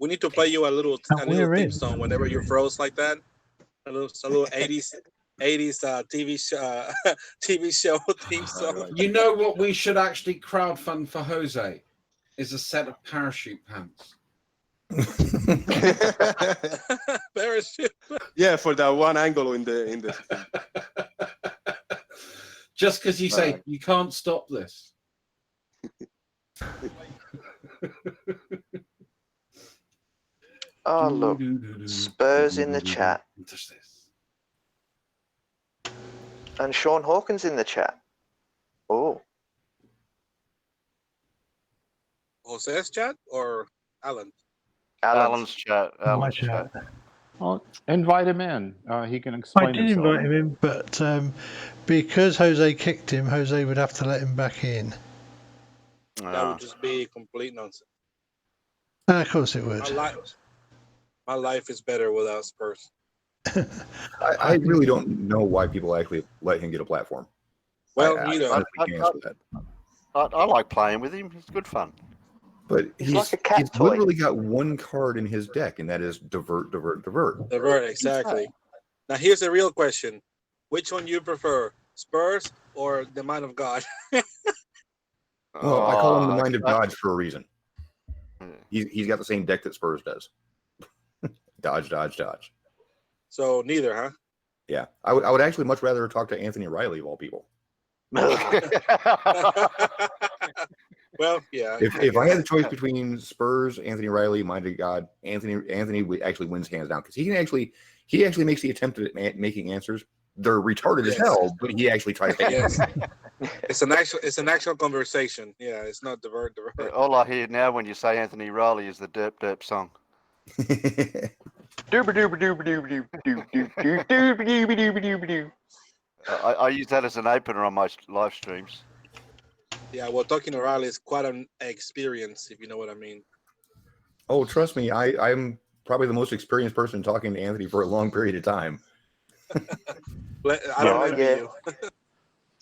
We need to play you a little theme song whenever you froze like that. A little 80s TV show theme song. You know what we should actually crowdfund for Jose is a set of parachute pants. Parachute. Yeah, for that one angle in the. Just because you say you can't stop this. Oh, look. Spurs in the chat. And Sean Hawkins in the chat. Oh. Jose's chat or Alan? Alan's chat. Alan's chat. Well, invite him in. He can explain I did himself. invite him in, but because Jose kicked him, Jose would have to let him back in. That would just be complete nonsense. Of course it would. My life is better without Spurs. I really don't know why people actually let him get a platform. Well, I like playing with him. It's good fun. But he's literally got one card in his deck, and that is divert. Divert, exactly. Now, here's the real question. Which one do you prefer, Spurs or the Mind of God? Well, I call him the Mind of God for a reason. He's got the same deck that Spurs does. Dodge. So neither, huh? Yeah, I would actually much rather talk to Anthony Riley of all people. Well, yeah. If I had the choice between Spurs, Anthony Riley, Mind of God, Anthony actually wins hands down because he actually makes the attempt at making answers. They're retarded as hell, but he actually tries to. Yes. It's an actual conversation. Yeah, it's not divert. All I hear now when you say Anthony Riley is the derp song. I use that as an opener on my live streams. Yeah, well, talking to Riley is quite an experience, if you know what I mean. Oh, trust me, I'm probably the most experienced person talking to Anthony for a long period of time. I don't envy you.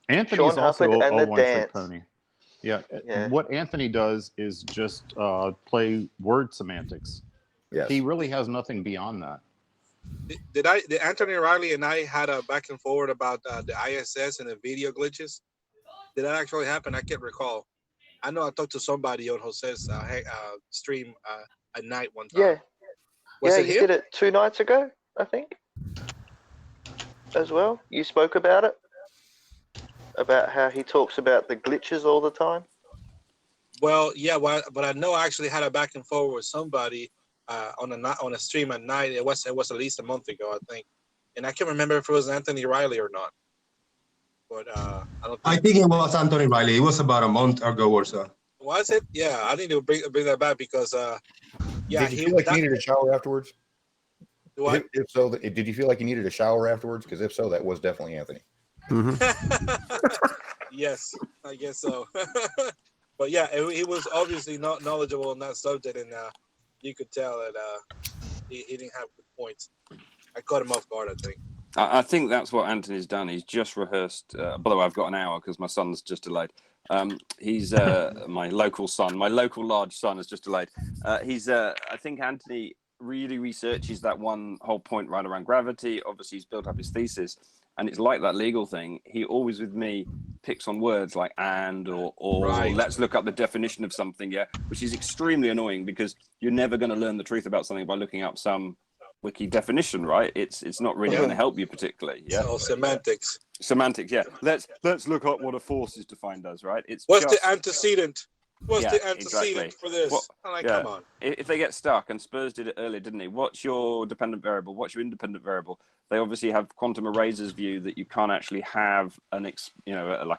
Anthony's also a one-trick pony. Yeah. What Anthony does is just play word semantics. Yes. He really has nothing beyond that. Did Anthony Riley and I had a back and forward about the ISS and the video glitches? Did that actually happen? I can't recall. I know I talked to somebody on Jose's stream at night one time. Yeah. You did it 2 nights ago, I think. As well, you spoke about it. About how he talks about the glitches all the time. Well, yeah, but I know I actually had a back and forward with somebody on a stream at night. It was at least a month ago, I think, and I can't remember if it was Anthony Riley or not. But I think it was Anthony Riley. It was about a month ago or so. Was it? Yeah, I need to bring that back because Did you feel like you needed a shower afterwards? What? If so, did you feel like you needed a shower afterwards? Because if so, that was definitely Anthony. Yes, I guess so. But yeah, he was obviously not knowledgeable on that subject, and you could tell that he didn't have good points. I caught him off guard, I think. I think that's what Anthony's done. He's just rehearsed. By the way, I've got an hour because my son's just delayed. He's my local son. My local large son is just delayed. I think Anthony really researches that one whole point right around gravity. Obviously, he's built up his thesis. And it's like that legal thing. He always, with me, picks on words like and or right. Or let's look up the definition of something, which is extremely annoying because you're never going to learn the truth about something by looking up some wiki definition, right? It's not really going to help you particularly. Yeah. So semantics. Semantics, yeah. Let's look up what a force is defined as, right? What's the antecedent? What's the antecedent for this? Come on. If they get stuck, and Spurs did it earlier, didn't he? What's your dependent variable? What's your independent variable? They obviously have quantum erasers view that you can't actually have like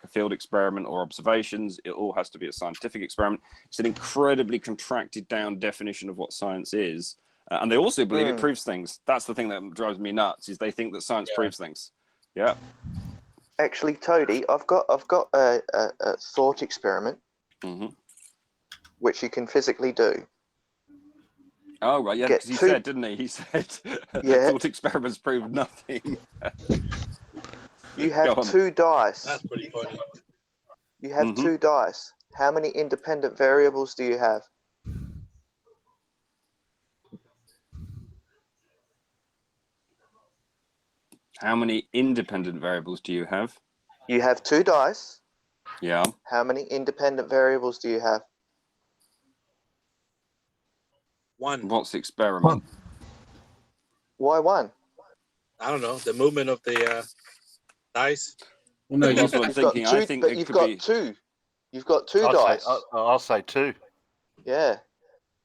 a field experiment or observations. It all has to be a scientific experiment. It's an incredibly contracted down definition of what science is. And they also believe it proves things. That's the thing that drives me nuts, is they think that science proves things. Yeah. Actually, Toady, I've got a thought experiment. Mm-hmm. Which you can physically do. Oh, right, yeah, because he said, didn't he? He said thought experiments prove nothing. You have 2 dice. That's pretty funny. You have 2 dice. How many independent variables do you have? How many independent variables do you have? You have 2 dice. Yeah. How many independent variables do you have? 1. What's the experiment? Why 1? I don't know. The movement of the dice. Well, no, That's what I'm thinking. I think but it could be 2. You've got 2 I'll dice. say, I'll say 2. Yeah.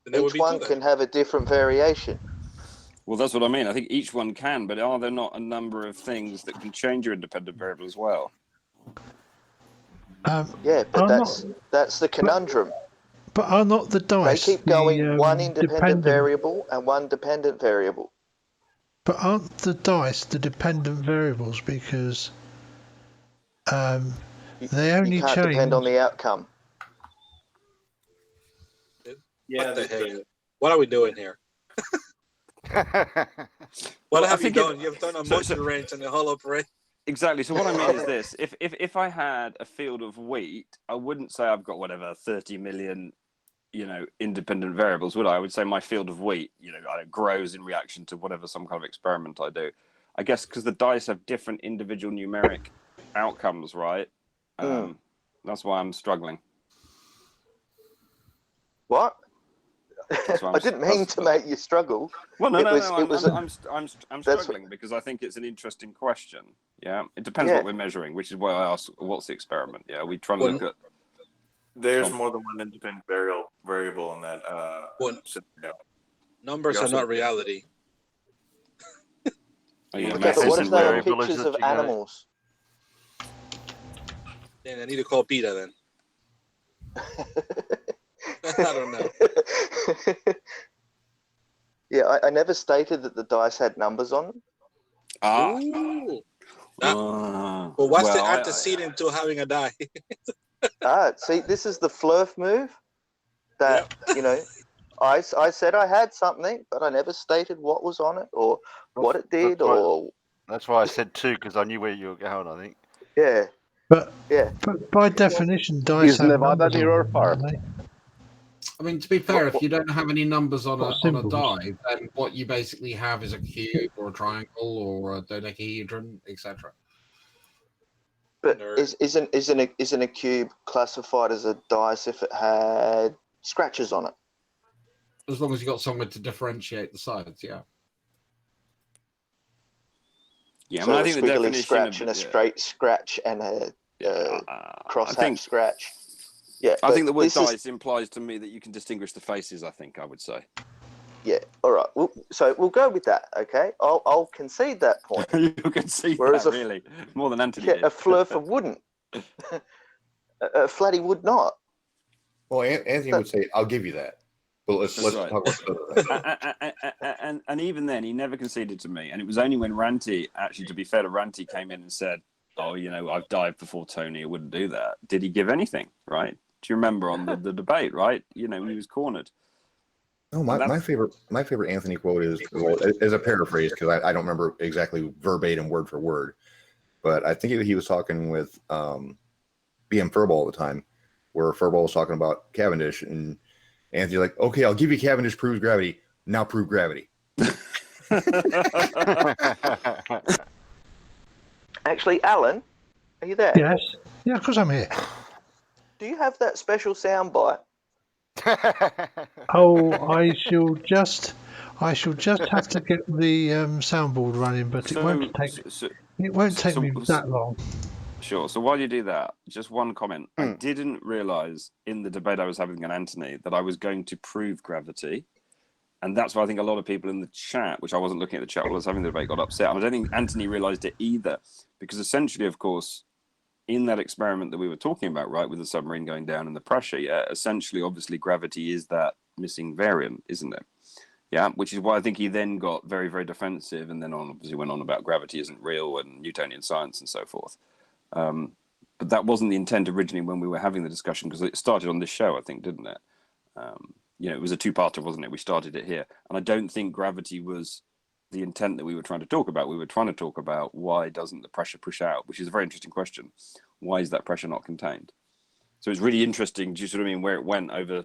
Then there would Each be one 2 can then. have a different variation. Well, that's what I mean. I think each one can, but are there not a number of things that can change your independent variable as well? Yeah, but are that's the conundrum. But are not the dice? They keep going the, 1 independent dependent, variable and 1 dependent variable. But aren't the dice the dependent variables because they only You can't change? depend on the outcome. What the heck? What are we doing here? What Well, have I you think done? You've done a so- monkey wrench and the whole operation. Exactly. So what I mean is this: if I had a field of wheat, I wouldn't say I've got whatever 30 million, independent variables, would I? I would say my field of wheat, it grows in reaction to whatever some kind of experiment I do. I guess because the dice have different individual numeric outcomes, right? That's why I'm struggling. What? That's why I didn't mean to make you struggle. Well, no. I'm That's struggling because I think it's an interesting question. Yeah, it depends what we're measuring, which is why I asked, what's the experiment? Yeah, we try to look at. There's more than one independent variable in that scenario. Numbers are not reality. Okay, but what if they are pictures of animals? Then I need to call PETA then. I don't know. Yeah, I never stated that the dice had numbers on them. Well, what's the antecedent to having a die? See, this is the flurf move. That I said I had something, but I never stated what was on it or what it did. That's why I said 2, because I knew where you were going. I think. Yeah. But yeah. But by definition, dice have numbers on them, don't they? I mean, to be fair, if you don't have any numbers on a die, then what you basically have is a cube or a triangle or a dodecahedron, etc. But isn't a cube classified as a dice if it had scratches on it? As long as you got somewhere to differentiate the sides, yeah. Yeah, so I think a the squiggly definition scratch of and a straight scratch and a cross-hatch scratch. Yeah, I think the word this dice implies to me that you can distinguish the faces. I think I would say. Yeah. All right. So we'll go with that. Okay. I'll concede that point. You concede Whereas that really more than Anthony did. A flurfer wouldn't. A flatty would not. Well, Anthony would say, "I'll give you that." But let's right. talk about and even then, he never conceded to me. And it was only when Ranty, actually, to be fair to Ranty, came in and said, "Oh, I've dived before Tony. I wouldn't do that." Did he give anything? Right? Do you remember on the debate? Right? He was cornered. Oh, my favorite Anthony quote is a paraphrase because I don't remember exactly verbatim word for word, but I think he was talking with BM Furball all the time, where Furball was talking about Cavendish, and Anthony's like, "Okay, I'll give you Cavendish proves gravity. Now prove gravity." Actually, Alan, are you there? Yes. Yeah, of course I'm here. Do you have that special soundbite? Oh, I shall just have to get the soundboard running, but it won't take me that long. Sure. So while you do that, just one comment. I didn't realize in the debate I was having with Anthony that I was going to prove gravity. And that's why I think a lot of people in the chat, which I wasn't looking at the chat while I was having the debate, got upset. And I don't think Anthony realized it either. Because essentially, of course, in that experiment that we were talking about, right, with the submarine going down and the pressure, essentially, obviously, gravity is that missing variant, isn't it? Yeah, which is why I think he then got very, very defensive and then obviously went on about gravity isn't real and Newtonian science and so forth. But that wasn't the intent originally when we were having the discussion, because it started on this show, I think, didn't it? It was a two-parter, wasn't it? We started it here. And I don't think gravity was the intent that we were trying to talk about. We were trying to talk about why doesn't the pressure push out, which is a very interesting question. Why is that pressure not contained? So it's really interesting, do you see what I mean, where it went over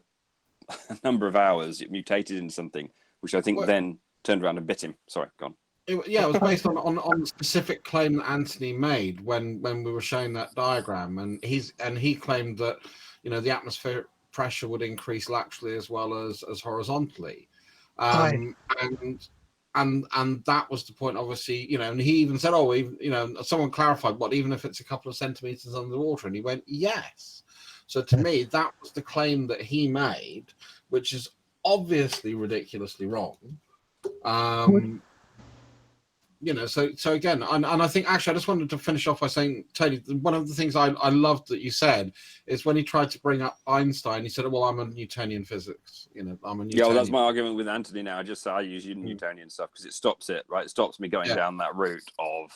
a number of hours, it mutated into something, which I think then turned around and bit him. Sorry, go on. It was based on the specific claim that Anthony made when we were showing that diagram, and he claimed that the atmospheric pressure would increase laterally as well as horizontally, and that was the point. Obviously, and he even said, someone clarified, what, even if it's a couple of centimeters underwater, and he went, yes. So to me, that was the claim that he made, which is obviously ridiculously wrong. So again, and I think actually I just wanted to finish off by saying, Tony, one of the things I loved that you said is when he tried to bring up Einstein, he said, well, I'm a Newtonian physics, I'm a Newtonian. Yeah, well, that's my argument with Anthony now. I just say I use Newtonian stuff because it stops it, right? It stops me going down that route of,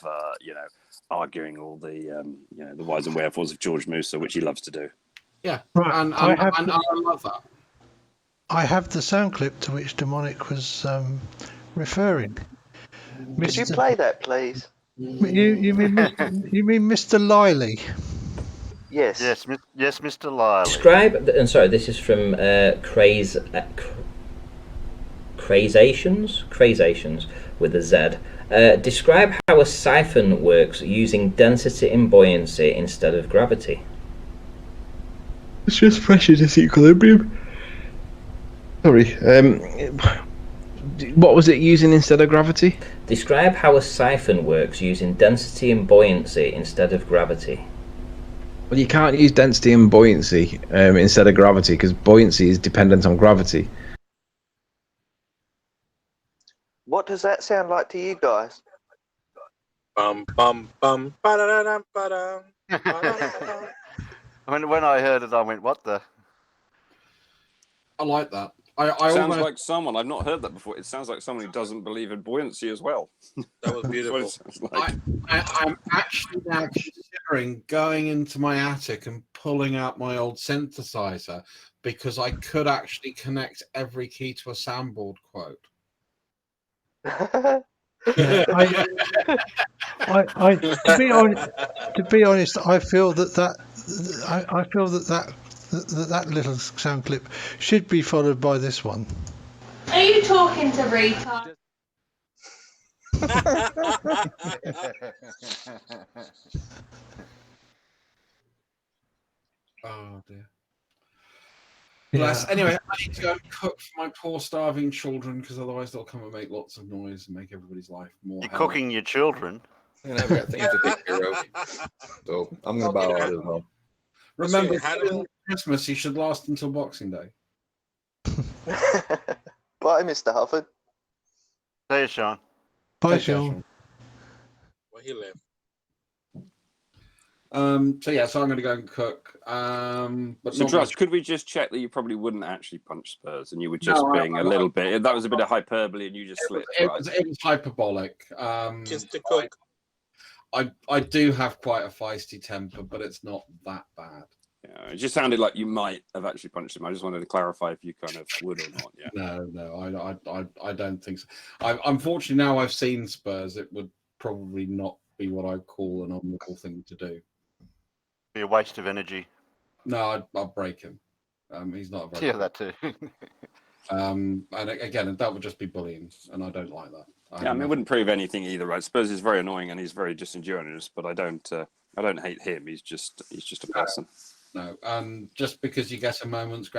arguing all the, the whys and wherefores of George Musa, which he loves to do. Yeah, right. And I love that. I have the sound clip to which Demonic was referring. Could you play that, please? You mean Mr. Liley? Yes. Yes, Mr. Liley. Describe. And sorry, this is from Crazations with a Z. Describe how a siphon works using density and buoyancy instead of gravity. It's just pressure disequilibrium. Sorry. What was it using instead of gravity? Describe how a siphon works using density and buoyancy instead of gravity. Well, you can't use density and buoyancy instead of gravity because buoyancy is dependent on gravity. What does that sound like to you guys? Bum bum bum. Ba-da-da-dum, ba-dum. When I heard it, I went, "What the?" I like that. Sounds like someone I've not heard that before. It sounds like someone who doesn't believe in buoyancy as well. That was beautiful. Like. I'm actually now considering going into my attic and pulling out my old synthesizer because I could actually connect every key to a soundboard quote. To be honest, I feel that little sound clip should be followed by this one. Are you talking to retard? Oh dear. Bless. Yeah. Anyway, I need to go and cook for my poor starving children because otherwise they'll come and make lots of noise and make everybody's life more. You're cooking your children. And I've got things to take care of. So I'm gonna bow out as well. Remember, Christmas, you should last until Boxing Day. Bye, Mr. Hufford. See you, Shawn. Bye, Shawn. Well, he left. So I'm going to go and cook. But so, Josh, could we just check that you probably wouldn't actually punch Spurs and you were just being a little bit? That was a bit of hyperbole, and you just slipped. It was hyperbolic. Just to cook. I do have quite a feisty temper, but it's not that bad. Yeah, it just sounded like you might have actually punched him. I just wanted to clarify if you kind of would or not. Yeah. No, I don't think so. Unfortunately, now I've seen Spurs, it would probably not be what I'd call an honourable thing to do. Be a waste of energy. No, I'll break him. He's not a very that too. And again, that would just be bullying, and I don't like that. I mean, it wouldn't prove anything either, right? Spurs is very annoying and he's very disingenuous, but I don't hate him. He's just a person. No, just because you get a moment's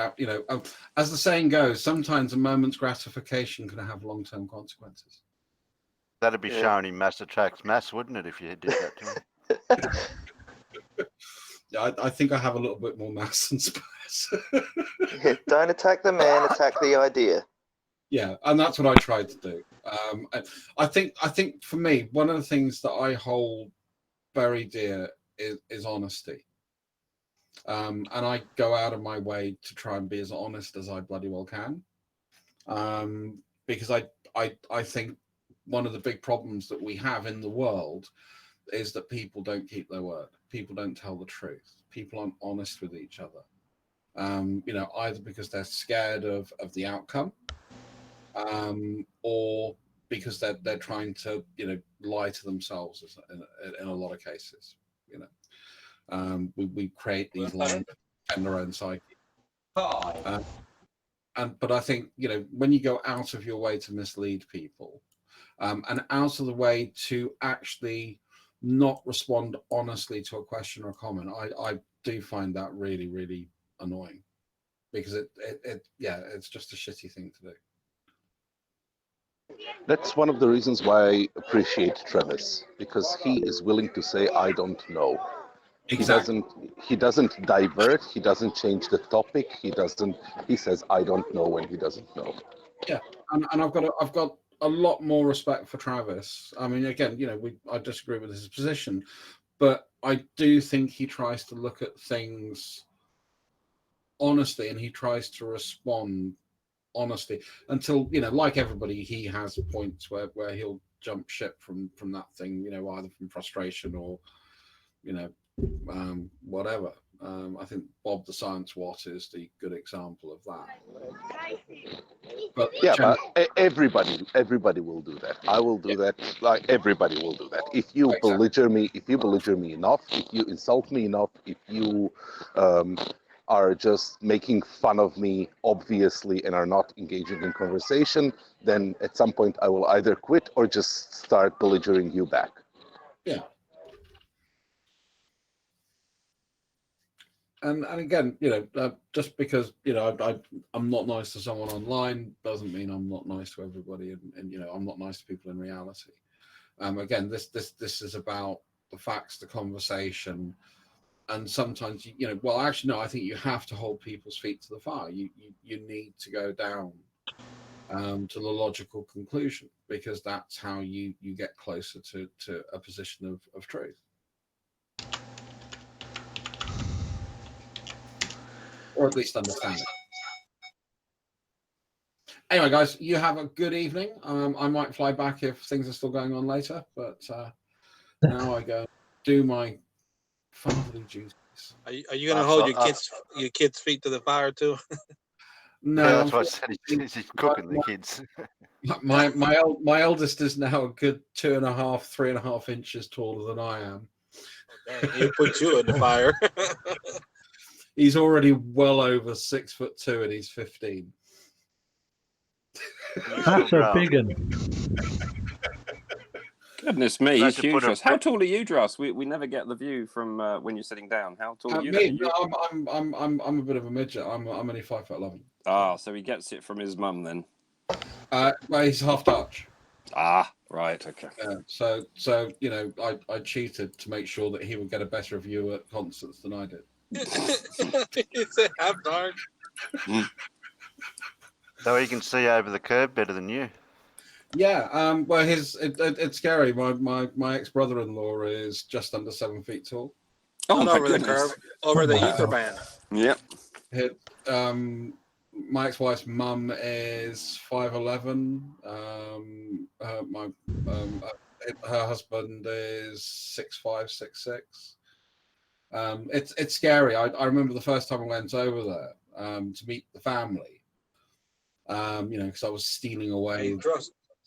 as the saying goes, sometimes a moment's gratification can have long-term consequences. That'd be showing him mass attracts mass, wouldn't it, if you did that to him? Yeah, I think I have a little bit more mass than Spurs. Don't attack the man, attack the idea. Yeah, and that's what I tried to do. I think for me, one of the things that I hold very dear is honesty. And I go out of my way to try and be as honest as I bloody well can. Because I think one of the big problems that we have in the world is that people don't keep their word. People don't tell the truth. People aren't honest with each other. Either because they're scared of the outcome, or because they're trying to lie to themselves in a lot of cases. We create these lies in our own psyche. But I think when you go out of your way to mislead people, and out of the way to actually not respond honestly to a question or a comment. I do find that really, really annoying, because it's just a shitty thing to do. That's one of the reasons why I appreciate Travis, because he is willing to say, I don't know. Exactly. He doesn't divert, he doesn't change the topic, he says, I don't know when he doesn't know. Yeah, and I've got a lot more respect for Travis. I mean, again, I disagree with his position, but I do think he tries to look at things honestly, and he tries to respond honestly until, like everybody, he has points where he'll jump ship from that thing, either from frustration or whatever. I think Bob the Science Watt is the good example of that. But everybody will do that. I will do that. Like, everybody will do that. If you belliger me enough, if you insult me enough, if you are just making fun of me obviously and are not engaging in conversation, then at some point I will either quit or just start belligerent you back. Yeah. And again, just because I'm not nice to someone online doesn't mean I'm not nice to everybody, and I'm not nice to people in reality. Again, this is about the facts, the conversation, and sometimes well, actually no, I think you have to hold people's feet to the fire. You need to go down to the logical conclusion, because that's how you get closer to a position of truth. Or at least understand it. Anyway, guys, you have a good evening. I might fly back if things are still going on later, but now I go do my fatherly duties. Are you going to hold your kids' feet to the fire too? No, yeah, that's what I said. He's cooking the kids. my eldest is now a good 2.5, 3.5 inches taller than I am. Okay, he'll put you in the fire. He's already well over 6'2", and he's 15. That's a big one. Goodness me, he's huge. How tall are you, Dross? We never get the view from when you're sitting down. How tall are you? I'm a bit of a midget. I'm only 5'11". Ah, so he gets it from his mum then. Well, he's half Dutch. Ah, right, okay. So I cheated to make sure that he would get a better view at concerts than I did. You said half dark. So he can see over the curb better than you. Yeah. Well, it's scary. My ex-brother-in-law is just under 7 feet tall. Oh, not over the curb, over the ether band. Yep. My ex-wife's mum is 5'11". Her husband is 6'5", 6'6". It's scary. I remember the first time I went over there to meet the family. Because I was stealing away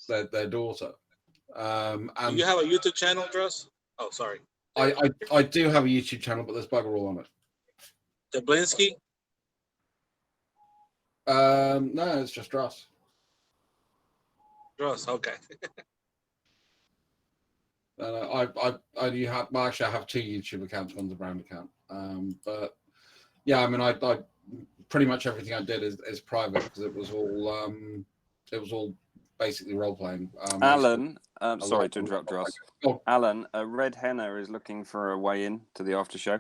their daughter. And do you have a YouTube channel, Druss? Oh, sorry. I do have a YouTube channel, but there's bugger all on it. Jablinski? No, it's just Dross. Dross, okay. I do have. Well, actually, I have 2 YouTube accounts. One's a brand account. But yeah, I mean, I pretty much everything I did is private, because it was all basically role playing. Alan, sorry to interrupt, Dross. Alan, Red Henna is looking for a way in to the after show.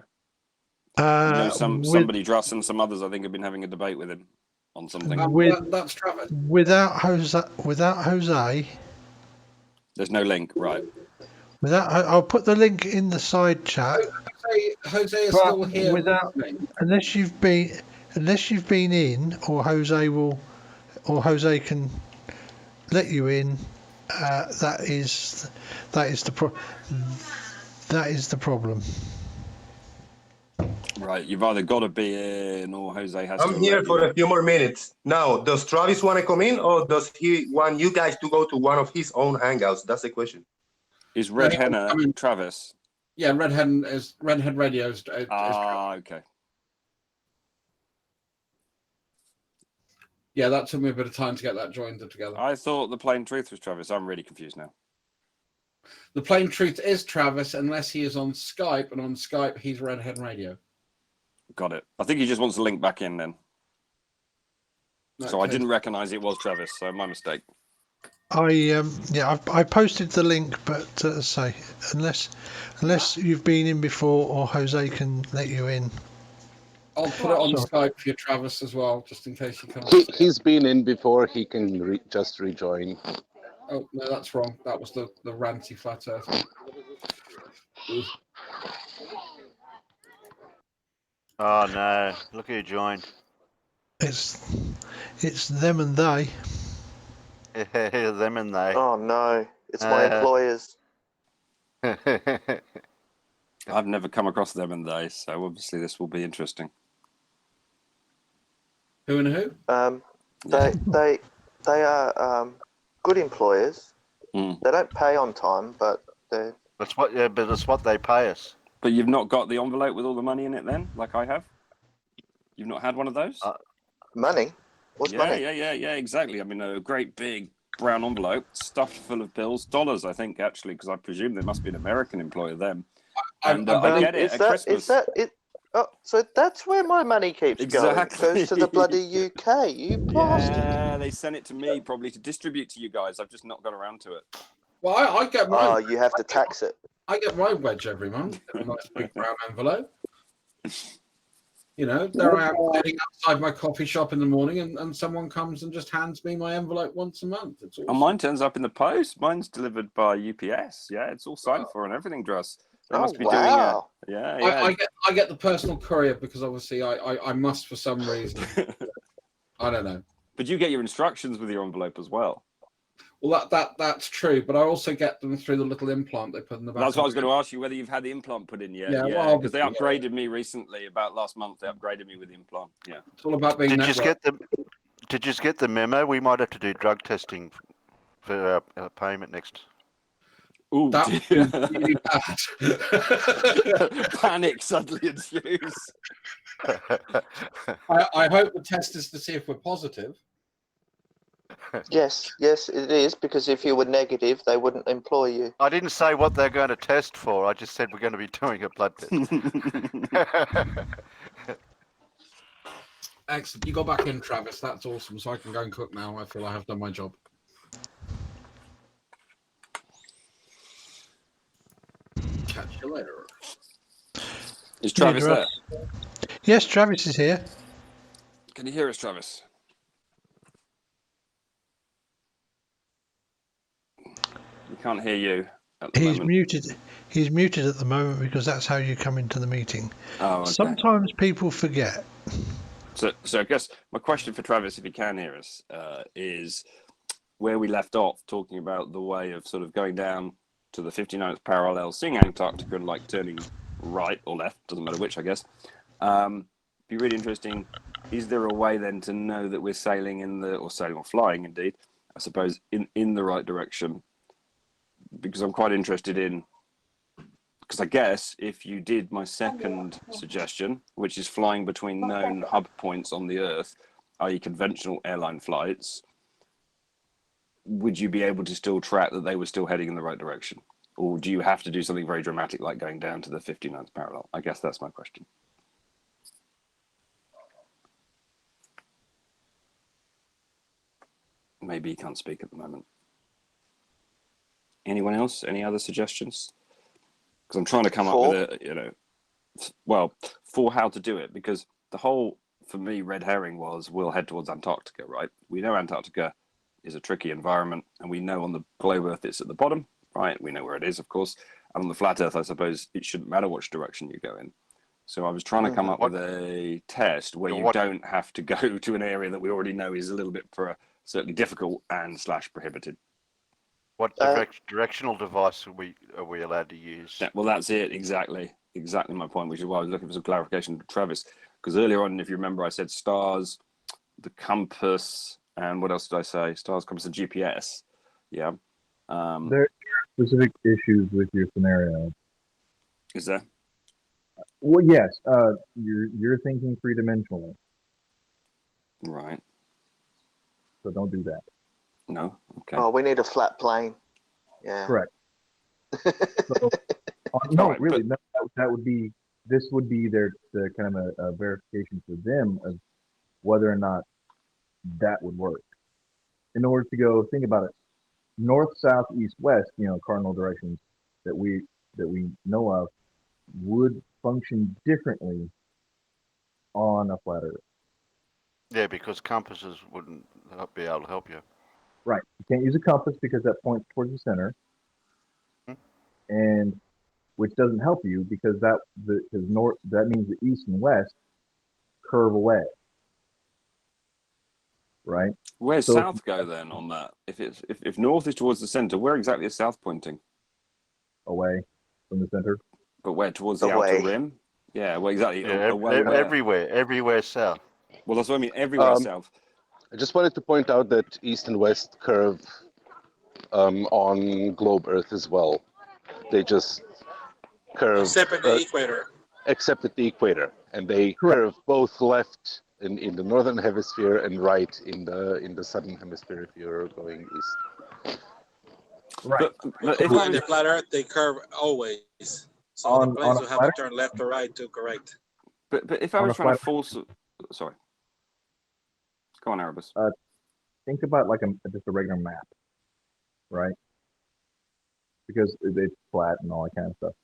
Somebody, Dross, and some others, I think, have been having a debate with him on something. That's Travis. Without Jose. There's no link, right? I'll put the link in the side chat. Jose is still here. Unless you've been in, or Jose can let you in. That is the problem. Right, you've either got to be in, or Jose has to. I'm here for a few more minutes. Now, does Travis want to come in, or does he want you guys to go to one of his own hangouts? That's the question. Is Red Henna Travis? Yeah, Redhead Radio is okay. Yeah, that took me a bit of time to get that joined together. I thought the plain truth was Travis. I'm really confused now. The plain truth is Travis, unless he is on Skype, and on Skype he's Redhead Radio. Got it. I think he just wants to link back in then. So I Okay. didn't recognise it was Travis, so my mistake. I posted the link, but say unless you've been in before or Jose can let you in. I'll put it on Sorry. Skype for you, Travis, as well, just in case you can't. He's been in before. He can just rejoin. Oh no, that's wrong. That was the ranty flat earth. Oh no! Look who joined. It's them and they. Them and they. Oh no! It's my employers. I've never come across them and they, so obviously this will be interesting. Who and who? They are good employers. They don't pay on time, but they. That's what they pay us. But you've not got the envelope with all the money in it, then, like I have. You've not had one of those. Money? What's money? Yeah, exactly. I mean, a great big brown envelope stuffed full of bills, dollars, I think, actually, because I presume they must be an American employer. Them. And I get it at Christmas. Oh, so that's where my money keeps going. It goes to the bloody UK. You bastard. Yeah, they sent it to me probably to distribute to you guys. I've just not got around to it. Well, I get mine. Oh, you have to tax it. I get my wedge every month. A nice big brown envelope. You know, there I am sitting outside my coffee shop in the morning, and someone comes and just hands me my envelope once a month. It's awesome. And mine turns up in the post. Mine's delivered by UPS. Yeah, it's all signed for and everything, Dross. They must be doing it. Yeah. I get the personal courier because obviously I must for some reason. I don't know. But you get your instructions with your envelope as well. Well, that's true, but I also get them through the little implant they put in the back. That's what I was going to ask you, whether you've had the implant put in yet. Yeah, because they upgraded me recently. About last month, they upgraded me with the implant. Yeah, it's all about being. Did you get the memo? We might have to do drug testing for our payment next. Ooh, that really bad. Panic suddenly ensues. I hope the test is to see if we're positive. Yes, it is, because if you were negative, they wouldn't employ you. I didn't say what they're going to test for. I just said we're going to be doing a blood test. Excellent. You got back in, Travis. That's awesome. So I can go and cook now. I feel I have done my job. Catch you later. Is Travis there? Yes, Travis is here. Can you hear us, Travis? We can't hear you. He's muted. He's muted at the moment because that's how you come into the meeting. Oh, okay. Sometimes people forget. So I guess my question for Travis, if he can hear us, is where we left off talking about the way of sort of going down to the 59th parallel, seeing Antarctica and like turning right or left, doesn't matter which, I guess. Be really interesting. Is there a way then to know that we're sailing or flying indeed, I suppose, in the right direction? Because I'm quite interested in, because I guess if you did my second suggestion, which is flying between known hub points on the Earth, i.e. conventional airline flights, would you be able to still track that they were still heading in the right direction? Or do you have to do something very dramatic like going down to the 59th parallel? I guess that's my question. Maybe you can't speak at the moment. Anyone else? Any other suggestions? Because I'm trying to come up with for how to do it. Because the whole, for me, red herring was we'll head towards Antarctica, right? We know Antarctica is a tricky environment, and we know on the globe Earth it's at the bottom, right? We know where it is, of course. And on the flat Earth, I suppose it shouldn't matter which direction you go in. So I was trying to come up with a test where you don't have to go to an area that we already know is a little bit certainly difficult and / prohibited. What directional device are we allowed to use? Yeah, well, that's it. Exactly my point, which is why I was looking for some clarification to Travis. Because earlier on, if you remember, I said stars, the compass, and what else did I say? Stars, compass, and GPS. Yeah. There are specific issues with your scenario. Is there? Well, yes. You're thinking three-dimensionally. Right. So don't do that. No. Okay. Oh, we need a flat plane. Yeah. Correct. So, no, right, really, no, that would be. This would be the kind of a verification for them of whether or not that would work. In order to go, think about it: north, south, east, west. Cardinal directions that we know of would function differently on a flat Earth. Yeah, because compasses wouldn't be able to help you. Right. You can't use a compass because that points towards the center, and which doesn't help you because that means the east and west curve away. Right. Where's south go then on that? If north is towards the center, where exactly is south pointing? Away from the center. But where, towards the outer rim? Yeah, well, exactly. Yeah, everywhere south. Well, that's what I mean. Everywhere south. I just wanted to point out that east and west curve on globe Earth as well. They just curve except at the equator. Except at the equator, and they curve both left in the northern hemisphere and right in the southern hemisphere if you're going east. Right. But if on the flat Earth, they curve always. So the planes will have to turn left or right to correct. But if I was trying to force, sorry. Go on, Erebus. Think about like just a regular map, right? Because it's flat and all that kind of stuff.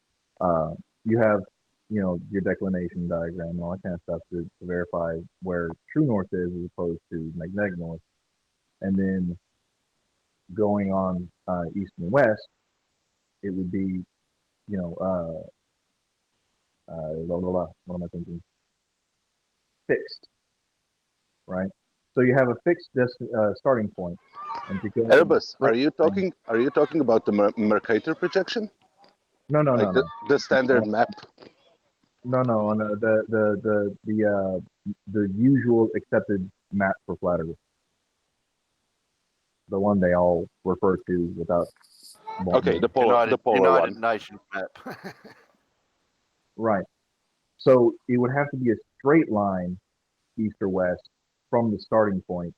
You have, your declination diagram and all that kind of stuff to verify where true north is as opposed to magnetic north. And then going on east and west, it would be, what am I thinking? Fixed, right? So you have a fixed starting point. Erebus, are you talking about the Mercator projection? No. The standard map. No. The usual accepted map for flat Earth. The one they all refer to without. Okay, the polar United one. Nations map. Right. So it would have to be a straight line, east or west, from the starting point.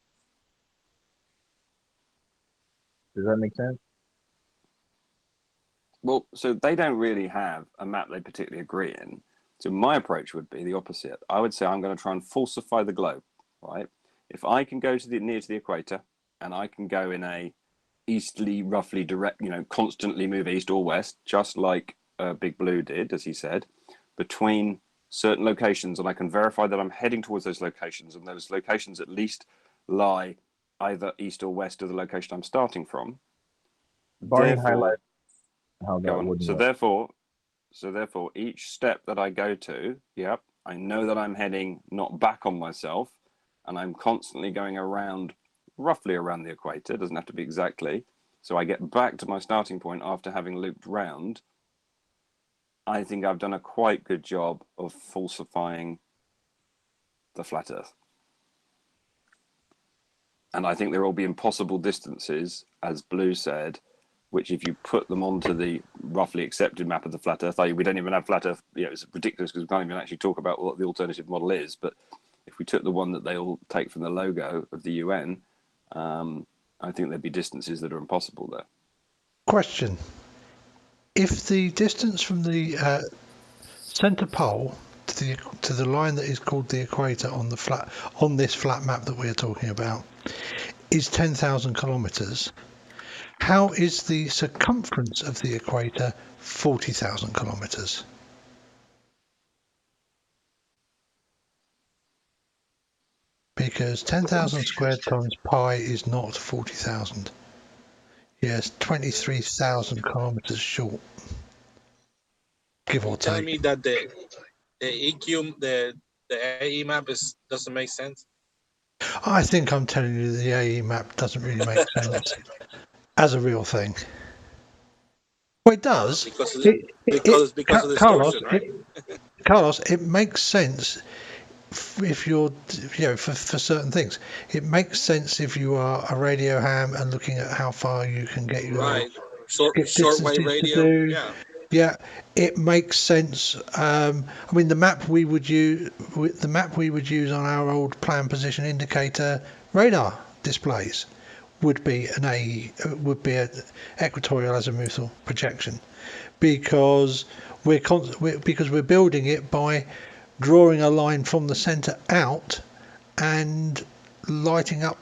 Does that make sense? Well, so they don't really have a map they particularly agree in. So my approach would be the opposite. I would say I'm going to try and falsify the globe, right? If I can go near to the equator and I can go in a easterly, roughly direct, constantly move east or west, just like Big Blue did, as he said, between certain locations, and I can verify that I'm heading towards those locations, and those locations at least lie either east or west of the location I'm starting from. Therefore, how that would work. So therefore, each step that I go to, I know that I'm heading not back on myself, and I'm constantly going roughly around the equator. It doesn't have to be exactly. So I get back to my starting point after having looped round. I think I've done a quite good job of falsifying the flat Earth. And I think there will be impossible distances, as Blue said, which if you put them onto the roughly accepted map of the flat Earth, we don't even have flat Earth, it's ridiculous because we can't even actually talk about what the alternative model is. But if we took the one that they all take from the logo of the UN, I think there'd be distances that are impossible there. Question. If the distance from the center pole to the line that is called the equator on this flat map that we're talking about is 10,000 kilometers, how is the circumference of the equator 40,000 kilometers? Because 10,000 squared times pi is not 40,000. Yes, 23,000 kilometers short, give or take. Telling me that the EQ, the AE map doesn't make sense. I think I'm telling you the AE map doesn't really make sense as a real thing. Well, it does. Because of the distortion, right? Carlos, it makes sense if you're, for certain things. It makes sense if you are a radio ham and looking at how far you can get your shortwave radio. Yeah, it makes sense. The map we would use on our old plan position indicator radar displays would be an equatorial azimuthal projection, because we're building it by drawing a line from the center out and lighting up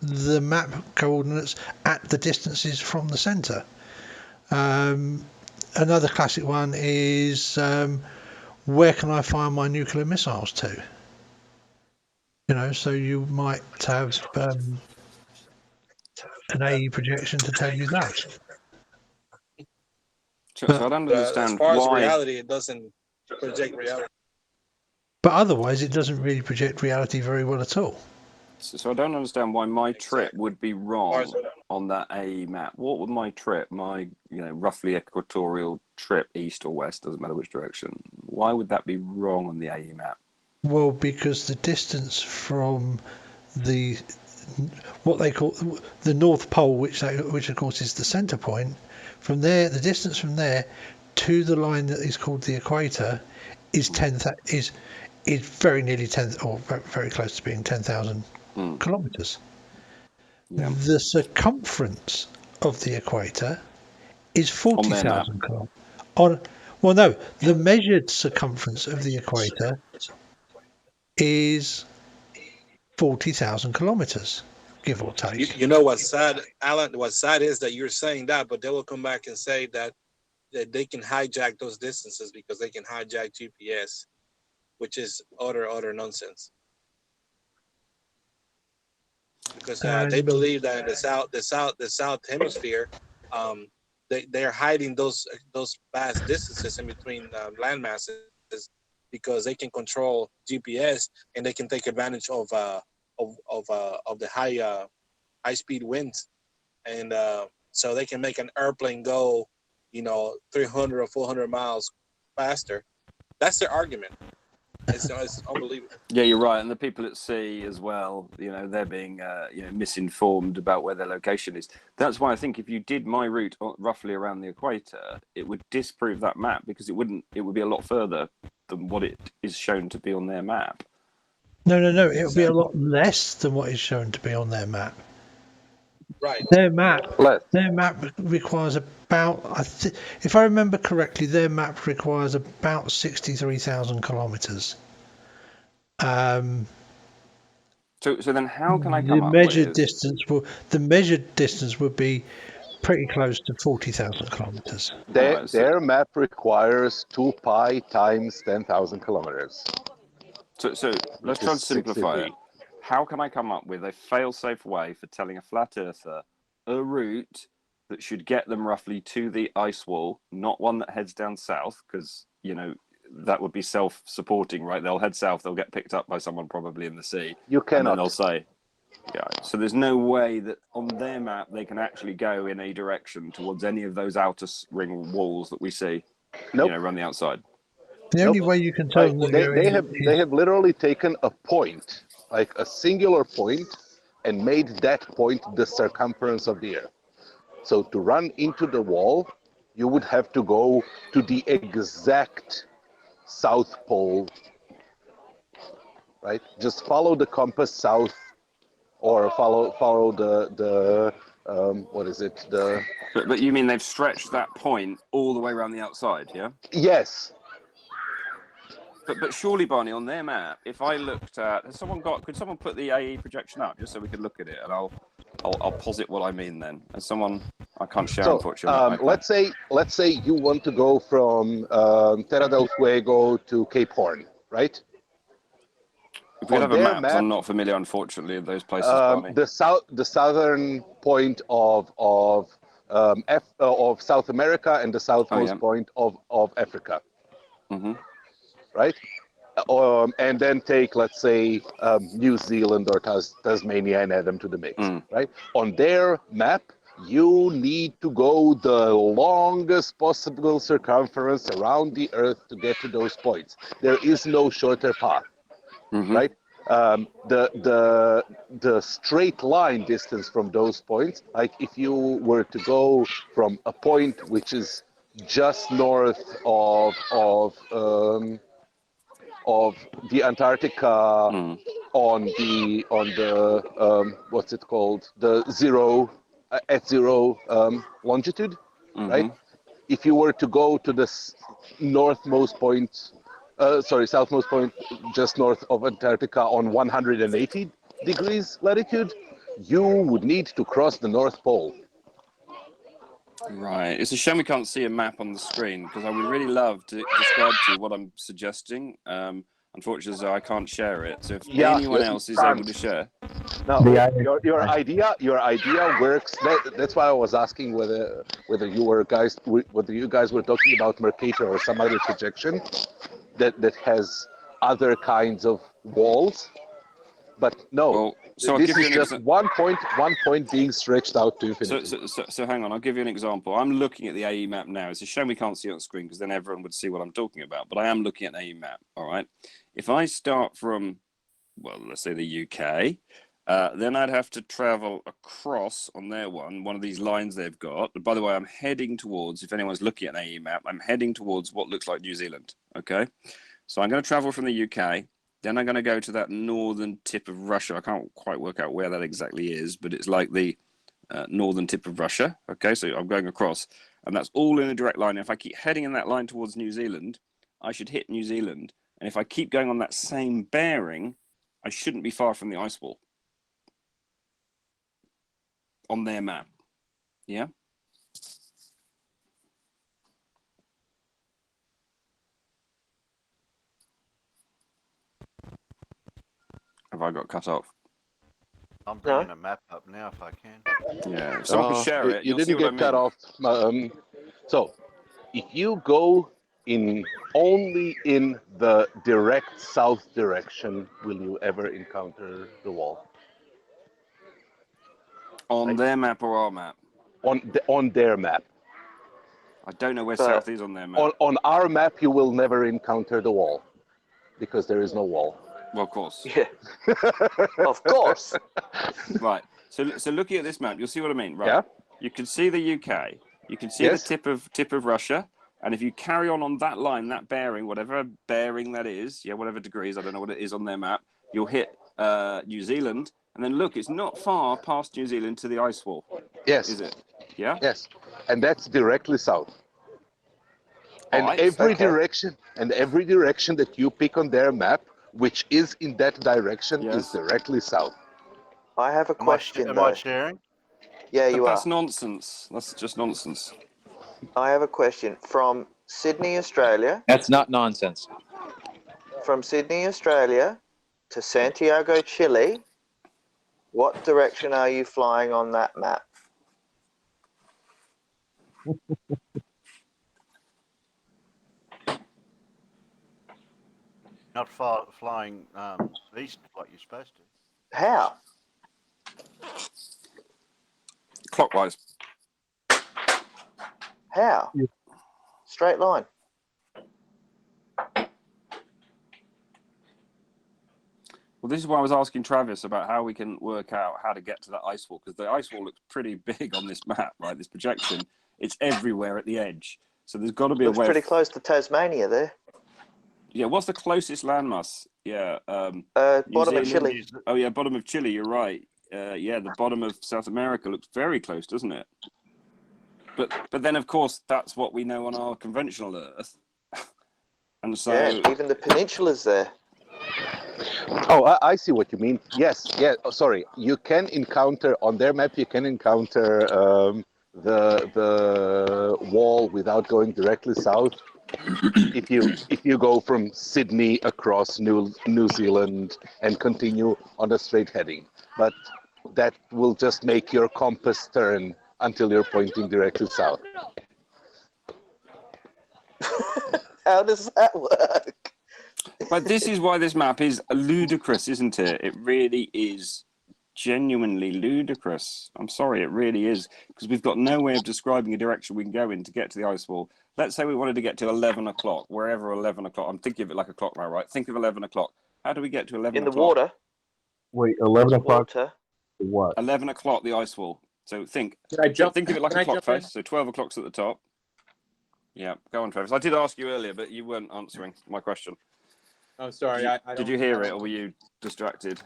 the map coordinates at the distances from the center. Another classic one is where can I find my nuclear missiles to? You know, so you might have an AE projection to tell you that. So I don't understand as far as why. reality, it doesn't project reality. But otherwise, it doesn't really project reality very well at all. So I don't understand why my trip would be wrong on that AE map. What would my trip, my roughly equatorial trip, east or west, doesn't matter which direction, why would that be wrong on the AE map? Well, because the distance from what they call the North Pole, which of course is the center point, from there, the distance from there to the line that is called the equator is very nearly 10, or very close to being 10,000 kilometers. Yeah. The circumference of the equator is 40,000 kilometers. Well, no, the measured circumference of the equator is 40,000 kilometers, give or take. You know what's sad, Alan? What's sad is that you're saying that, but they will come back and say that they can hijack those distances because they can hijack GPS, which is utter nonsense. Because they believe that the south hemisphere, they're hiding those vast distances in between land masses because they can control GPS and they can take advantage of the high speed winds, and so they can make an airplane go 300 or 400 miles faster. That's their argument. It's unbelievable. Yeah, you're right, and the people at sea as well. They're being misinformed about where their location is. That's why I think if you did my route roughly around the equator, it would disprove that map because it would be a lot further than what it is shown to be on their map. No, it'll be a lot less than what is shown to be on their map. Right. Their map requires about, if I remember correctly, their map requires about 63,000 kilometers. So then how can I come up the measured distance would be pretty close to 40,000 kilometers. Their map requires 2 pi times 10,000 kilometers. So let's try to simplify it. How can I come up with a fail-safe way for telling a flat earther a route that should get them roughly to the ice wall, not one that heads down south, because that would be self-supporting, right? They'll head south, they'll get picked up by someone probably in the sea. You cannot. And then they'll say, yeah. So there's no way that on their map they can actually go in a direction towards any of those outer ring walls that we see, around the outside. The only way you can tell them they have literally taken a point, like a singular point, and made that point the circumference of the Earth. So to run into the wall, you would have to go to the exact South Pole, right? Just follow the compass south, or follow the what is it? But you mean they've stretched that point all the way around the outside, yeah? Yes. But surely, Barney, on their map, if I looked at, could someone put the AE projection up just so we could look at it, and I'll posit what I mean then. As someone, I can't share, unfortunately. Let's say you want to go from Terra del Fuego to Cape Horn, right? If we have a map, I'm not familiar, unfortunately, with those places, Barney. The southern point of South America and the southmost point of Africa. Mm-hmm. Right? And then take, let's say, New Zealand or Tasmania and add them to the mix, right? On their map, you need to go the longest possible circumference around the Earth to get to those points. There is no shorter path, right? The straight line distance from those points, like if you were to go from a point which is just north of of the Antarctica on the what's it called, the zero at zero longitude, right? If you were to go to the southmost point, just north of Antarctica on 180 degrees latitude, you would need to cross the North Pole. Right. It's a shame we can't see a map on the screen, because I would really love to describe to you what I'm suggesting. Unfortunately, I can't share it. So if anyone else is able to share. No, your idea works. That's why I was asking whether you guys were talking about Mercator or some other projection that has other kinds of walls. But no, this is just one point being stretched out to infinity. So hang on, I'll give you an example. I'm looking at the AE map now. It's a shame we can't see it on screen, because then everyone would see what I'm talking about. But I am looking at an AE map, all right? If I start from, well, let's say the UK, then I'd have to travel across on their one of these lines they've got. By the way, I'm heading towards, if anyone's looking at an AE map, I'm heading towards what looks like New Zealand, okay? So I'm going to travel from the UK. Then I'm going to go to that northern tip of Russia. I can't quite work out where that exactly is, but it's like the northern tip of Russia. Okay, so I'm going across, and that's all in a direct line. If I keep heading in that line towards New Zealand, I should hit New Zealand. And if I keep going on that same bearing, I shouldn't be far from the ice wall on their map. Yeah? Have I got cut off? I'm bringing a map up now if I can. Yeah, if someone can share it. You You'll see didn't what get I mean. cut off. So, if you go only in the direct south direction, will you ever encounter the wall? On their map or our map? On their map. I don't know where south is on their map. On our map, you will never encounter the wall, because there is no wall. Well, of course. Yeah. Of course. Right. So looking at this map, you'll see what I mean. Right. Yeah. You can see the UK. You can see the tip of Russia. And if you carry on that line, that bearing, whatever bearing that is, whatever degrees, I don't know what it is on their map, you'll hit New Zealand. And then look, it's not far past New Zealand to the ice wall. Yes. Is it? Yeah. Yes. And that's directly south. And every direction that you pick on their map, which is in that direction, is directly south. I have a question. Am I sharing? Yeah, you are. That's nonsense. That's just nonsense. I have a question. From Sydney, Australia. That's not nonsense. From Sydney, Australia to Santiago, Chile, what direction are you flying on that map? Not flying east like you're supposed to. How? Clockwise. How? Straight line. Well, this is why I was asking Travis about how we can work out how to get to that ice wall, because the ice wall looks pretty big on this map, right? This projection, it's everywhere at the edge. So there's got to be a way. It's pretty close to Tasmania there. Yeah, what's the closest landmass? Yeah, bottom of Chile. Oh yeah, bottom of Chile. You're right. Yeah, the bottom of South America looks very close, doesn't it? But then of course that's what we know on our conventional Earth, and so even the peninsula's there. Oh, I see what you mean. Yes, yeah. Oh, sorry, you can encounter on their map. You can encounter the wall without going directly south. If you go from Sydney across New Zealand and continue on a straight heading, but that will just make your compass turn until you're pointing directly south. How does that work? But this is why this map is ludicrous, isn't it? It really is genuinely ludicrous. I'm sorry, it really is, because we've got no way of describing a direction we can go in to get to the ice wall. Let's say we wanted to get to 11 o'clock, wherever 11 o'clock. I'm thinking of it like a clock now, right? Think of 11 o'clock. How do we get to 11 o'clock? In the water. Wait, 11 o'clock? Water. What? 11 o'clock, the ice wall. So think of it like a clock face. So 12 o'clock's at the top. Yeah, go on, Travis. I did ask you earlier, but you weren't answering my question. Oh, sorry. Did you hear it, or were you distracted?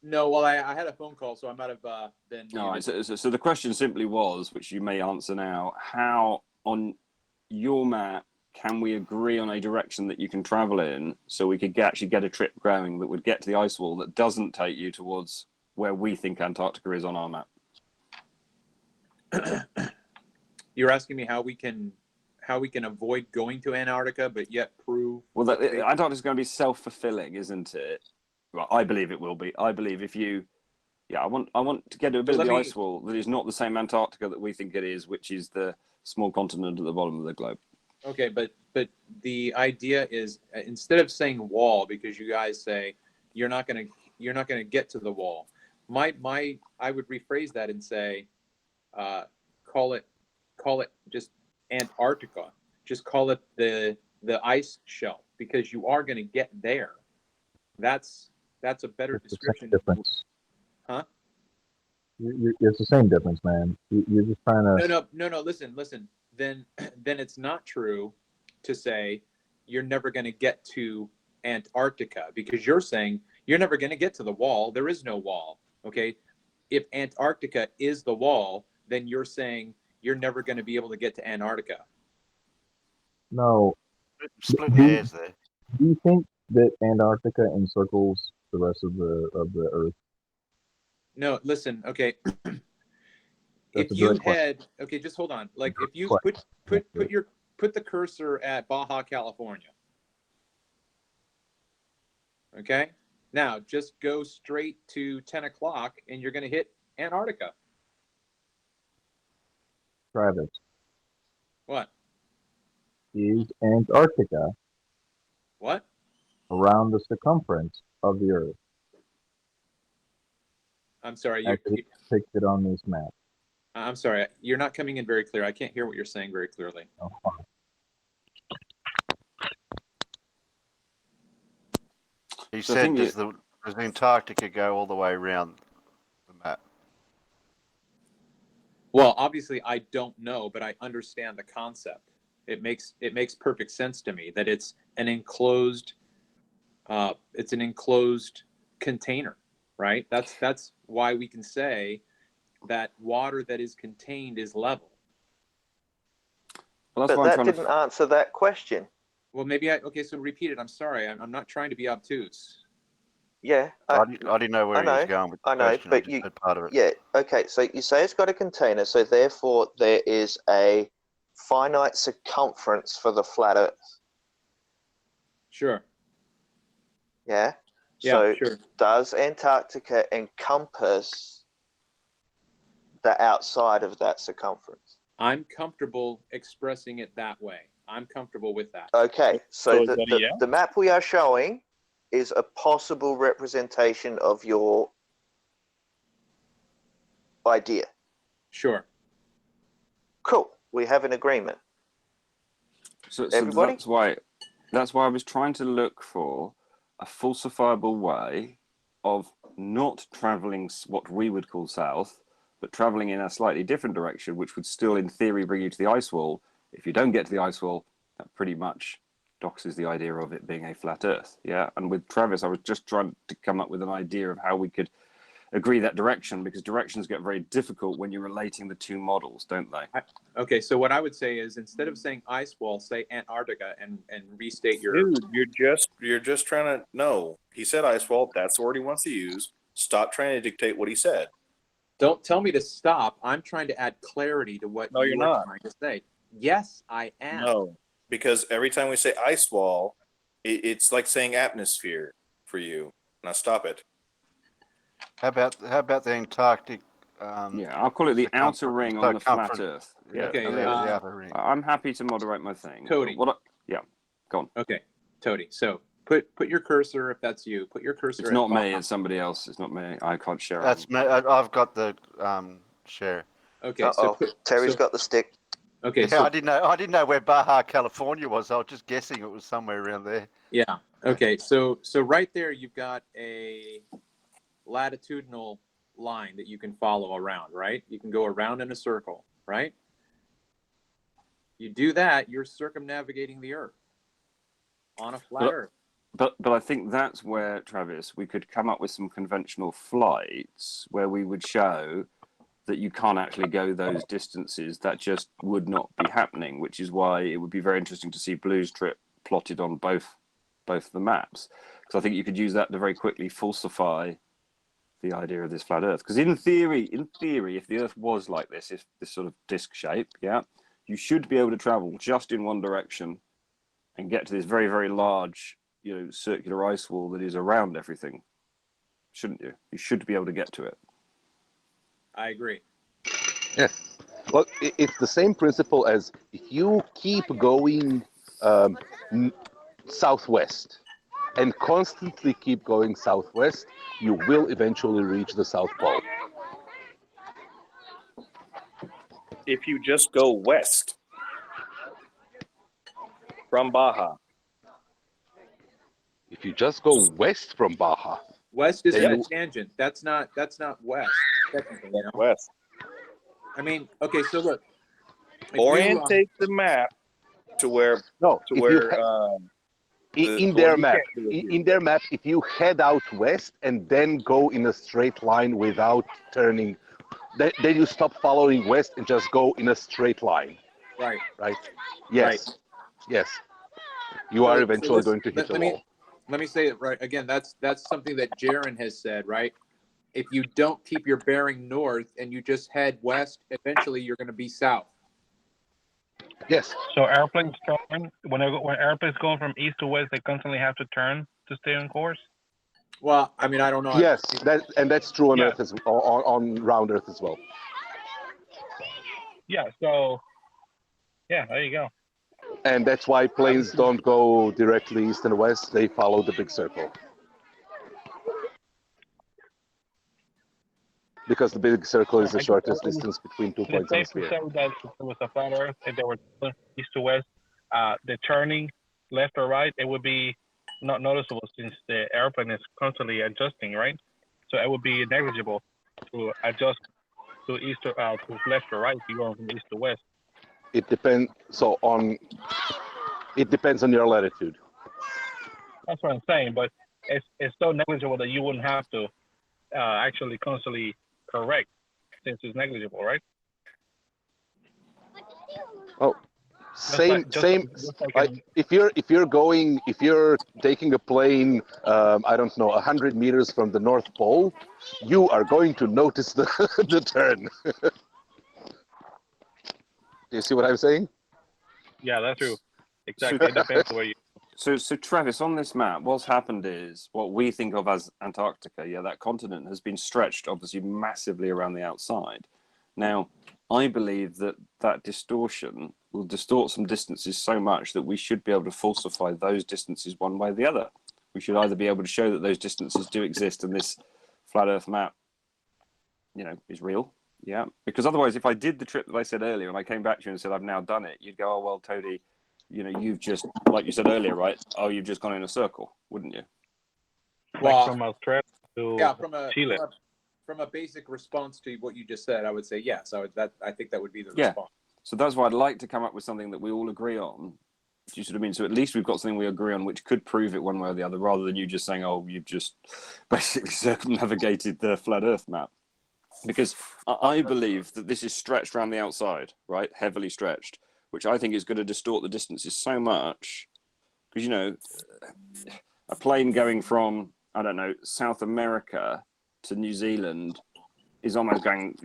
No, well, I had a phone call, so I might have been. All right. So the question simply was, which you may answer now: how on your map can we agree on a direction that you can travel in, so we could actually get a trip going that would get to the ice wall that doesn't take you towards where we think Antarctica is on our map? You're asking me how we can avoid going to Antarctica, but yet prove. Well, Antarctica is going to be self-fulfilling, isn't it? Well, I believe it will be. I believe if you, I want to get to a bit of the ice wall that is not the same Antarctica that we think it is, which is the small continent at the bottom of the globe. Okay, but the idea is instead of saying wall, because you guys say you're not gonna get to the wall. I would rephrase that and say, call it just Antarctica. Just call it the ice shelf, because you are going to get there. That's a better description. Difference. Huh? It's the same difference, man. You're just trying to. No. Listen. Then it's not true to say you're never going to get to Antarctica, because you're saying you're never going to get to the wall. There is no wall. Okay. If Antarctica is the wall, then you're saying you're never going to be able to get to Antarctica. No. Split hairs there. Do you think that Antarctica encircles the rest of the Earth? No, listen. Okay. If you head, okay, just hold on. Like if you put the cursor at Baja California. Okay. Now just go straight to 10 o'clock and you're going to hit Antarctica. Travis. What? Is Antarctica what? Around the circumference of the Earth? I'm sorry. You depicted on this map. I'm sorry. You're not coming in very clear. I can't hear what you're saying very clearly. Oh, he said, does Antarctica go all the way around the map? Well, obviously, I don't know, but I understand the concept. It makes perfect sense to me that it's an enclosed container, right? That's why we can say that water that is contained is level. Well, but that didn't answer that question. Well, maybe so repeat it. I'm sorry. I'm not trying to be obtuse. Yeah. I didn't know where he was going with the question. But you, part of it. Yeah. Okay. So you say it's got a container. So therefore, there is a finite circumference for the flat Earth. Sure. Yeah. Yeah. So sure. Does Antarctica encompass the outside of that circumference? I'm comfortable expressing it that way. I'm comfortable with that. Okay. So the map we are showing is a possible representation of your idea. Sure. Cool. We have an agreement. So everybody? That's why I was trying to look for a falsifiable way of not traveling what we would call south, but traveling in a slightly different direction, which would still, in theory, bring you to the ice wall. If you don't get to the ice wall, that pretty much doxes the idea of it being a flat Earth. Yeah, and with Travis, I was just trying to come up with an idea of how we could agree that direction, because directions get very difficult when you're relating the two models, don't they? Okay, so what I would say is, instead of saying ice wall, say Antarctica and restate your... Dude, you're just trying to... No, he said ice wall. That's the word he wants to use. Stop trying to dictate what he said. Don't tell me to stop. I'm trying to add clarity to what you're not trying to say. Yes, I am. No, because every time we say ice wall, it's like saying atmosphere for you. Now stop it. How about the Antarctic? I'll call it the outer ring on the flat Earth. Yeah. Okay. The outer ring. I'm happy to moderate my thing. Toady. Go on. Okay, Toady. So put your cursor, if that's you. Put your cursor. It's not me. It's somebody else. It's not me. I can't share. That's me. I've got the share. Okay. So Terry's got the stick. Okay. Yeah, so, I didn't know where Baja California was. I was just guessing it was somewhere around there. Yeah. Okay. So right there, you've got a latitudinal line that you can follow around, right? You can go around in a circle, right? You do that, you're circumnavigating the Earth on a flat Earth. But I think that's where, Travis, we could come up with some conventional flights where we would show that you can't actually go those distances. That just would not be happening, which is why it would be very interesting to see Blue's trip plotted on both the maps, because I think you could use that to very quickly falsify the idea of this flat Earth. Because in theory, if the Earth was like this, if this sort of disc shape, you should be able to travel just in one direction and get to this very, very large, circular ice wall that is around everything, shouldn't you? You should be able to get to it. I agree. Yeah. Well, it's the same principle as if you keep going southwest and constantly keep going southwest, you will eventually reach the South Pole. If you just go west from Baja. If you just go west from Baja. West isn't a tangent. That's not west. Technically, west. I mean, okay, so look. Orientate the map to where in their map, if you head out west and then go in a straight line without turning, then you stop following west and just go in a straight line. Right. Right. Yes. Right. Yes. You are eventually going to hit the wall. Let me say it right again. That's something that Jaron has said, right? If you don't keep your bearing north and you just head west, eventually you're going to be south. Yes. So airplanes turn when airplanes going from east to west, they constantly have to turn to stay on course. Well, I mean, I don't know. Yes, that's true on Earth on round Earth as well. Yeah. So, there you go. And that's why planes don't go directly east and west; they follow the big circle. Because the big circle is the shortest distance between 2 points on the sphere. It's safe to say that if it was a flat Earth, if they were east to west, the turning left or right, it would be not noticeable since the airplane is constantly adjusting, right? So it would be negligible to adjust to east to left or right if you're going from east to west. It depends. It depends on your latitude. That's what I'm saying, but it's so negligible that you wouldn't have to actually constantly correct since it's negligible, right? Oh, same. If you're taking a plane, I don't know, 100 meters from the North Pole, you are going to notice the turn. Do you see what I'm saying? Yeah, that's true. Exactly. It depends where you. So Travis, on this map, what's happened is what we think of as Antarctica. Yeah, that continent has been stretched, obviously, massively around the outside. Now, I believe that distortion will distort some distances so much that we should be able to falsify those distances one way or the other. We should either be able to show that those distances do exist and this flat Earth map, is real. Yeah, because otherwise, if I did the trip that I said earlier and I came back to you and said I've now done it, you'd go, oh well, Toady, you've just, like you said earlier, right? Oh, you've just gone in a circle, wouldn't you? Like from Australia to Chile. From a basic response to what you just said, I would say yes. I think that would be the response. So that's why I'd like to come up with something that we all agree on. Do you see what I mean? So at least we've got something we agree on, which could prove it one way or the other, rather than you just saying, "Oh, you've just basically circumnavigated the flat Earth map." Because I believe that this is stretched around the outside, right? Heavily stretched, which I think is going to distort the distances so much. Because, a plane going from, I don't know, South America to New Zealand is almost going,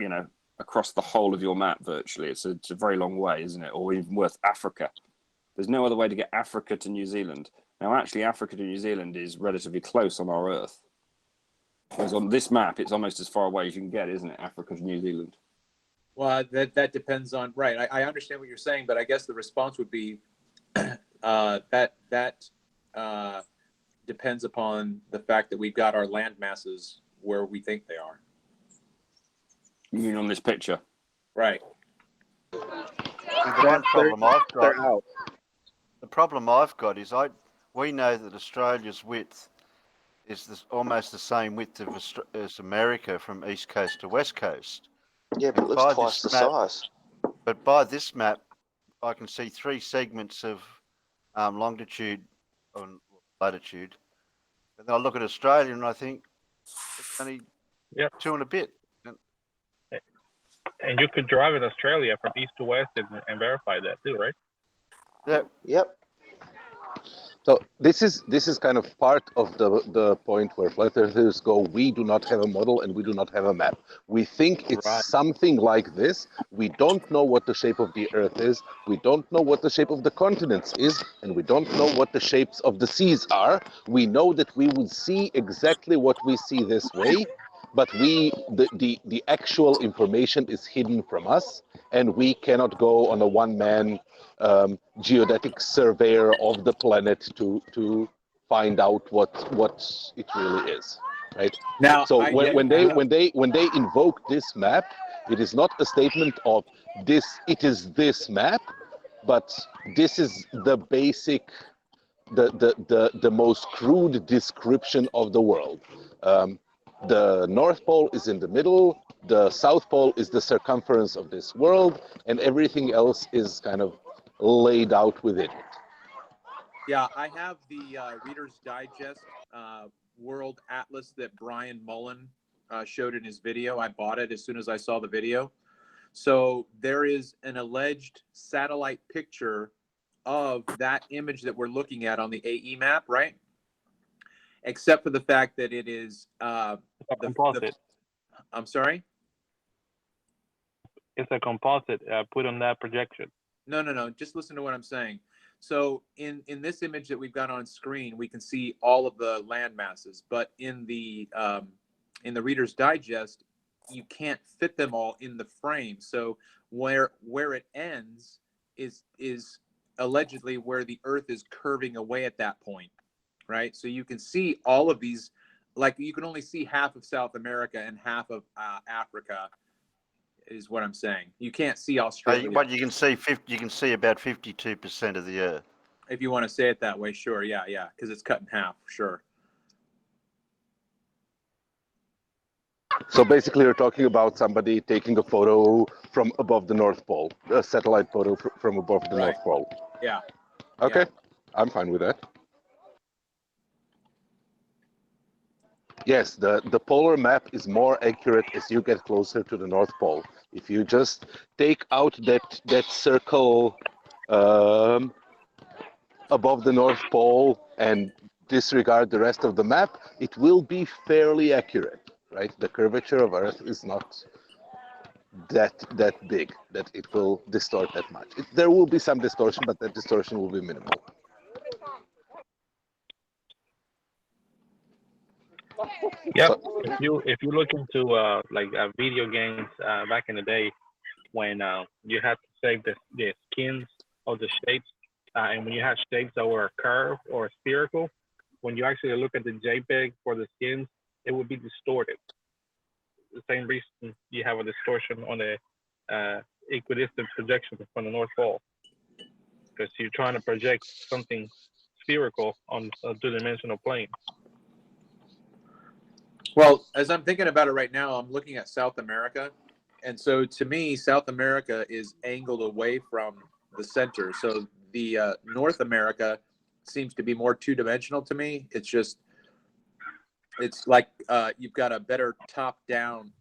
across the whole of your map virtually. It's a very long way, isn't it? Or even worse, Africa. There's no other way to get Africa to New Zealand. Now, actually, Africa to New Zealand is relatively close on our Earth. Whereas on this map, it's almost as far away as you can get, isn't it? Africa to New Zealand. Well, that depends on, right. I understand what you're saying, but I guess the response would be that depends upon the fact that we've got our land masses where we think they are. You mean on this picture? Right. The one problem I've got is we know that Australia's width is almost the same width as America from east coast to west coast. Yeah, but it looks twice the size. But by this map, I can see 3 segments of longitude and latitude And then I look at Australia and I think it's only 2 and a bit. And you could drive in Australia from east to west and verify that too, right? Yep. So this is kind of part of the point where flat earthers go, we do not have a model and we do not have a map. We think it's something like this. We don't know what the shape of the earth is. We don't know what the shape of the continents is, and we don't know what the shapes of the seas are. We know that we would see exactly what we see this way, but the actual information is hidden from us, and we cannot go on a one-man geodetic surveyor of the planet to find out what it really is, right? Now, so when they invoke this map, it is not a statement of this. It is this map, but this is the basic, the most crude description of the world. The North Pole is in the middle. The South Pole is the circumference of this world, and everything else is kind of laid out within it. Yeah, I have the Reader's Digest World Atlas that Brian Mullen showed in his video. I bought it as soon as I saw the video. So there is an alleged satellite picture of that image that we're looking at on the AE map, right? Except for the fact that it is composite. I'm sorry? It's a composite put on that projection. No. Just listen to what I'm saying. So in this image that we've got on screen, we can see all of the land masses, but in the Reader's Digest, you can't fit them all in the frame. So where it ends is allegedly where the Earth is curving away at that point, right? So you can see all of these, like you can only see half of South America and half of Africa. Is what I'm saying. You can't see Australia. But you can see about 52% of the Earth. If you want to say it that way, sure, yeah, because it's cut in half, sure. So basically, you're talking about somebody taking a photo from above the North Pole, a satellite photo from above the North Pole. Yeah. Okay, I'm fine with that. Yes, the polar map is more accurate as you get closer to the North Pole. If you just take out that circle above the North Pole and disregard the rest of the map, it will be fairly accurate, right? The curvature of Earth is not that big that it will distort that much. There will be some distortion, but that distortion will be minimal. Yep. So, if you look into video games back in the day, when you had to save the skins of the shapes, and when you had shapes that were curved or spherical, when you actually look at the JPEG for the skins, it would be distorted. The same reason you have a distortion on the equidistant projection from the North Pole, because you're trying to project something spherical on a two-dimensional plane. Well, as I'm thinking about it right now, I'm looking at South America. And so to me, South America is angled away from the center. So the North America seems to be more two-dimensional to me. It's like you've got a better top-down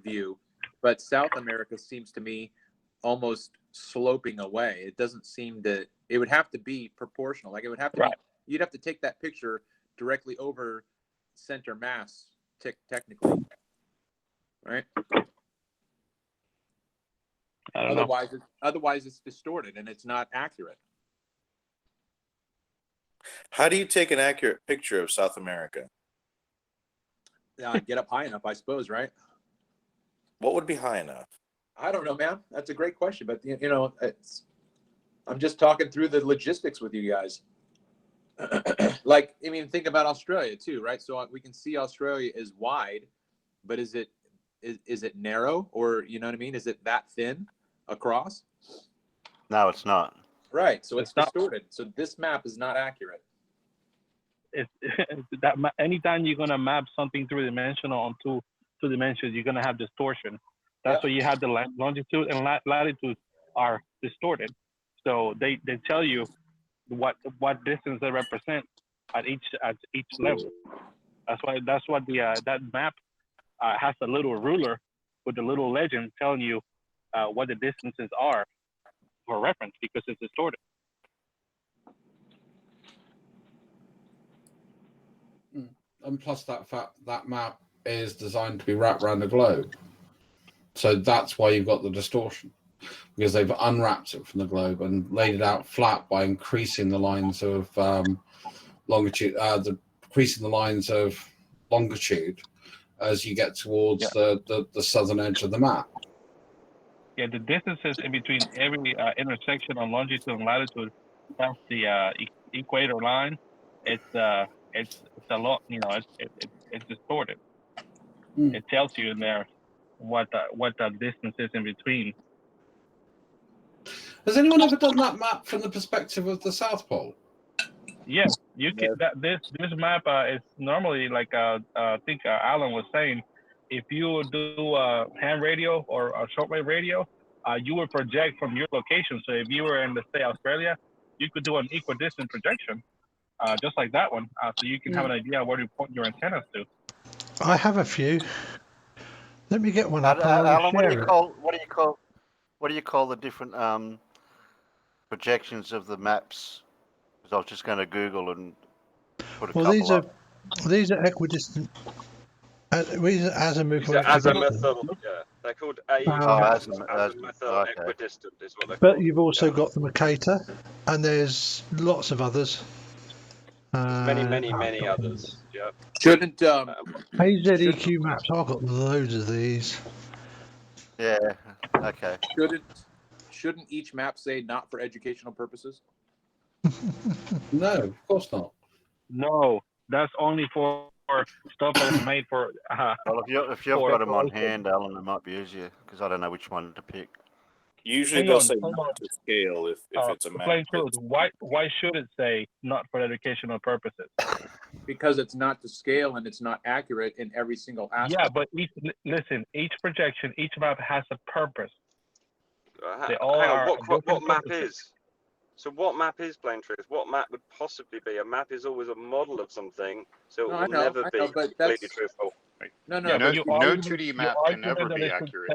view. But South America seems to me almost sloping away. It doesn't seem to, it would have to be proportional. Like it would have to be, you'd have to take that picture directly over center mass technically, right? Otherwise it's distorted and it's not accurate. How do you take an accurate picture of South America? Get up high enough, I suppose, right? What would be high enough? I don't know, man. That's a great question, but I'm just talking through the logistics with you guys. Like, I mean, think about Australia too, right? So we can see Australia is wide, but is it narrow, or you know what I mean? Is it that thin across? No, it's not. Right. So it's distorted. So this map is not accurate. Anytime you're gonna map something three-dimensional on two dimensions, you're gonna have distortion. That's why you have the longitude and latitude are distorted. So they tell you what distance they represent, at each level. That's what the that map has a little ruler with a little legend telling you what the distances are for reference because it's distorted. And plus that map is designed to be wrapped around the globe. So that's why you've got the distortion, because they've unwrapped it from the globe and laid it out flat by increasing the lines of longitude, increasing the lines of longitude as you get towards the southern edge of the map. Yeah, the distances in between every intersection on longitude and latitude past the equator line, it's a lot. You know, it's distorted. It tells you in there what the distance is in between. Has anyone ever done that map from the perspective of the South Pole? Yeah, you can. This map is normally like I think Alan was saying. If you do ham radio or a shortwave radio, you would project from your location. So if you were in, say, Australia, you could do an equidistant projection, just like that one. So you can have an idea where to point your antennas to. I have a few. Let me get one up. Alan, what do you call the different projections of the maps? Because I was just going to Google and put a couple up. These are equidistant. These are azimuthal. Azimuthal, yeah. They're called azimuthal equidistant is what they're but called. you've also got the Mercator, and there's lots of others. There's many others. Yeah. Shouldn't AZEQ maps? I've got loads of these. Yeah. Okay. Shouldn't each map say not for educational purposes? No, of course not. No, that's only for stuff that is made for. Well, if you've got them on hand, Alan, it might be easier because I don't know which one to pick. Usually they'll say not to scale if it's a map. Plain truth. Why should it say not for educational purposes? Because it's not to scale and it's not accurate in every single aspect. Yeah, but each projection, each map has a purpose. Hang on, what map is? So what map is plain truth? What map would possibly be? A map is always a model of something, so it will never be completely truthful. No, no 2D map can never be accurate.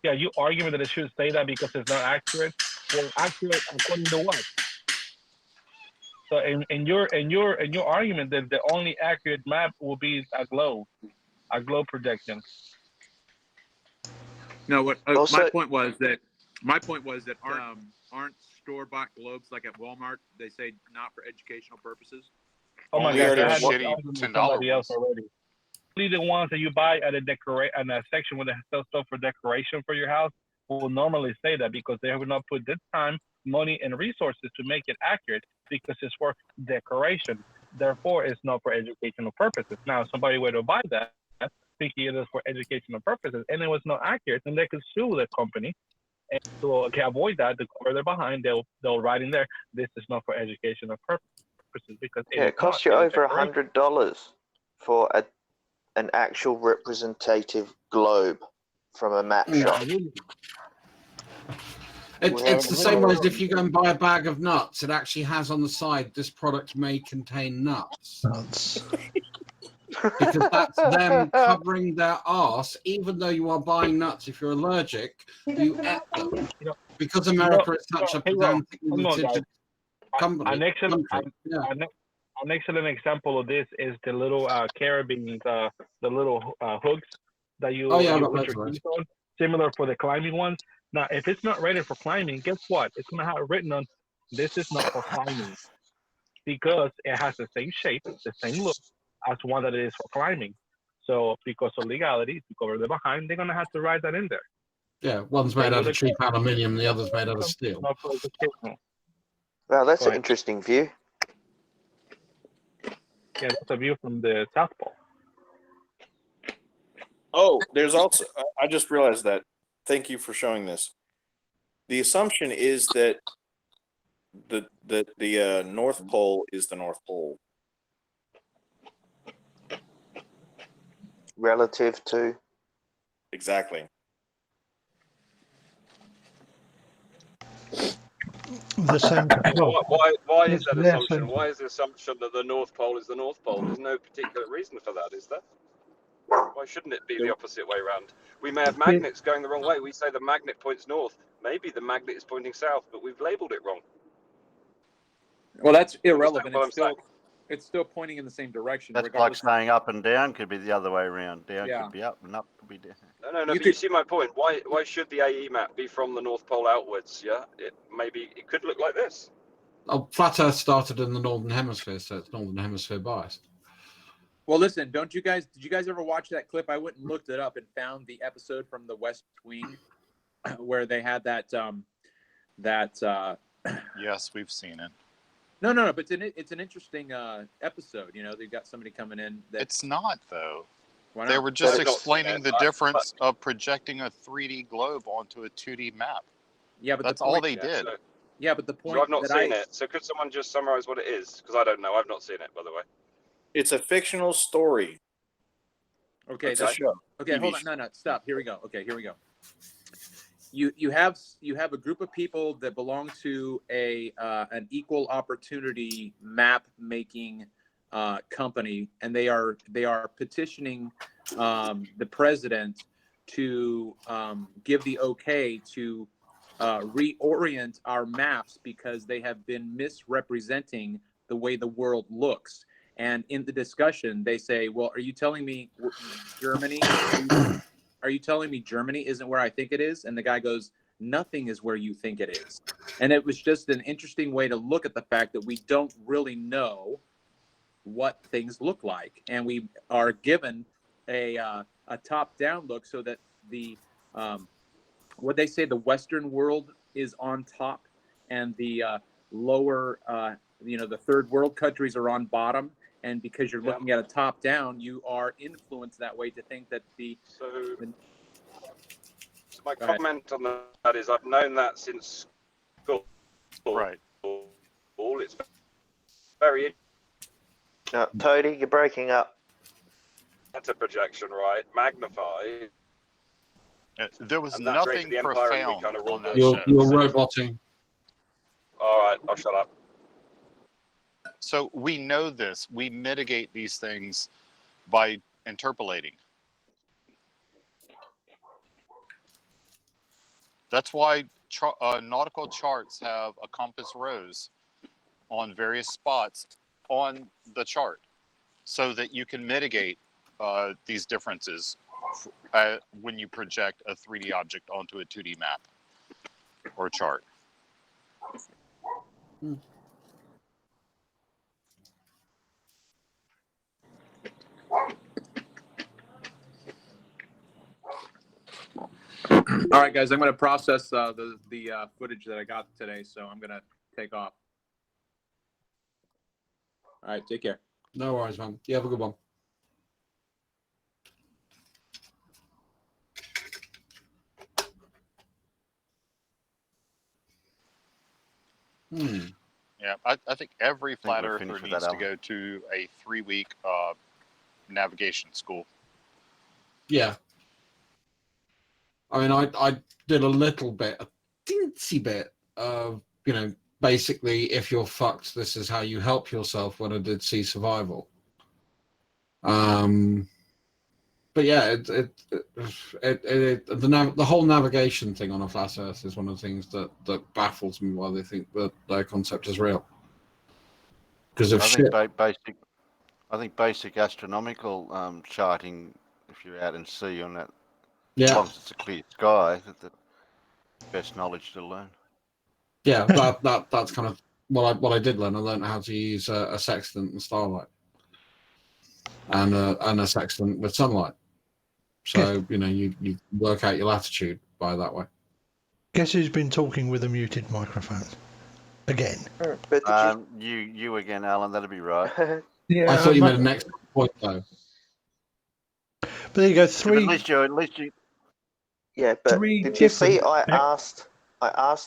Yeah, you argument that it should say that because it's not accurate. Well, accurate according to what? So in your argument that the only accurate map will be a globe projection. No, what my point was that aren't store-bought globes like at Walmart? They say not for educational purposes. Oh my God, they're shitty $10 ones. Only the ones that you buy at a section where they sell stuff for decoration for your house will normally say that because they have not put the time, money, and resources to make it accurate because it's for decoration. Therefore, it's not for educational purposes. Now, if somebody were to buy that, thinking it is for educational purposes, and it was not accurate, then they could sue the company. And to avoid that, to cover their behind, they'll write in there, this is not for educational purposes because it costs you over $100 for an actual representative globe from a map shop. It's the same way as if you go and buy a bag of nuts. It actually has on the side, this product may contain nuts. Because that's them covering their arse, even though you are buying nuts. If you're allergic, you eat them. Because America is such a pedantic, litigious company. An excellent example of this is the little carabines, the little hooks that you put your keys on, similar for the climbing ones. Now, if it's not rated for climbing, guess what? It's going to have written on, this is not for climbing, because it has the same shape, the same look as one that it is for climbing. So because of legality, to cover the behind, they're going to have to write that in there. Yeah, one's made out of cheap aluminium, the other's made out of steel. Well, that's an interesting view. Yeah, that's a view from the South Pole. Oh, there's also, I just realized that. Thank you for showing this. The assumption is that the North Pole is the North Pole. Relative to? Exactly. the same. Well, Why is it's that their assumption? centre. Why is the assumption that the North Pole is the North Pole? There's no particular reason for that, is there? Why shouldn't it be the opposite way around? We may have magnets going the wrong way. We say the magnet points north. Maybe the magnet is pointing south, but we've labelled it wrong. Well, that's irrelevant. Understand what It's still pointing in the same direction. That's like regardless. saying up and down could be the other way around. Down Yeah. could be up and up could be down. No, but you see my point. Why should the AE map be from the North Pole outwards? Yeah, it could look like this. Oh, flat Earth started in the Northern Hemisphere, so it's Northern Hemisphere biased. Well, listen, did you guys ever watch that clip? I went and looked it up and found the episode from the West Wing where they had that Yes, we've seen it. No, but it's an interesting episode. You know, they've got somebody coming in. It's not, though. Why not? They were just explaining the difference of projecting a 3D globe onto a 2D map. Yeah, but that's all they did. Yeah, but the point. So I've not seen it. So could someone just summarize what it is? Because I don't know. I've not seen it, by the way. It's a fictional story. Okay, It's a show. Okay, hold on. No, stop. Here we go. Okay, here we go. You have a group of people that belong to an equal opportunity map making company, and they are petitioning the president to give the okay to reorient our maps because they have been misrepresenting the way the world looks. And in the discussion, they say, "Well, are you telling me Germany? Are you telling me Germany isn't where I think it is?" And the guy goes, "Nothing is where you think it is." And it was just an interesting way to look at the fact that we don't really know what things look like, and we are given a top-down look so that the what they say the Western world is on top, and the lower, the third world countries are on bottom. And because you're looking at a top down, you are influenced that way to think that So my comment on that is I've known that since school. Right. It's very Toady, you're breaking up. That's a projection, right? Magnified. There was And that created nothing the empire and we profound kind of on that You're show. roboting. All right, I'll shut up. So we know this. We mitigate these things by interpolating. That's why nautical charts have a compass rose on various spots on the chart so that you can mitigate these differences when you project a 3D object onto a 2D map or chart. All right, guys, I'm going to process the footage that I got today, so I'm going to take off. All right, take care. No worries, man. You have a good one. Yeah, I think every flat earther needs to go to a 3-week navigation school. Yeah. I mean, I did a little bit, a teensy bit of, basically, if you're fucked, this is how you help yourself when I did Sea Survival. But yeah, the whole navigation thing on a flat Earth is one of the things that baffles me why they think that their concept is real. Because of I think basic astronomical charting, if you're out in sea on that, yeah, as long as it's a clear sky, that's the best knowledge to learn. Yeah, that's kind of what I did learn. I learned how to use a sextant and starlight, and a sextant with sunlight. So you work out your latitude by that way. Guess who's been talking with a muted microphone? Again. You again, Alan. That'd be right. Yeah, I thought you made an excellent point though. But there you go. Three. But at least you. Yeah, but did you see? I asked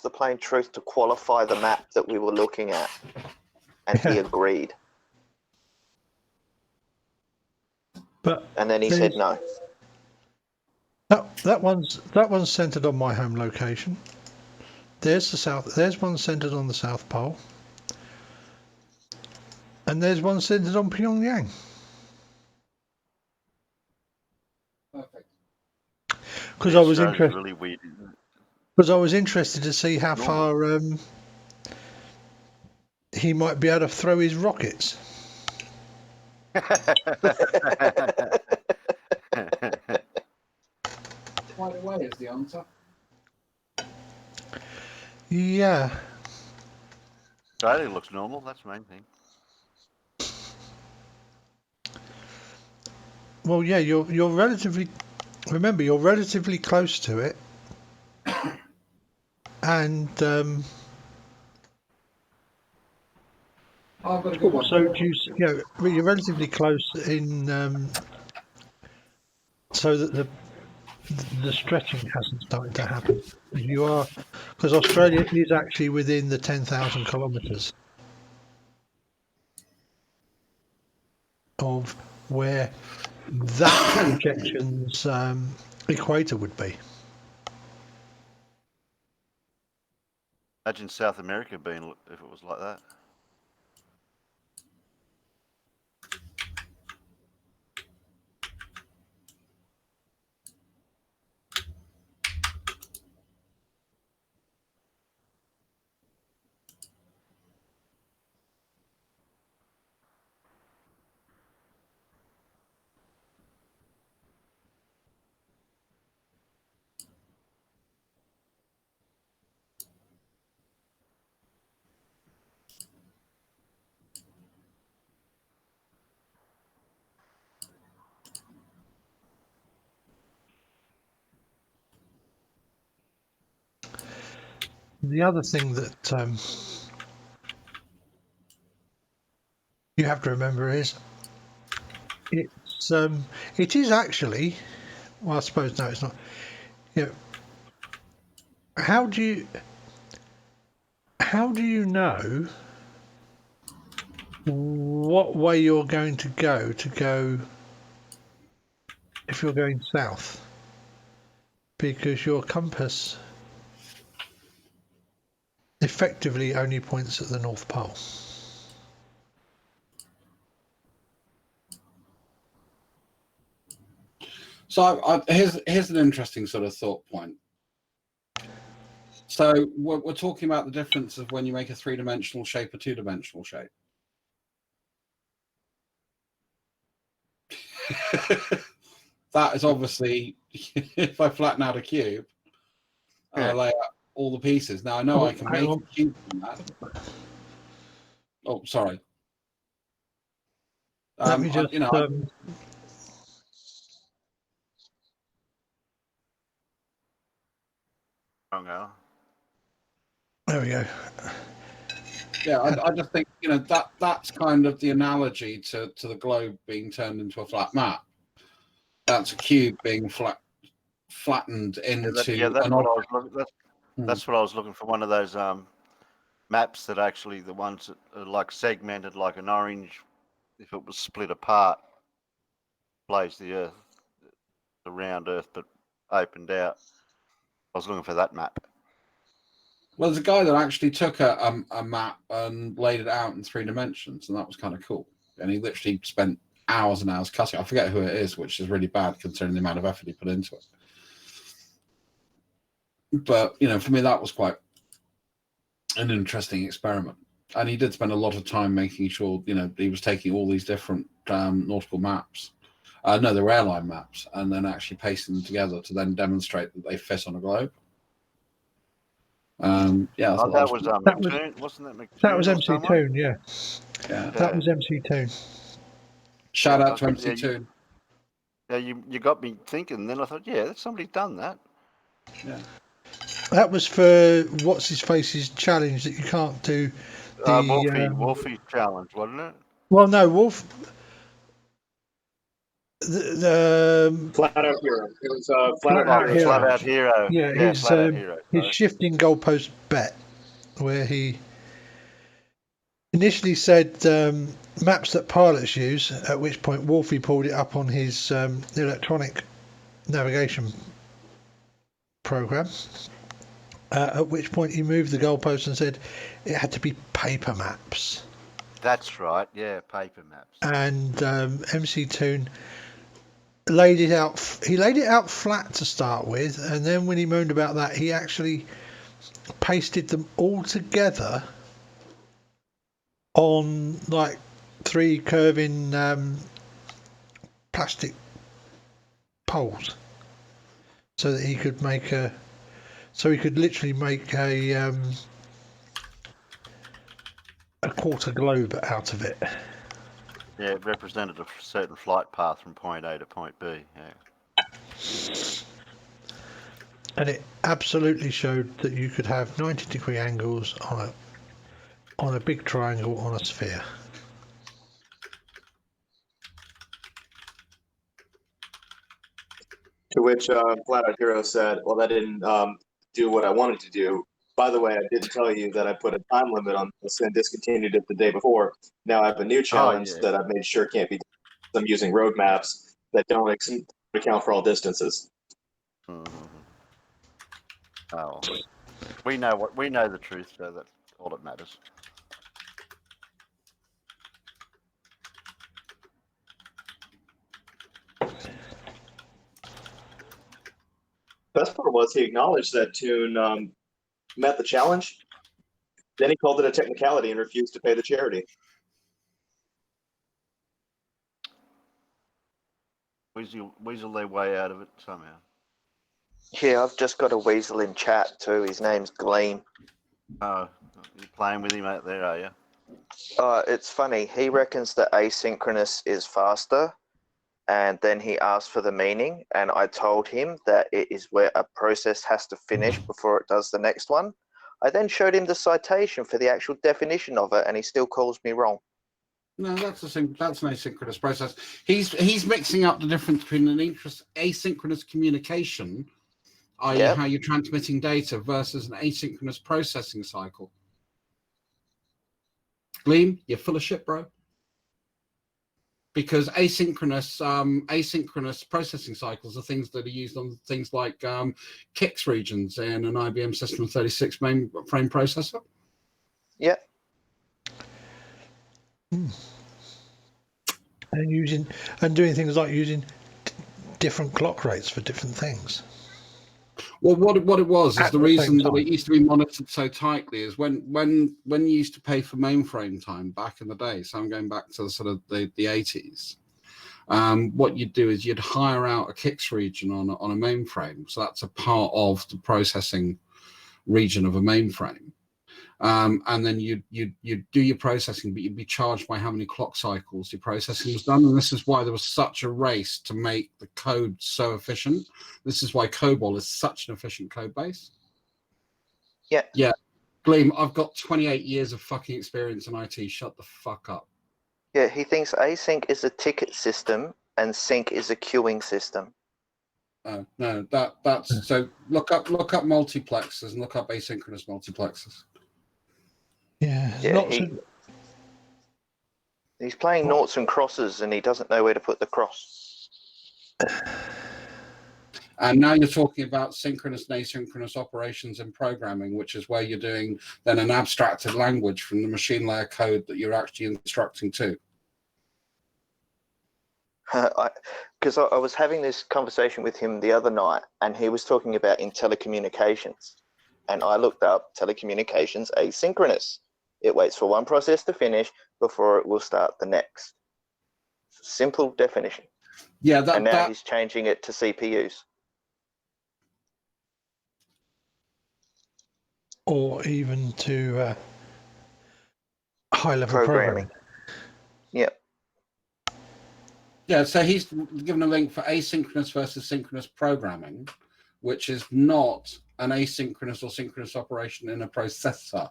the plain truth to qualify the map that we were looking at, and he agreed. And then he said no. That one's centered on my home location. There's the south. There's one centered on the South Pole, and there's one centered on Pyongyang. Perfect. Because I was Australia's interested. really weird, isn't it? Because I was interested to see how Normal. far he might be able to throw his rockets. Quite away is the answer. Yeah. Australia looks normal. That's the main thing. Well, yeah, you're relatively. Remember, you're relatively close to it, and I've got a good one. also you're relatively close in, so that the stretching hasn't started to happen. You are, because Australia is actually within the 10,000 kilometres of where that projection's equator would be. Imagine South America being if it was like that. The other thing that you have to remember is it is actually, well, I suppose no, it's not. You know, how do you know what way you're going to go if you're going south? Because your compass effectively only points at the North Pole. So here's an interesting sort of thought point. So we're talking about the difference of when you make a three-dimensional shape, a two-dimensional shape. That is obviously, if I flatten out a cube, I lay out all the pieces. Now I know I can make a cube from that. Oh, sorry. Let me just. There we go. Yeah, I just think that's kind of the analogy to the globe being turned into a flat map. That's a cube being flattened into That's an what I object. was looking. That's what I was looking for. One of those maps that actually the ones that are like segmented, like an orange. If it was split apart, plays the Earth, the round Earth, but opened out. I was looking for that map. Well, there's a guy that actually took a map and laid it out in 3 dimensions, and that was kind of cool. And he literally spent hours and hours cutting. I forget who it is, which is really bad considering the amount of effort he put into it. But for me, that was quite an interesting experiment. And he did spend a lot of time making sure, he was taking all these different nautical maps. No, they were airline maps, and then actually pasting them together to then demonstrate that they fit on a globe. That was McToon, wasn't that McToon? That was MC Toon, yeah. That was MC Toon. Shout out to MC Toon. Yeah, you got me thinking. Then I thought, yeah, somebody's done that. Yeah. That was for what's his face's challenge that you can't do. Wolfie's challenge, wasn't it? Well, no, Wolf. The Flat Out Hero. It was Flat Out Hero. Yeah, Flat Out Hero. His shifting goalpost bet, where he initially said maps that pilots use, at which point Wolfie pulled it up on his electronic navigation program, At which point he moved the goalpost and said it had to be paper maps. That's right. Yeah, paper maps. And MC Toon laid it out. He laid it out flat to start with, and then when he moaned about that, he actually pasted them all together on like 3 curving plastic poles, so that he could make a. So he could literally make a quarter globe out of it. Yeah, it represented a certain flight path from point A to point B. Yeah. And it absolutely showed that you could have 90-degree angles on a big triangle on a sphere. To which Flat Out Hero said, well, that didn't do what I wanted to do. By the way, I didn't tell you that I put a time limit on this and discontinued it the day before. Now I have a new challenge that I've made sure can't be done. I'm using roadmaps that don't account for all distances. Oh, we know the truth, so that's all that matters. Best part was he acknowledged that Toon met the challenge. Then he called it a technicality and refused to pay the charity. Weasel their way out of it somehow. Yeah, I've just got a weasel in chat too. His name's Gleam. Oh, you're playing with him out there, are you? It's funny. He reckons that asynchronous is faster, and then he asked for the meaning, and I told him that it is where a process has to finish before it does the next one. I then showed him the citation for the actual definition of it, and he still calls me wrong. No, that's an asynchronous process. He's mixing up the difference between an asynchronous communication, i.e. how you're transmitting data, versus an asynchronous processing cycle. Gleam, you're full of shit, bro. Because asynchronous processing cycles are things that are used on things like KICS regions in an IBM System 36 mainframe processor. Yeah. And doing things like using different clock rates for different things. Well, what it was is the reason that it used to be monitored so tightly is when you used to pay for mainframe time back in the day. So I'm going back to sort of the 80s. What you'd do is you'd hire out a KICS region on a mainframe. So that's a part of the processing region of a mainframe. And then you'd do your processing, but you'd be charged by how many clock cycles your processing was done. And this is why there was such a race to make the code so efficient. This is why COBOL is such an efficient code base. Yeah. Yeah. Gleam, I've got 28 years of fucking experience in IT. Shut the fuck up. Yeah, he thinks async is a ticket system and sync is a queuing system. No, that's so look up multiplexers and look up asynchronous multiplexers. Yeah, he's playing noughts and crosses and he doesn't know where to put the cross. And now you're talking about synchronous and asynchronous operations in programming, which is where you're doing then an abstracted language from the machine layer code that you're actually instructing to. Because I was having this conversation with him the other night and he was talking about in telecommunications. And I looked up telecommunications asynchronous. It waits for one process to finish before it will start the next. Simple definition. Yeah, and now he's changing it to CPUs. Or even to high-level programming. Yep. Yeah, so he's given a link for asynchronous versus synchronous programming, which is not an asynchronous or synchronous operation in a processor.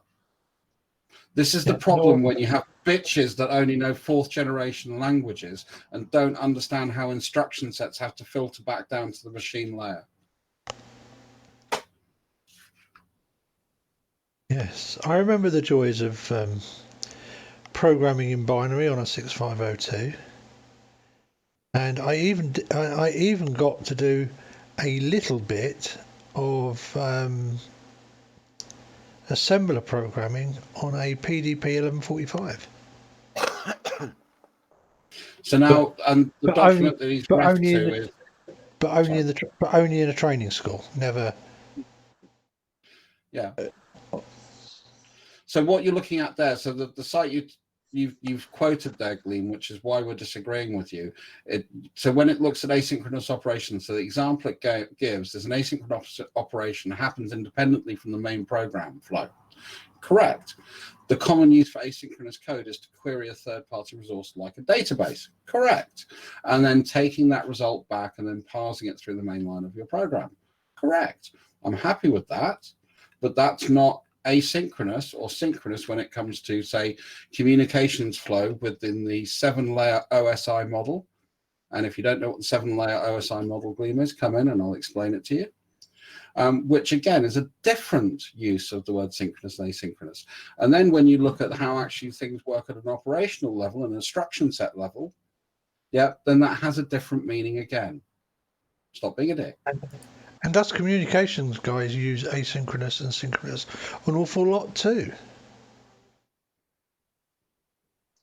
This is the problem when you have bitches that only know 4th generation languages and don't understand how instruction sets have to filter back down to the machine layer. Yes, I remember the joys of programming in binary on a 6502. And I even got to do a little bit of assembler programming on a PDP 1145. So now, and the but document only, that he's but referred only in to the, is. but only Sorry. in the, but only in a training school. Never. Yeah. So what you're looking at there, so the site you've quoted there, Gleam, which is why we're disagreeing with you. So when it looks at asynchronous operations, so the example it gives is an asynchronous operation that happens independently from the main program flow. Correct. The common use for asynchronous code is to query a third-party resource like a database. Correct. And then taking that result back and then parsing it through the main line of your program. Correct. I'm happy with that, but that's not asynchronous or synchronous when it comes to, say, communications flow within the 7-layer OSI model. And if you don't know what the 7-layer OSI model, Gleam, is, come in and I'll explain it to you. Which again is a different use of the word synchronous and asynchronous. And then when you look at how actually things work at an operational level and instruction set level, yeah, then that has a different meaning again. Stop being a dick. And us communications guys use asynchronous and synchronous an awful lot too.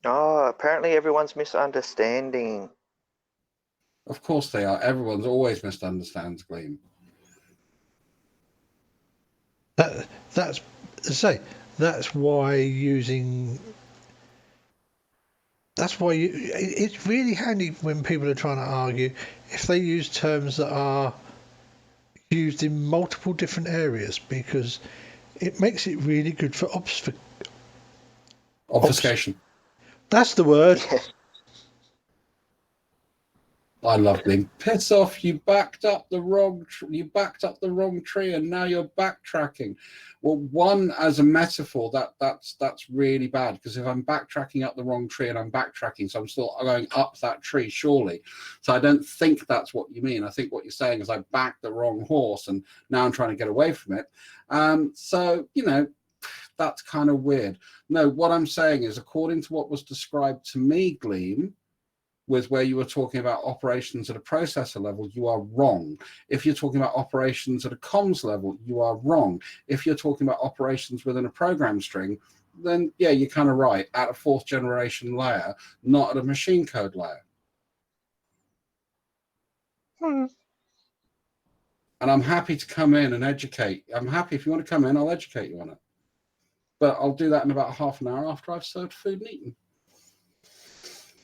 Oh, apparently everyone's misunderstanding. Of course they are. Everyone's always misunderstands, Gleam. That's that's why using. That's why it's really handy when people are trying to argue if they use terms that are used in multiple different areas, because it makes it really good for obfuscation. That's the word. I love Gleam. Piss off! You backed up the wrong. You backed up the wrong tree, and now you're backtracking. Well, one as a metaphor, that's really bad, because if I'm backtracking up the wrong tree and I'm backtracking, so I'm still going up that tree, surely. So I don't think that's what you mean. I think what you're saying is I backed the wrong horse, and now I'm trying to get away from it. So you know, that's kind of weird. No, what I'm saying is, according to what was described to me, Gleam, with where you were talking about operations at a processor level, you are wrong. If you're talking about operations at a comms level, you are wrong. If you're talking about operations within a program string, then yeah, you're kind of right, at a 4th generation layer, not at a machine code layer. And I'm happy to come in and educate. I'm happy if you want to come in, I'll educate you on it. But I'll do that in about half an hour after I've served food and eaten.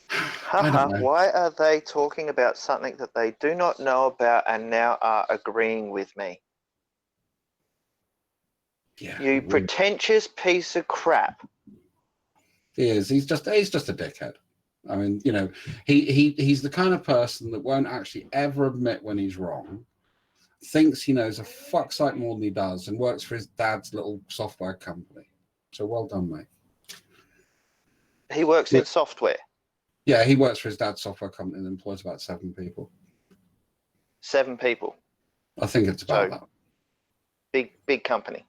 Haha, why are they talking about something that they do not know about and now are agreeing with me? Yeah, you pretentious piece of crap. He is. He's just a dickhead. I mean, you know, he's the kind of person that won't actually ever admit when he's wrong, thinks he knows a fuck sight more than he does, and works for his dad's little software company. So well done, mate. He works in software. Yeah, he works for his dad's software company and employs about 7 people. 7 people. I think it's about that. Big company.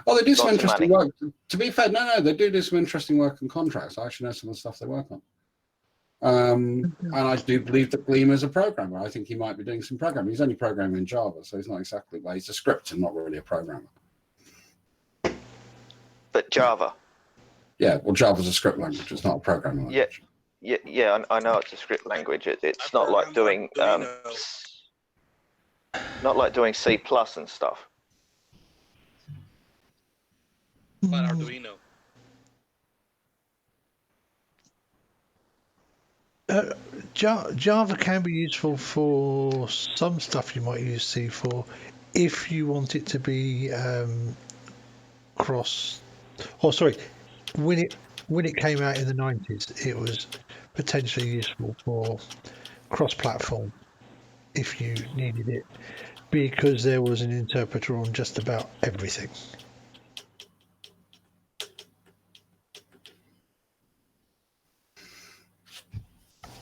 Oh, they do some Lots of interesting money. work. To be fair, no, they do some interesting work in contracts. I actually know some of the stuff they work on. And I do believe that Gleam is a programmer. I think he might be doing some programming. He's only programming in Java, so he's not exactly, well, he's a scripter, not really a programmer. But Java. Yeah, well, Java's a script language. It's not a programming language. Yeah, I know it's a script language. It's not like doing not like doing C+ and stuff. But Arduino. Java can be useful for some stuff you might use C for, if you want it to be cross. Oh, sorry, when it came out in the 90s, it was potentially useful for cross-platform if you needed it, because there was an interpreter on just about everything.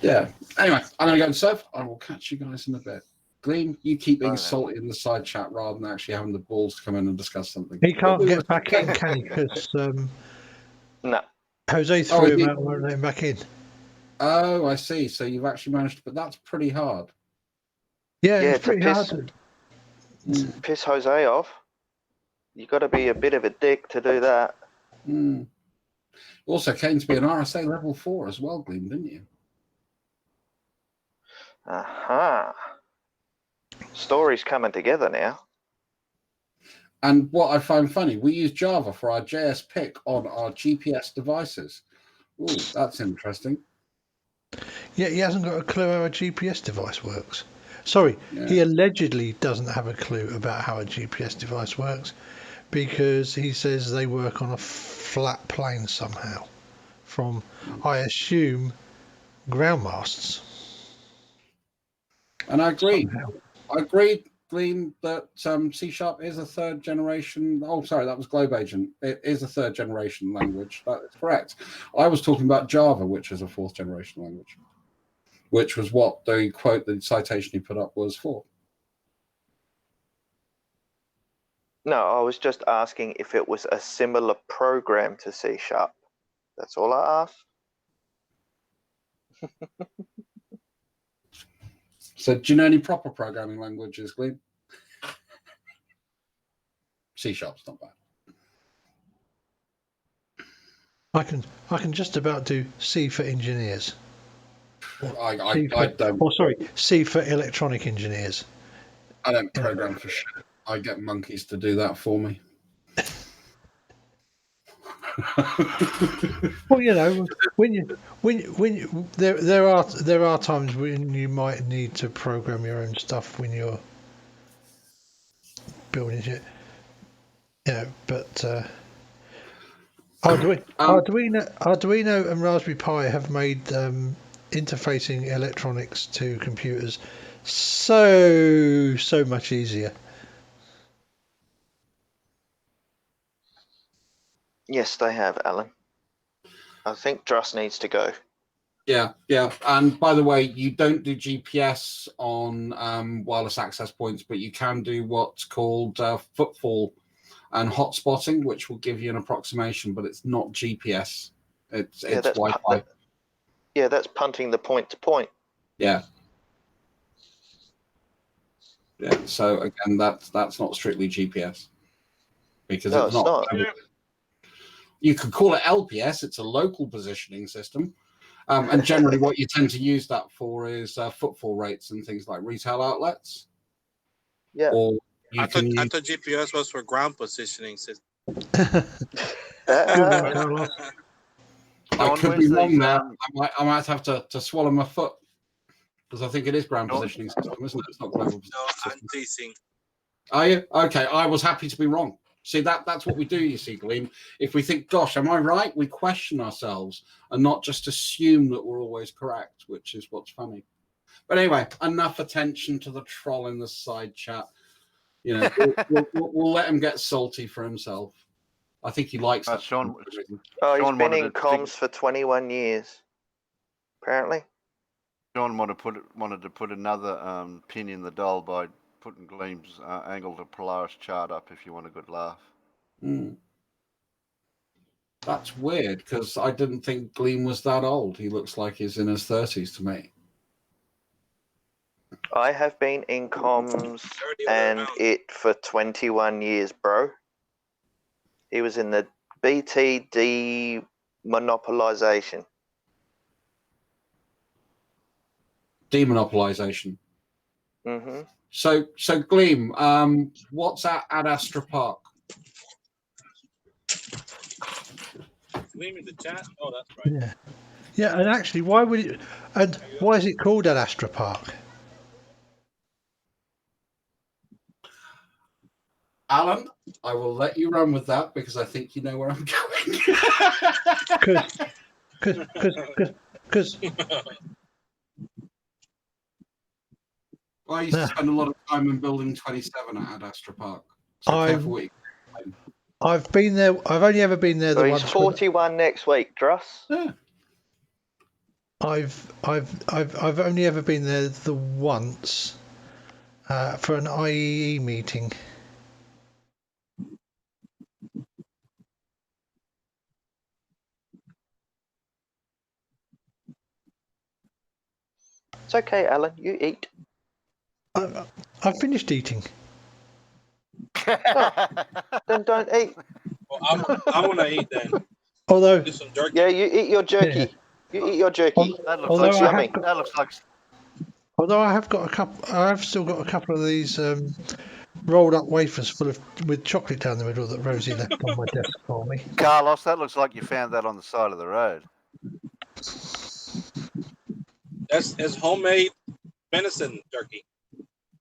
Yeah. Anyway, I'm going to go and serve. I will catch you guys in a bit. Gleam, you keep being salty in the side chat rather than actually having the balls to come in and discuss something. He can't get back in, can he? Because no. Jose threw him out and won't let him back in. Oh, I see. So you've actually managed to, but that's pretty hard. Yeah, Yeah, it's pretty hard to piss Jose off. You got to be a bit of a dick to do that. Mm. Also came to be an RSA level 4 as well, Gleam, didn't you? Aha. Stories coming together now. And what I find funny, we use Java for our JS pick on our GPS devices. Ooh, that's interesting. Yeah, he hasn't got a clue how a GPS device works. Sorry, he allegedly doesn't have a clue about how a GPS device works because he says they work on a flat plane somehow from, I assume, ground masts. And I agree. Somehow. I agree, Gleam, that C# is a third generation. Oh, sorry, that was Globe Agent. It is a third generation language. That is correct. I was talking about Java, which is a fourth generation language, which was what the quote, the citation he put up was for. No, I was just asking if it was a similar program to C#. That's all I asked. So do you know any proper programming languages, Gleam? C# not bad. I can just about do C for engineers. I don't. Sorry, C for electronic engineers. I don't program for shit. I get monkeys to do that for me. Well, you know, when there are times when you might need to program your own stuff when you're building it. You know, but Arduino and Raspberry Pi have made interfacing electronics to computers so much easier. Yes, they have, Alan. I think Druss needs to go. Yeah. And by the way, you don't do GPS on wireless access points, but you can do what's called footfall and hotspotting, which will give you an approximation, but it's not GPS. It's Wi-Fi. That's punting the point to point. Yeah. So again, that's not strictly GPS because No, it's not. You could call it LPS. It's a local positioning system. And generally what you tend to use that for is footfall rates and things like retail outlets. Yeah. Or I thought GPS was for ground positioning system. I could be wrong there. I might have to swallow my foot because I think it is ground positioning system, isn't it? It's not global positioning system. I'm teasing. Are you? Okay, I was happy to be wrong. See, that's what we do, you see, Gleam. If we think, gosh, am I right? We question ourselves and not just assume that we're always correct, which is what's funny. But anyway, enough attention to the troll in the side chat. You know, we'll let him get salty for himself. I think he likes that. Shawn, he's been in comms for 21 years, apparently. Shawn wanted to put another pin in the doll by putting Gleam's angle to Polaris chart up if you want a good laugh. That's weird because I didn't think Gleam was that old. He looks like he's in his 30s to me. I have been in comms and it for 21 years, bro. He was in the BT demonopolization. Demonopolization. Mm-hmm. So Gleam, what's at Ad Astra Park? Gleam in the chat. Oh, that's right. Yeah, and actually, why is it called Ad Astra Park? Alan, I will let you run with that because I think you know where I'm going. Because I used to spend a lot of time in Building 27 at Ad Astra Park. So careful what you I've been there. I've only ever been there So once. he's 41 next week, Druss. Yeah. I've only ever been there the once for an IEE meeting. It's okay, Alan. You eat. I've finished eating. Then don't eat. Well, I'm gonna eat then. Although, Do some jerky. Yeah, you eat your jerky. You eat your jerky. That looks although like Looks I have yummy. got, that looks like although I have got a couple, I have still got a couple of these rolled up wafers full of with chocolate down the middle that Rosie left on my desk for me. Carlos. That looks like you found that on the side of the road. It's homemade venison jerky.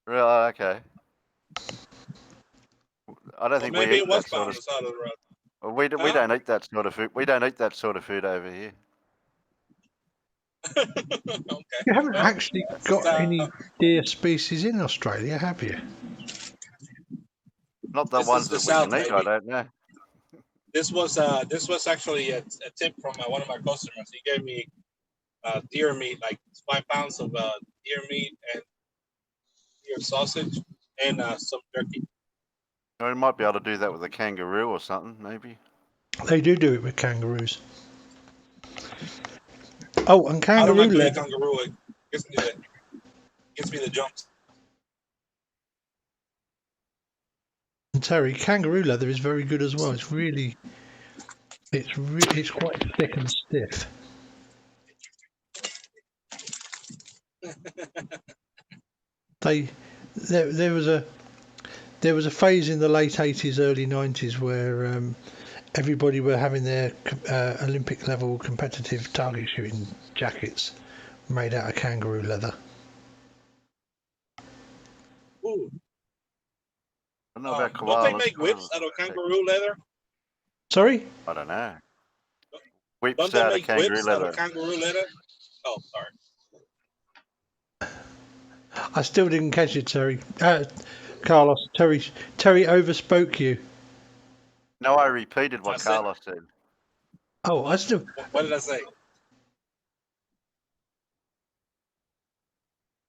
Really? Okay. I don't Well, think maybe we it eat was that found sort on of. the side of the road. Well, we Huh? don't eat that sort of food. We don't eat that sort of food over here. Okay. You haven't Well, actually this is, got any deer species in Australia, have you? Not the This ones is the that we South, can eat. I baby. don't know. This was actually a tip from one of my customers. He gave me deer meat, like 5 pounds of deer meat and deer sausage and some jerky. We might be able to do that with a kangaroo or something, maybe. They do it with kangaroos. Oh, and I don't kangaroo like to eat leather. kangaroo. It gives me the jumps. And Terry, kangaroo leather is very good as well. It's it's quite thick and stiff. There was a phase in the late 80s, early 90s where everybody were having their Olympic level competitive target shooting jackets made out of kangaroo leather. Ooh. I don't know about Don't they koalas. make whips out of kangaroo leather? Sorry? I don't know. Don't Whips they out of make kangaroo whips out leather. of kangaroo leather? Oh, sorry. I still didn't catch it, Terry. Carlos, Terry overspoke you. No, I repeated what I said, Carlos said. Oh, I still. what did I say?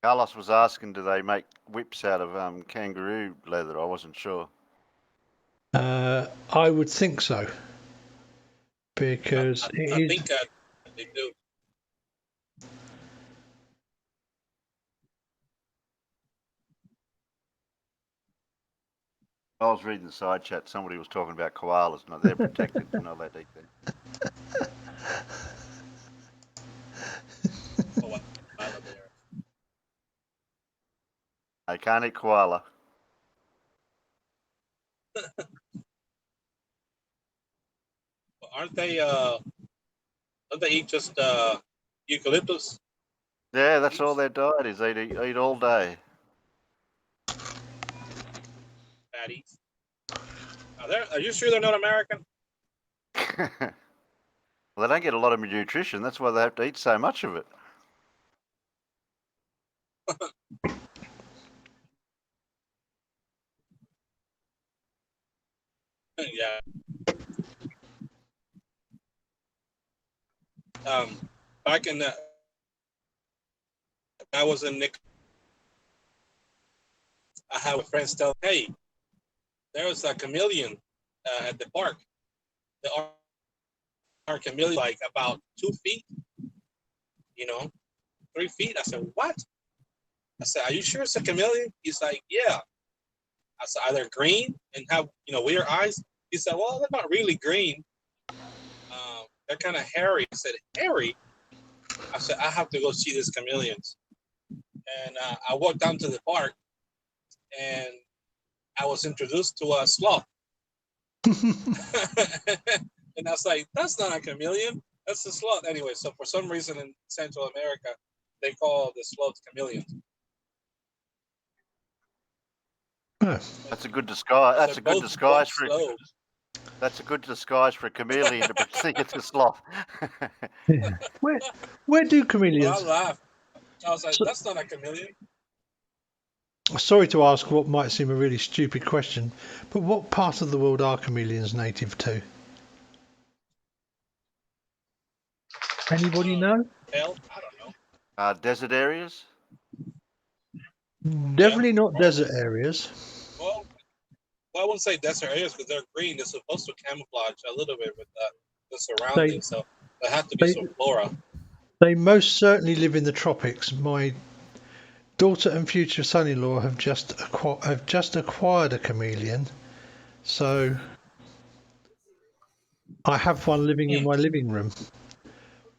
Carlos was asking, do they make whips out of kangaroo leather? I wasn't sure. I would think so, because I think they do. I was reading the side chat. Somebody was talking about koalas. No, they're protected. They're not allowed to eat them. I can't eat koala. Aren't they? Don't they eat just eucalyptus? Yeah, that's all their diet is. They eat all day. Patties. Are you sure they're not American? Well, they don't get a lot of nutrition. That's why they have to eat so much of it. Yeah. Back in I was in Nick. I had a friend tell, hey, there was a chameleon at the park. The our chameleon, like about 2 feet, 3 feet. I said, what? I said, are you sure it's a chameleon? He's like, yeah. I said, are they green and have, weird eyes? He said, well, they're not really green. They're kind of hairy. I said, hairy? I said, I have to go see this chameleons. And I walked down to the park and I was introduced to a sloth. And I was like, that's not a chameleon. That's a sloth. Anyway, so for some reason in Central America, they call the sloths chameleons. That's a good disguise. That's a good disguise for. Slow. That's a good disguise for a chameleon to think it's a sloth. Yeah. Where do chameleons? Well, I laughed. I was like, that's not a chameleon. Sorry to ask what might seem a really stupid question, but what part of the world are chameleons native to? Anybody know? Hell, I don't know. Desert areas? Definitely not desert areas. Well, I wouldn't say desert areas because they're green. They're supposed to camouflage a little bit with the surroundings, so there have to be some flora. They most certainly live in the tropics. My daughter and future son-in-law have just acquired a chameleon So I have one living in my living room.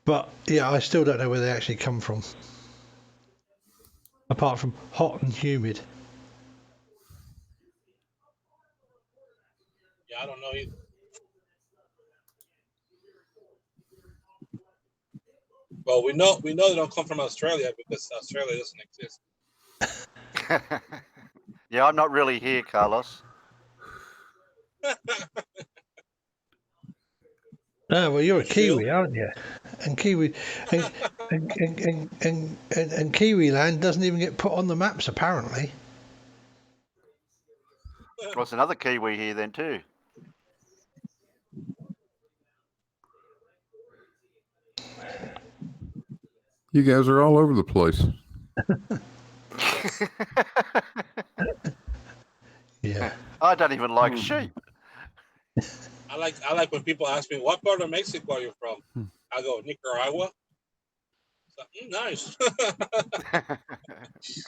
But yeah, I still don't know where they actually come from. Apart from hot and humid. Yeah, I don't know either. Well, we know they don't come from Australia because Australia doesn't exist. Yeah, I'm not really here, Carlos. Ah, well, you're a Still. Kiwi, aren't you? And Kiwi and Kiwi land doesn't even get put on the maps apparently. Well, there's another Kiwi here then too. You guys are all over the place. Yeah. I don't even like sheep. I like when people ask me, what part of Mexico are you from? I go, Nicaragua. So, nice.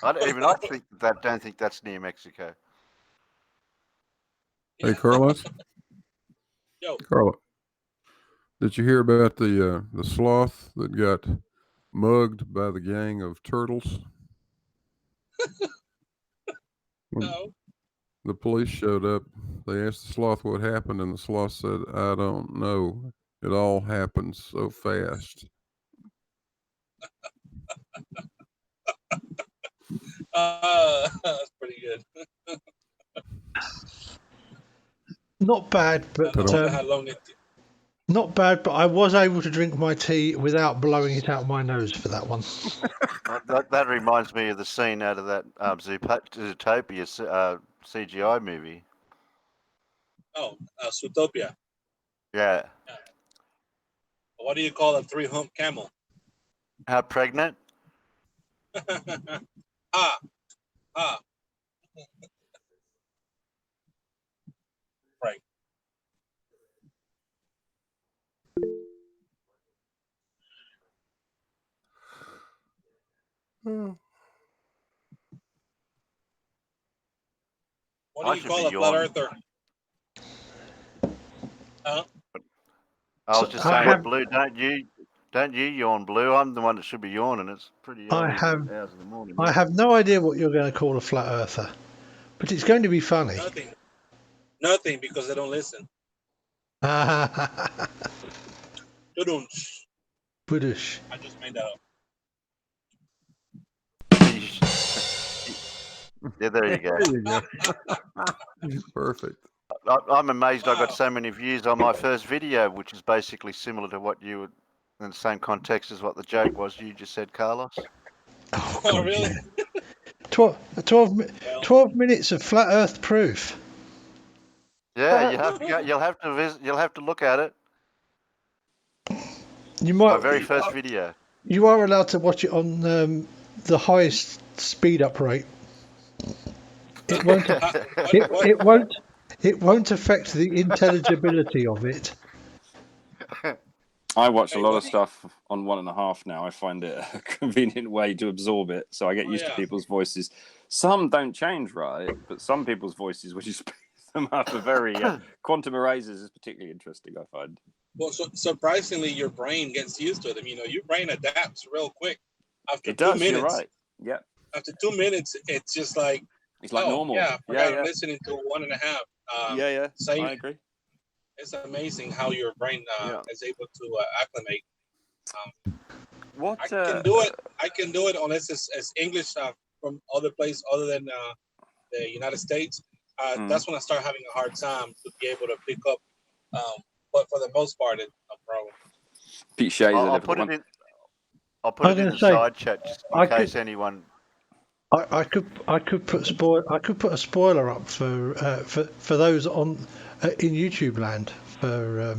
I don't think that's near Mexico. Hey, Carlos. Yo. Carlos, did you hear about the sloth that got mugged by the gang of turtles? No. The police showed up. They asked the sloth what happened, and the sloth said, "I don't know. It all happened so fast." That's pretty good. Not bad, but not bad. But I was able to drink my tea without blowing it out my nose for that one. That reminds me of the scene out of that Zootopia CGI movie. Oh, Zootopia. Yeah. What do you call a 3-hump camel? Pregnant? Ah. Right. What do you call a flat earther? Huh? I was just saying, Blue, don't you yawn, Blue? I'm the one that should be yawning. It's pretty early hours of the morning. I have no idea what you're going to call a flat earther, but it's going to be funny. Nothing, because they don't listen. Budush. I just made that up. Yeah, there you go. There you go. Perfect. I'm amazed I got so many views on my first video, which is basically similar to what you would, in the same context as what the joke was you just said, Carlos. Oh, God, really? Yeah. 12 minutes of flat Earth proof. Yeah, you'll have to visit. You'll have to look at it. You might. My very first video. You are allowed to watch it on the highest speed up rate. It won't. It won't affect the intelligibility of it. I watch a lot of stuff on 1.5 now. I find it a convenient way to absorb it, so I get used to people's voices. Some don't change, right? But some people's voices, which is them up, are very quantum erasers is particularly interesting. I find. Well, surprisingly, your brain gets used to them. You know, your brain adapts real quick. After It 2 does. minutes, You're right. Yeah. After 2 minutes, it's just like it's like normal. Yeah, I forgot I'm listening to 1.5. Yeah. Same. I agree. It's amazing how your brain is able to acclimate. I can do it unless it's English from other place other than the United States. That's when I start having a hard time to be able to pick up. But for the most part, it's no problem. Pete Shea is a difficult one. I'll put it in the side chat just in case anyone. I could put a spoiler up for those on in YouTube land for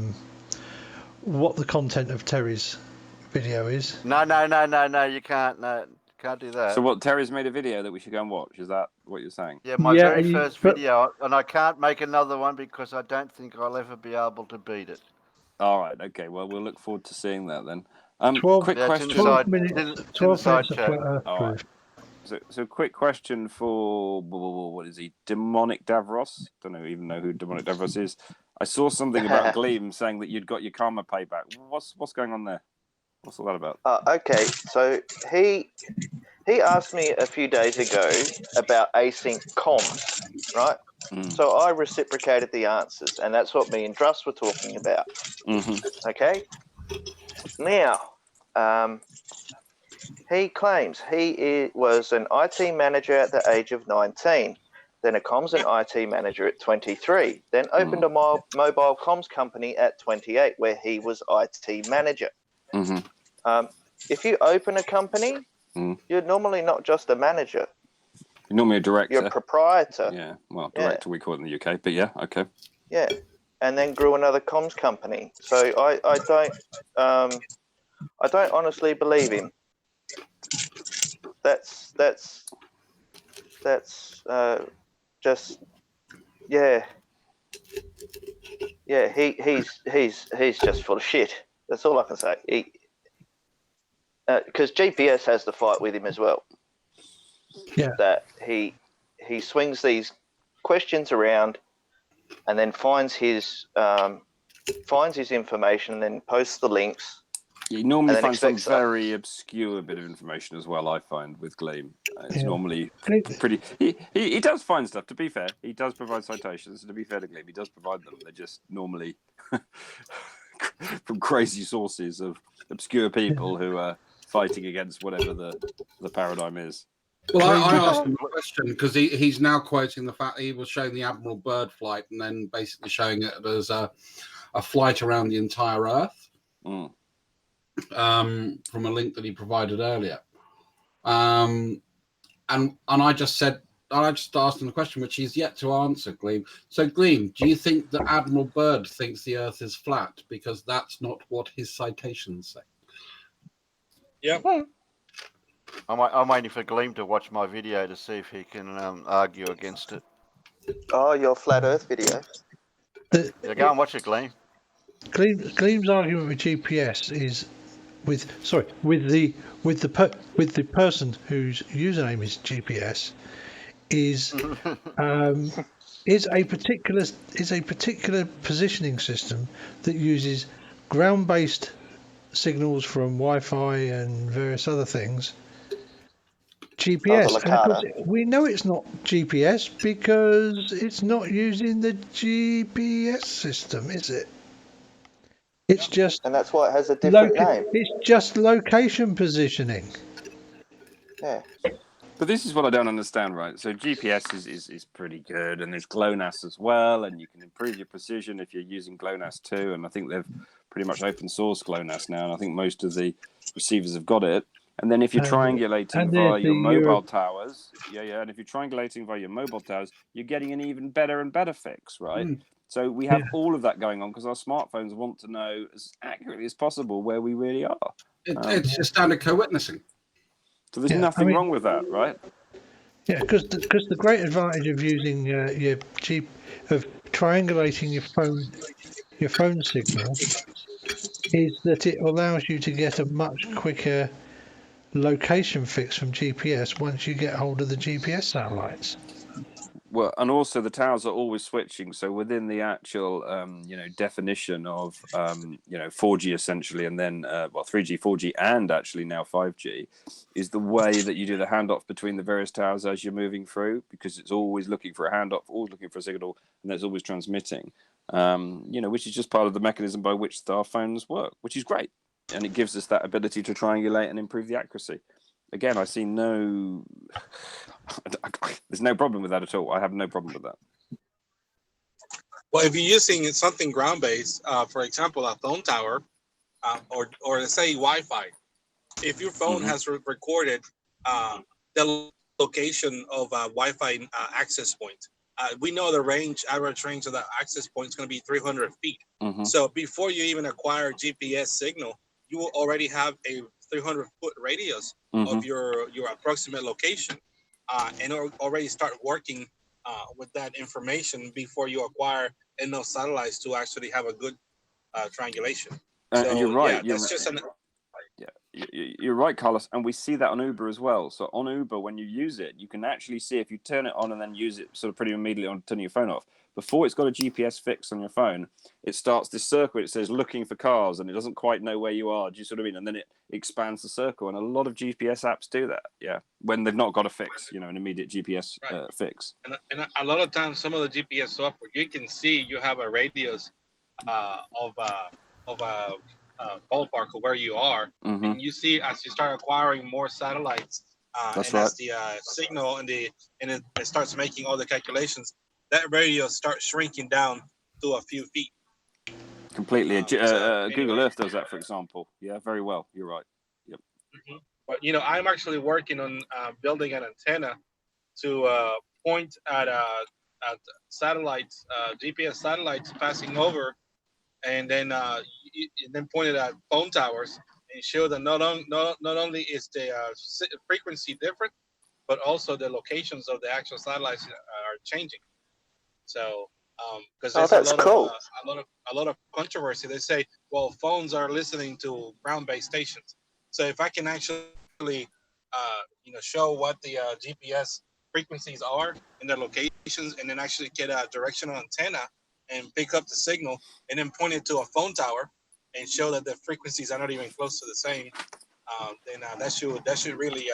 what the content of Terry's video is. No, you can't. No, can't do that. So what? Terry's made a video that we should go and watch. Is that what you're saying? Yeah, my very first video, and I can't make another one because I don't think I'll ever be able to beat it. All right. Okay. Well, we'll look forward to seeing that then. 12, quick question. 12 minutes. 12 minutes of flat Earth All right. proof. So quick question for what is he? Demonic Davros? Don't know who Demonic Davros is. I saw something about Gleam saying that you'd got your karma payback. What's going on there? What's all that about? Okay, so he asked me a few days ago about async comms, right? So I reciprocated the answers, and that's what me and Druss were talking about. Okay. Now, he claims he was an IT manager at the age of 19, then a comms and IT manager at 23, then opened a mobile comms company at 28 where he was IT manager. If you open a company, you're normally not just a manager. You're normally a director. You're a proprietor. Yeah, well, director we call it in the UK, but yeah, okay. Yeah, and then grew another comms company. So I don't honestly believe him. That's just he's just full of shit. That's all I can say. Because GPS has to fight with him as well. Yeah. That he swings these questions around, and then finds his information, and then posts the links. You normally find some very obscure bit of information as well. I find with Gleam, it's normally pretty. He does find stuff. To be fair, he does provide citations. To be fair to Gleam, he does provide them. They're just normally from crazy sources of obscure people who are fighting against whatever the paradigm is. Well, I asked him a question because he's now quoting the fact that he was showing the Admiral Byrd flight and then basically showing it as a flight around the entire Earth. From a link that he provided earlier, and I just asked him the question which he's yet to answer. Gleam. So Gleam, do you think that Admiral Byrd thinks the Earth is flat? Because that's not what his citations say. Yep. I'm waiting for Gleam to watch my video to see if he can argue against it. Oh, your flat Earth video. Yeah, go and watch it, Gleam. Gleam's argument with GPS is with the person whose username is GPS is a particular positioning system that uses ground-based signals from Wi-Fi and various other things. GPS. And of course, we know it's not GPS because it's not using the GPS system, is it? It's just, and that's why it has a different name. It's just location positioning. Yeah. But this is what I don't understand, right? So GPS is pretty good, and there's GLONASS as well, and you can improve your precision if you're using GLONASS too. And I think they've pretty much open source GLONASS now, and I think most of the receivers have got it. And then if you're triangulating via your mobile towers, and if you're triangulating via your mobile towers, you're getting an even better and better fix, right? So we have all of that going on because our smartphones want to know as accurately as possible where we really are. It's just standard co-witnessing. So there's nothing wrong with that, right? Yeah, because the great advantage of using of triangulating your phone signal is that it allows you to get a much quicker location fix from GPS once you get hold of the GPS satellites. Well, and also the towers are always switching. So within the actual, definition of, 4G essentially, and then 3G, 4G, and actually now 5G, is the way that you do the handoff between the various towers as you're moving through, because it's always looking for a handoff, always looking for a signal, and that's always transmitting. Which is just part of the mechanism by which our phones work, which is great, and it gives us that ability to triangulate and improve the accuracy. Again, I see there's no problem with that at all. I have no problem with that. Well, if you're using something ground-based, for example, a phone tower, or say Wi-Fi, if your phone has recorded the location of a Wi-Fi access point, we know the average range of that access point is going to be 300 feet. So before you even acquire GPS signal, you will already have a 300-foot radius of your approximate location, and already start working with that information before you acquire enough satellites to actually have a good triangulation. So, and you're right. Yeah, that's just You're right, Carlos, and we see that on Uber as well. So on Uber, when you use it, you can actually see if you turn it on and then use it sort of pretty immediately on turning your phone off. Before it's got a GPS fix on your phone, it starts this circle. It says looking for cars, and it doesn't quite know where you are. Do you sort of mean? And then it expands the circle, and a lot of GPS apps do that. Yeah, when they've not got a fix, an immediate GPS fix. And a lot of times, some of the GPS software, you can see you have a radius of ballpark of where you are, and you see as you start acquiring more satellites, That's and right. as the signal and it starts making all the calculations, that radius starts shrinking down to a few feet. Completely. So, Google Earth does that, for example. Yeah, very well. You're right. Yep. But I'm actually working on building an antenna to point at satellites, GPS satellites passing over, and then point it at phone towers and show that not only is the frequency different, but also the locations of the actual satellites are changing. So, because there's that's cool. a lot of controversy. They say, well, phones are listening to ground-based stations. So if I can actually, show what the GPS frequencies are in their locations, and then actually get a directional antenna and pick up the signal, and then point it to a phone tower and show that the frequencies are not even close to the same, then that should really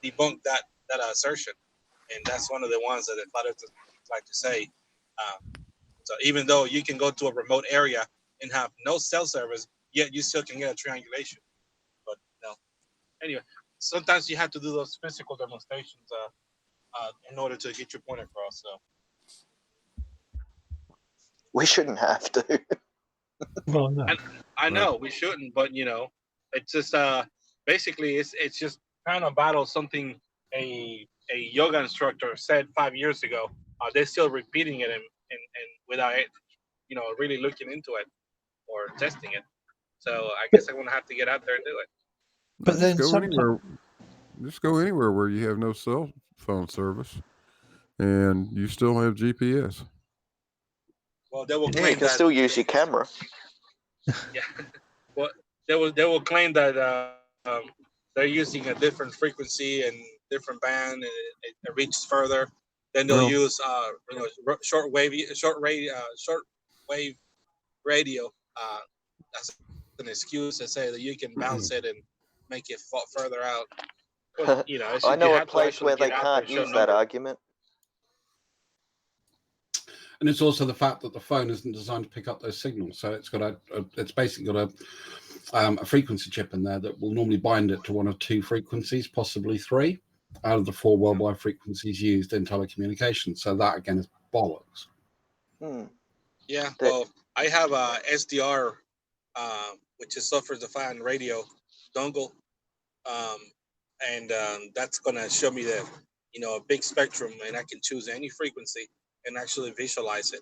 debunk that assertion. And that's one of the ones that the flat earthers like to say. So even though you can go to a remote area and have no cell service, yet you still can get a triangulation. But no. Anyway, sometimes you have to do those physical demonstrations in order to get your point across. So we shouldn't have to. Well, no. I know we shouldn't, but it's just basically it's just trying to battle something a yoga instructor said 5 years ago. They're still repeating it and without it, really looking into it or testing it. So I guess I'm gonna have to get out there and do it. But Just then go sometimes, anywhere. Just go anywhere where you have no cell phone service, and you still have GPS. Well, they will Yeah, you claim can that. still use your camera. Yeah. Well, they will claim that they're using a different frequency and different band, and it reaches further. Then they'll Well- use short wave radio as an excuse to say that you can bounce it and make it fall further out. But, it's I just, know you a have to place actually where they get out there can't and show use that numbers. argument. And it's also the fact that the phone isn't designed to pick up those signals, so it's got it's basically got a frequency chip in there that will normally bind it to one or two frequencies, possibly three, out of the 4 worldwide frequencies used in telecommunications. So that again is bollocks. Yeah, well, I have a SDR, which is software-defined radio dongle, and that's gonna show me the a big spectrum, and I can choose any frequency and actually visualize it.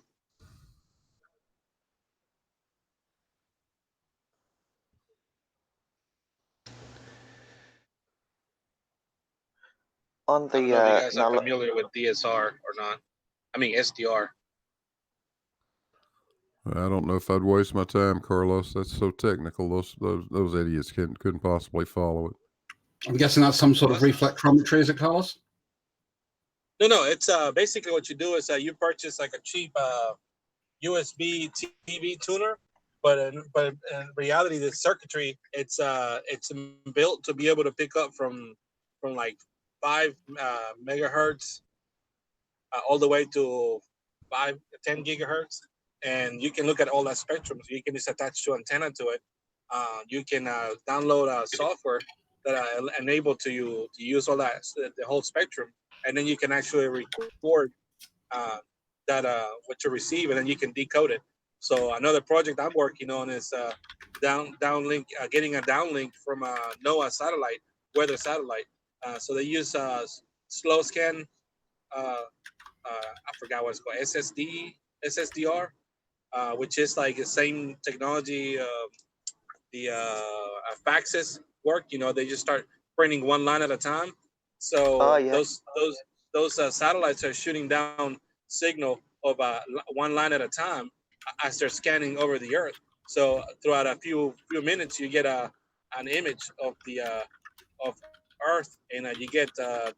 On I don't the know if you guys are familiar with DSR or not. I mean SDR. I don't know if I'd waste my time, Carlos. That's so technical. Those idiots couldn't possibly follow it. I'm guessing that's some sort of reflectometry, is it, Carlos? No. It's basically what you do is you purchase like a cheap USB TV tuner, but in reality, the circuitry it's built to be able to pick up from like 5 megahertz all the way to 10 gigahertz, and you can look at all that spectrum. So you can just attach your antenna to it. You can download a software that enable to use all that the whole spectrum, and then you can actually record that what you receive, and then you can decode it. So another project I'm working on is downlink, getting a downlink from a NOAA satellite, weather satellite. So they use slow scan. I forgot what it's called, SSDR, which is like the same technology the faxes work. They just start printing one line at a time. So those satellites are shooting down signal of one line at a time as they're scanning over the Earth. So throughout a few minutes, you get a an image of the of Earth, and you get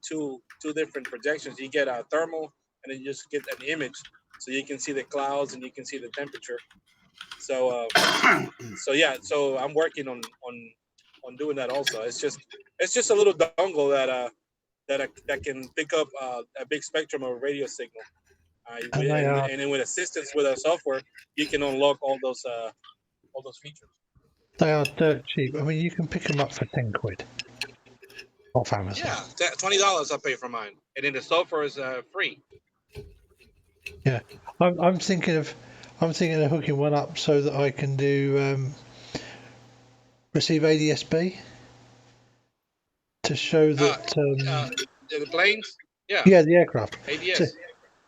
two different projections. You get a thermal, and then you just get an image, so you can see the clouds and you can see the temperature. So so yeah, so I'm working on doing that also. It's just a little dongle that can pick up a big spectrum of radio signal. And they are And then with assistance with our software, you can unlock all those features. dirt cheap. I mean, you can pick them up for 10 quid off Amazon. Yeah, $20 I pay for mine, and then the software is free. Yeah, I'm thinking of hooking one up so that I can do receive ADSB to show that The planes, yeah, yeah, the aircraft. ADS, So,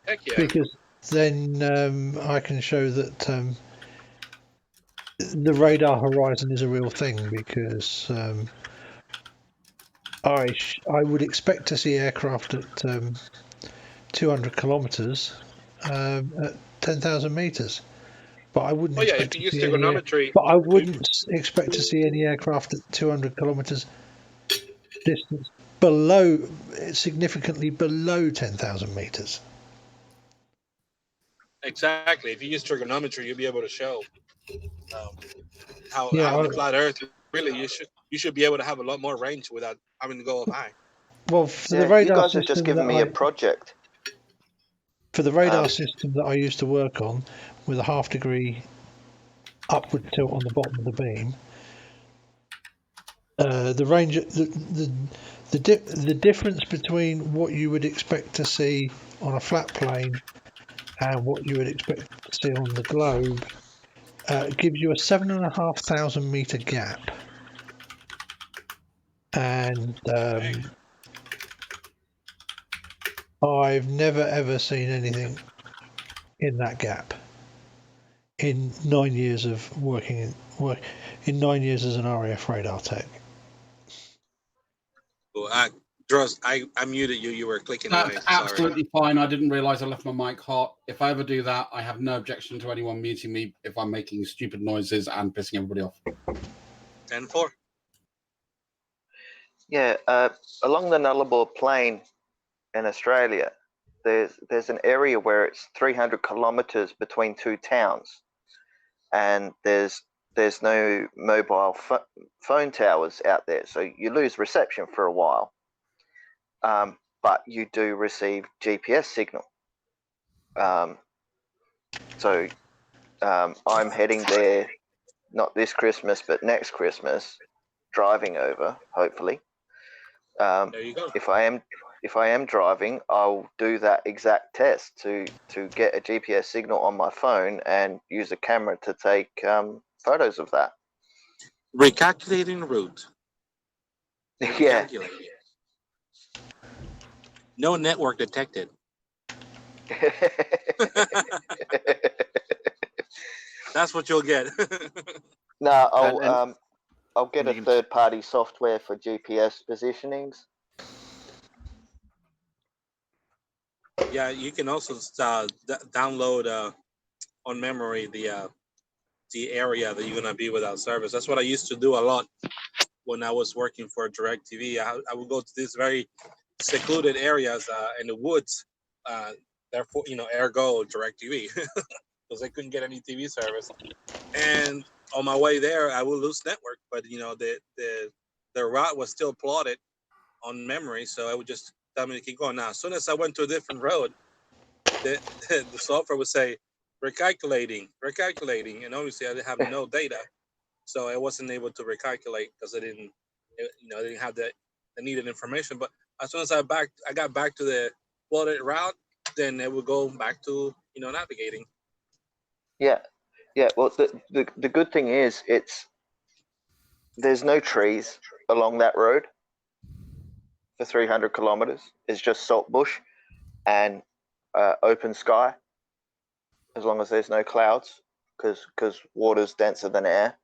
heck yeah. because then I can show that the radar horizon is a real thing, because I would expect to see aircraft at 200 kilometers at 10,000 meters, but I wouldn't Oh yeah, expect if you to use see any. trigonometry, But I wouldn't expect to see any aircraft at 200 kilometers distance below, significantly below 10,000 meters. exactly. If you use trigonometry, you'll be able to show how Yeah, on the flat Earth, really, you should be able to have a lot more range without having to go up high. well, for the Yeah, you radar guys have just system given that me a project. for the radar system that I used to work on, with a half-degree upward tilt on the bottom of the beam, the range, the difference between what you would expect to see on a flat plane and what you would expect to see on the globe gives you a 7,500 meter gap, and I've never ever seen anything in that gap in 9 years of working in 9 years as an RAF radar tech. Well, Dross, I muted you. You were clicking That's away. Sorry. absolutely fine. I didn't realize I left my mic hot. If I ever do that, I have no objection to anyone muting me if I'm making stupid noises and pissing everybody off. 10-4. Yeah, along the Nullarbor Plain in Australia, there's an area where it's 300 kilometers between two towns, and there's no mobile phone towers out there, so you lose reception for a while. But you do receive GPS signal. So I'm heading there, not this Christmas, but next Christmas, driving over, hopefully. There you go. If I am driving, I'll do that exact test to get a GPS signal on my phone and use a camera to take photos of that. Recalculating route. Yeah. No network detected. That's what you'll get. No, I'll get a third-party software for GPS positionings. Yeah, you can also download on memory the area that you're gonna be without service. That's what I used to do a lot when I was working for DirecTV. I would go to these very secluded areas in the woods. Therefore, ergo DirecTV, because I couldn't get any TV service. And on my way there, I would lose network, but the route was still plotted on memory, so I would just tell me to keep going. Now, as soon as I went to a different road, the software would say recalculating, and obviously I didn't have no data, so I wasn't able to recalculate because I didn't have the needed information. But as soon as I got back to the plotted route, then it would go back to navigating. Yeah. Well, the good thing is there's no trees along that road for 300 kilometers. It's just salt bush and open sky, as long as there's no clouds, because water's denser than air.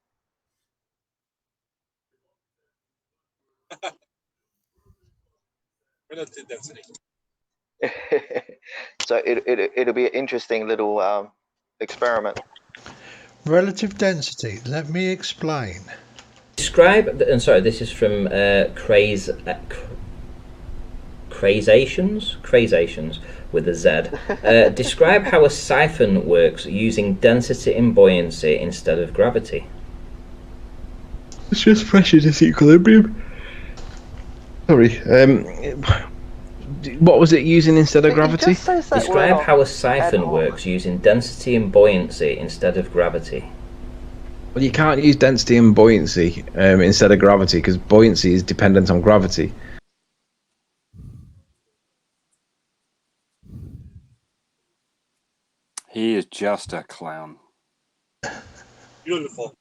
Relative density. So it'll be an interesting little experiment. Relative density. Let me explain. Describe, and sorry, this is from Crazations with a Z. Describe how a siphon works using density and buoyancy instead of gravity. It's just pressure disequilibrium. Sorry. What was it using instead of gravity? Describe how a siphon works using density and buoyancy instead of gravity. Well, you can't use density and buoyancy instead of gravity because buoyancy is dependent on gravity. He is just a clown. Beautiful.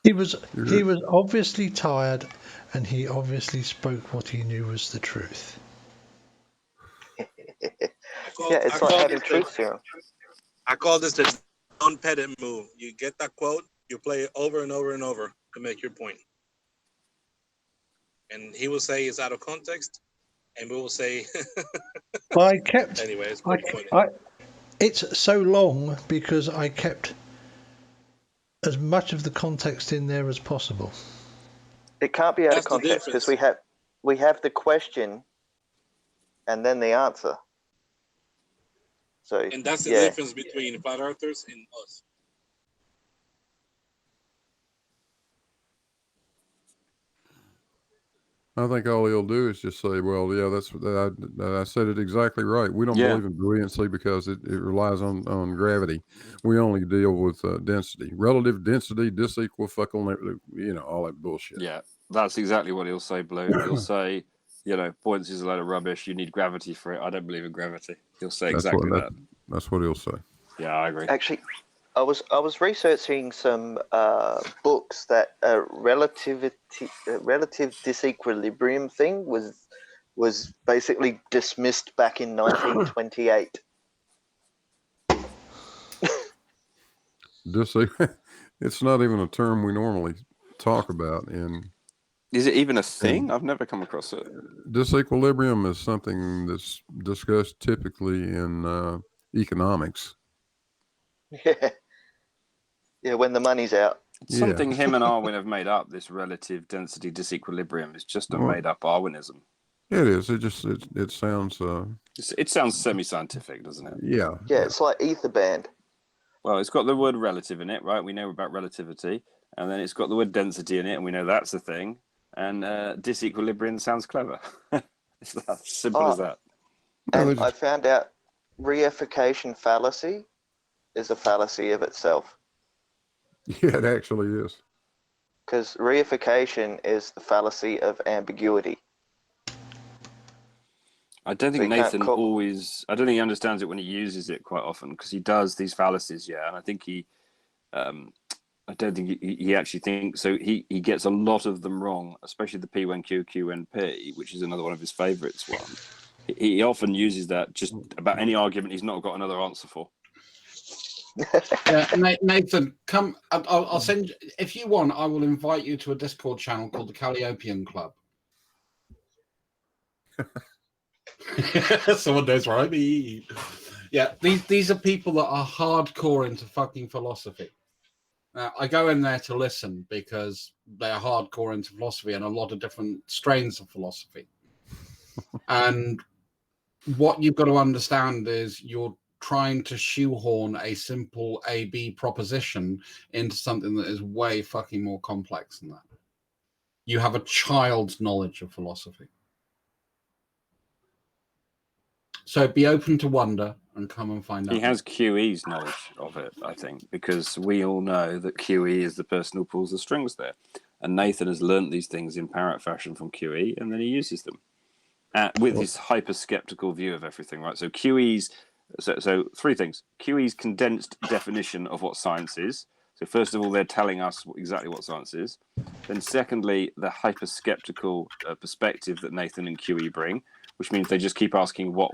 He was obviously tired, and he obviously spoke what he knew was the truth. It's like having truth serum. I call this the John Pettit move. You get that quote, you play it over and over and over to make your point. And he will say it's out of context, and we will say. I kept. Anyway, it's so long because I kept as much of the context in there as possible. It can't be out of context because we have the question and then the answer. So and that's the difference between flat earthers and us. I think all he'll do is just say, well, yeah, I said it exactly right. We don't believe in buoyancy because it relies on gravity. We only deal with density. Relative density, disequilibrium, all that bullshit. Yeah, that's exactly what he'll say, Blue. He'll say, buoyancy is a load of rubbish. You need gravity for it. I don't believe in gravity. He'll say exactly that. That's what he'll say. Yeah, I agree. Actually, I was researching some books that relative disequilibrium thing was basically dismissed back in 1928. It's not even a term we normally talk about. Is it even a thing? I've never come across it. Disequilibrium is something that's discussed typically in economics. Yeah, when the money's out. It's something him and Arwin have made up. This relative density disequilibrium is just a made-up Arwinism. It is. It sounds. It sounds semi-scientific, doesn't it? Yeah. Yeah, it's like ether band. Well, it's got the word relative in it, right? We know about relativity, and then it's got the word density in it, and we know that's a thing. And disequilibrium sounds clever. It's that simple as that. And I found out reification fallacy is a fallacy of itself. Yeah, it actually is. Because reification is the fallacy of ambiguity. I don't think Nathan always. I don't think he understands it when he uses it quite often because he does these fallacies, and I think he. I don't think he actually thinks so. He gets a lot of them wrong, especially the P1Q QNP, which is another one of his favourites. He often uses that just about any argument he's not got another answer for. Nathan, come. I'll send you, if you want. I will invite you to a Discord channel called the Calliopean Club. Someone knows what I mean. Yeah, these are people that are hardcore into fucking philosophy. I go in there to listen because they're hardcore into philosophy and a lot of different strains of philosophy. And what you've got to understand is you're trying to shoehorn a simple A-B proposition into something that is way fucking more complex than that. You have a child's knowledge of philosophy. So be open to wonder and come and find out. He has QE's knowledge of it, I think, because we all know that QE is the person who pulls the strings there. And Nathan has learnt these things in parrot fashion from QE, and then he uses them with his hyper-skeptical view of everything, right? So QE's... So three things. QE's condensed definition of what science is. So first of all, they're telling us exactly what science is. Then secondly, the hyper-skeptical perspective that Nathan and QE bring, which means they just keep asking what.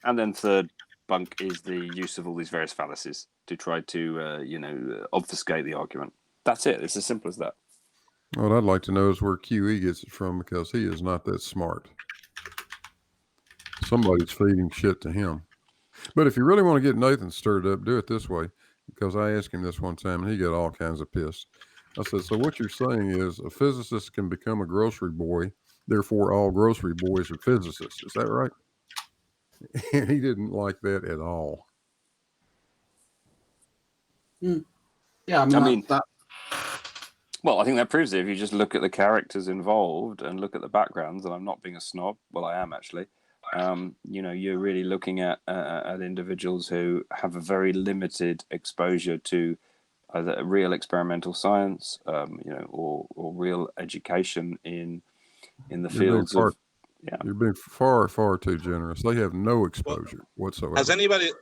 And then third bunk is the use of all these various fallacies to try to, obfuscate the argument. That's it. It's as simple as that. What I'd like to know is where QE gets it from because he is not that smart. Somebody's feeding shit to him. But if you really want to get Nathan stirred up, do it this way. Because I asked him this one time and he got all kinds of pissed. I said, so what you're saying is a physicist can become a grocery boy, therefore all grocery boys are physicists. Is that right? And he didn't like that at all. Yeah, I mean, well, I think that proves it. If you just look at the characters involved and look at the backgrounds, and I'm not being a snob. Well, I am actually. You're really looking at individuals who have a very limited exposure to either real experimental science, or real education in the fields of. Yeah. You're being far, far too generous. They have no exposure whatsoever. Has anybody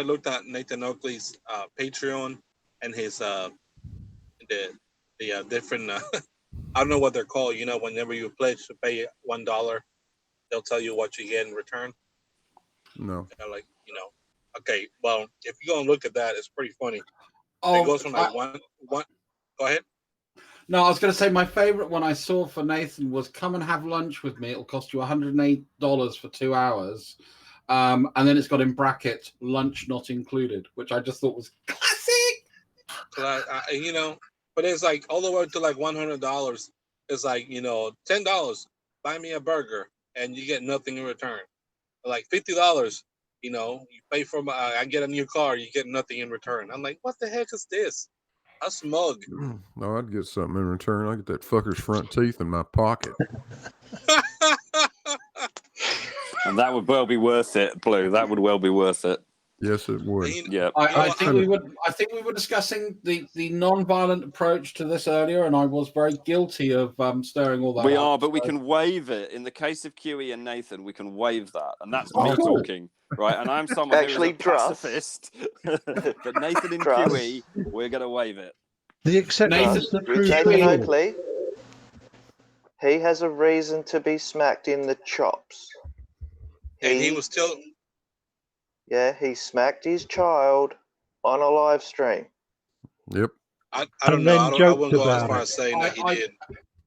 looked at Nathan Oakley's Patreon and his the different I don't know what they're called. Whenever you pledge to pay $1, they'll tell you what you get in return. No. Okay. Well, if you go and look at that, it's pretty funny. Oh, it goes from like one. Go ahead. No, I was going to say my favorite one I saw for Nathan was come and have lunch with me. It'll cost you $108 for 2 hours. And then it's got in brackets, lunch not included, which I just thought was classic. But it's like all the way to like $100. It's like, $10, buy me a burger and you get nothing in return. Like $50, you pay for I get a new car, you get nothing in return. I'm like, what the heck is this? I'm smug. No, I'd get something in return. I get that fucker's front teeth in my pocket. And that would well be worth it, Blue. That would well be worth it. Yes, it would. Yeah. I think we were discussing the non-violent approach to this earlier, and I was very guilty of stirring all that. We up, are, but we can waive it. In the case of QE and Nathan, we can waive that, and that's me talking, right? And I'm someone who is a pacifist. But Nathan and QE, we're going to waive it. The acceptance that proves Nathan Oakley, he has a reason to be smacked in the chops. And he was still. Yeah, he smacked his child on a live stream. Yep. I don't know. I wouldn't go as far as saying that he did.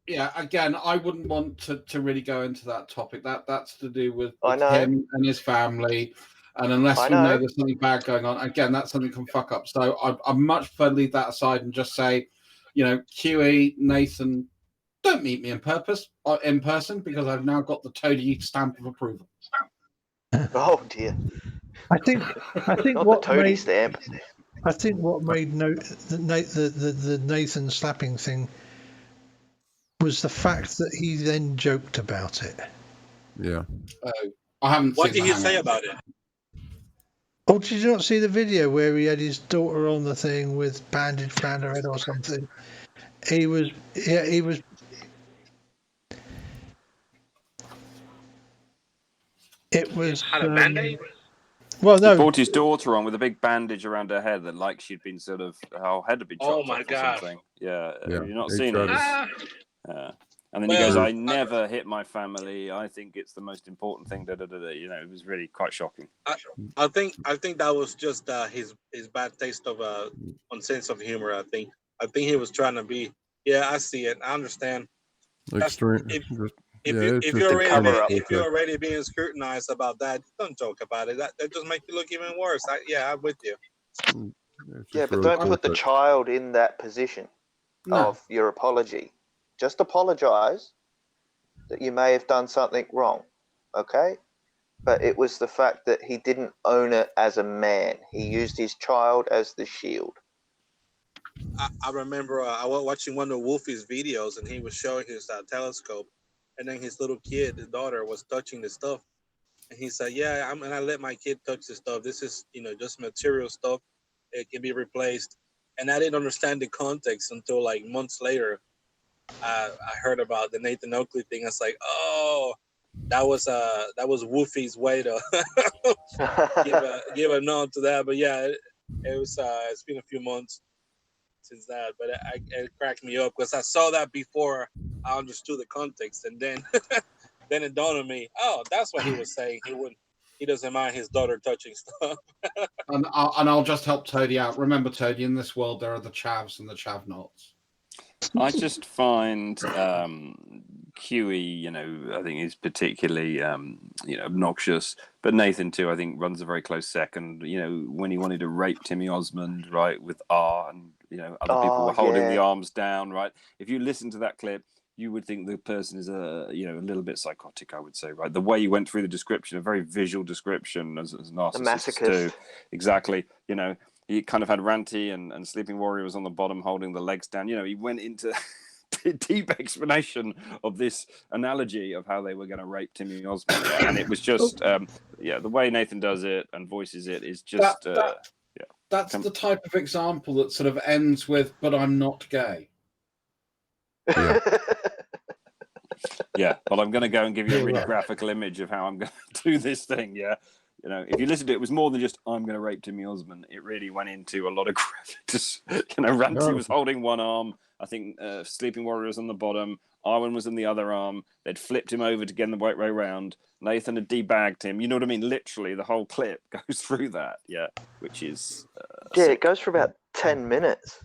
Yeah, again, I wouldn't want to really go into that topic. That's to do with I know. him and his family. And unless we know there's something bad going on, again, that's something can fuck up. So I'd much prefer leave that aside and just say, QE, Nathan, don't meet me in person because I've now got the Toady stamp of approval. Oh dear. I think Not what the Toady made stamp. I think what made the Nathan slapping thing was the fact that he then joked about it. Yeah. I haven't. What did he say about it? Oh, did you not see the video where he had his daughter on the thing with bandage around her head or something? He was. It was. Well, no. He brought his daughter on with a big bandage around her head that, like, she'd been her head had been chopped off or something. Yeah, have you not seen it? And then he goes, "I never hit my family. I think it's the most important thing." It was really quite shocking. I think that was just his bad taste of on sense of humor. I think he was trying to be. Yeah, I see it. I understand. Extreme. If you're already being scrutinized about that, don't joke about it. That just makes you look even worse. I'm with you. Yeah, but don't put the child in that position of your apology. Just apologize that you may have done something wrong, okay? But it was the fact that he didn't own it as a man. He used his child as the shield. I remember I was watching one of Wolfie's videos, and he was showing his telescope, and then his little kid, his daughter, was touching the stuff, and he said, "Yeah, I'm gonna let my kid touch the stuff. This is, just material stuff. It can be replaced." And I didn't understand the context until like months later. I heard about the Nathan Oakley thing. I was like, "Oh, that was Wolfie's way to give a nod to that." But yeah, it was. It's been a few months since that, but it cracked me up because I saw that before I understood the context, and then then it dawned on me, oh, that's what he was saying. He doesn't mind his daughter touching stuff. and I'll just help Toady out. Remember, Toady, in this world there are the chavs and the chav-nots. I just find QE, I think is particularly, obnoxious. But Nathan too, I think runs a very close second. When he wanted to rape Timmy Osmond, right, with R and other people were holding the yeah. arms down, right? If you listen to that clip, you would think the person is a little bit psychotic, I would say, right? The way you went through the description, a very visual description, as narcissists do. Exactly. He kind of had Ranty and Sleeping Warrior was on the bottom holding the legs down. He went into deep explanation of this analogy of how they were going to rape Timmy Osmond, right? And it was just, the way Nathan does it and voices it is just, That's the type of example that sort of ends with, "But I'm not gay." Yeah, but I'm going to go and give you a really graphical image of how I'm going to do this thing. Yeah. If you listen to it, it was more than just "I'm going to rape Timmy Osmond." It really went into a lot of graphics. Ranty was holding one arm. I think Sleeping Warrior was on the bottom. Arwen was in the other arm. They'd flipped him over to get the right way round. Nathan had debagged him. You know what I mean? Literally, the whole clip goes through that. Yeah, which is it goes for about 10 minutes.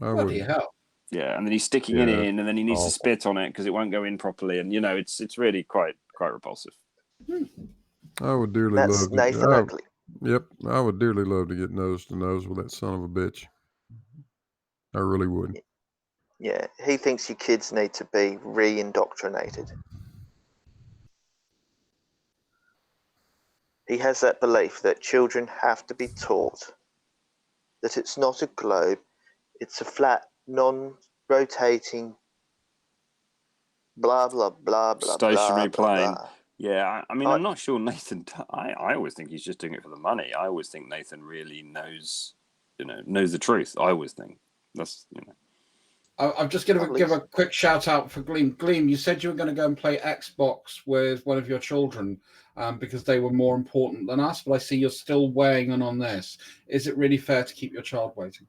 Bloody hell! Yeah, and then he's sticking it in, and then he needs to spit on it because it won't go in properly, and it's really quite repulsive. I would dearly love to. Nathan Oakley. Yep, I would dearly love to get nose to nose with that son of a bitch. I really would. Yeah, he thinks your kids need to be re-indoctrinated. He has that belief that children have to be taught that it's not a globe, it's a flat, non-rotating, blah, blah, blah, blah, stationary blah, plane. blah. Yeah, I mean, I'm not sure Nathan. I always think he's just doing it for the money. I always think Nathan really knows the truth. I always think that's. I'm just going to give a quick shout out for Gleam. Gleam, you said you were going to go and play Xbox with one of your children because they were more important than us, but I see you're still weighing in on this. Is it really fair to keep your child waiting?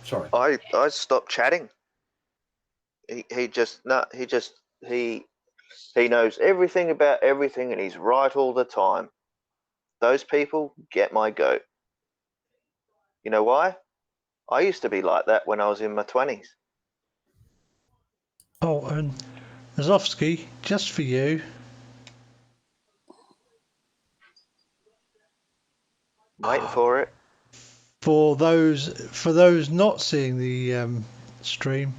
Sorry. I stopped chatting. He knows everything about everything and he's right all the time. Those people get my goat. You know why? I used to be like that when I was in my 20s. Oh, and Rozovsky, just for you. Waiting for it. For those not seeing the stream,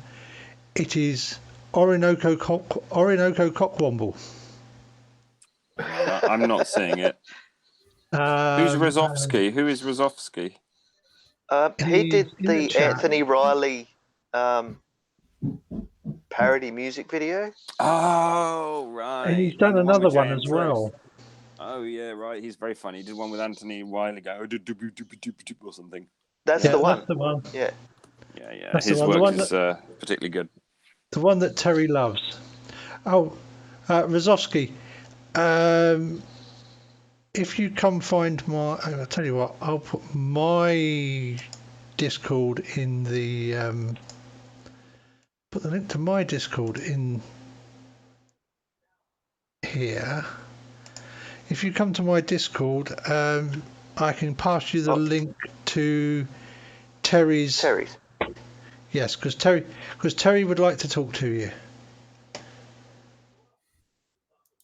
it is Orinoco Cockwomble. I'm not seeing it. Who's Rozovsky? Who is Rozovsky? He did the Anthony Riley parody music video. Oh, right. And he's done another one as well. Oh, yeah, right. He's very funny. He did one with Anthony Riley or something. That's the one. That's the one. Yeah. Yeah. That's His the one. work is particularly good. The one that Terry loves. Oh, Rozovsky. If you come find my, I'll tell you what. I'll put my Discord in the. Put the link to my Discord in here. If you come to my Discord, I can pass you the link to Terry's. Yes, because Terry would like to talk to you.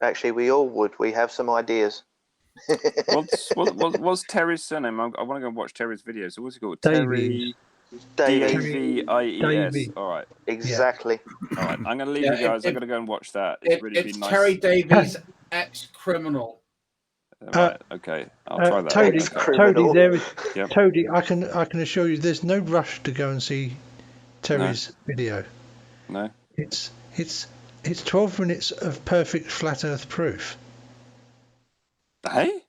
Actually, we all would. We have some ideas. What's Terry's surname? I want to go and watch Terry's video. So what's he called? Davies. Davies. All right. Exactly. All right. I'm going to leave you guys. I'm going to go and watch that. It's nice. Terry Davies, ex-criminal. Right. Okay. I'll try that. Toady, there is. Yep. Toady, I can assure you, there's no rush to go and see Terry's video. No. It's 12 minutes of perfect flat Earth proof. Hey?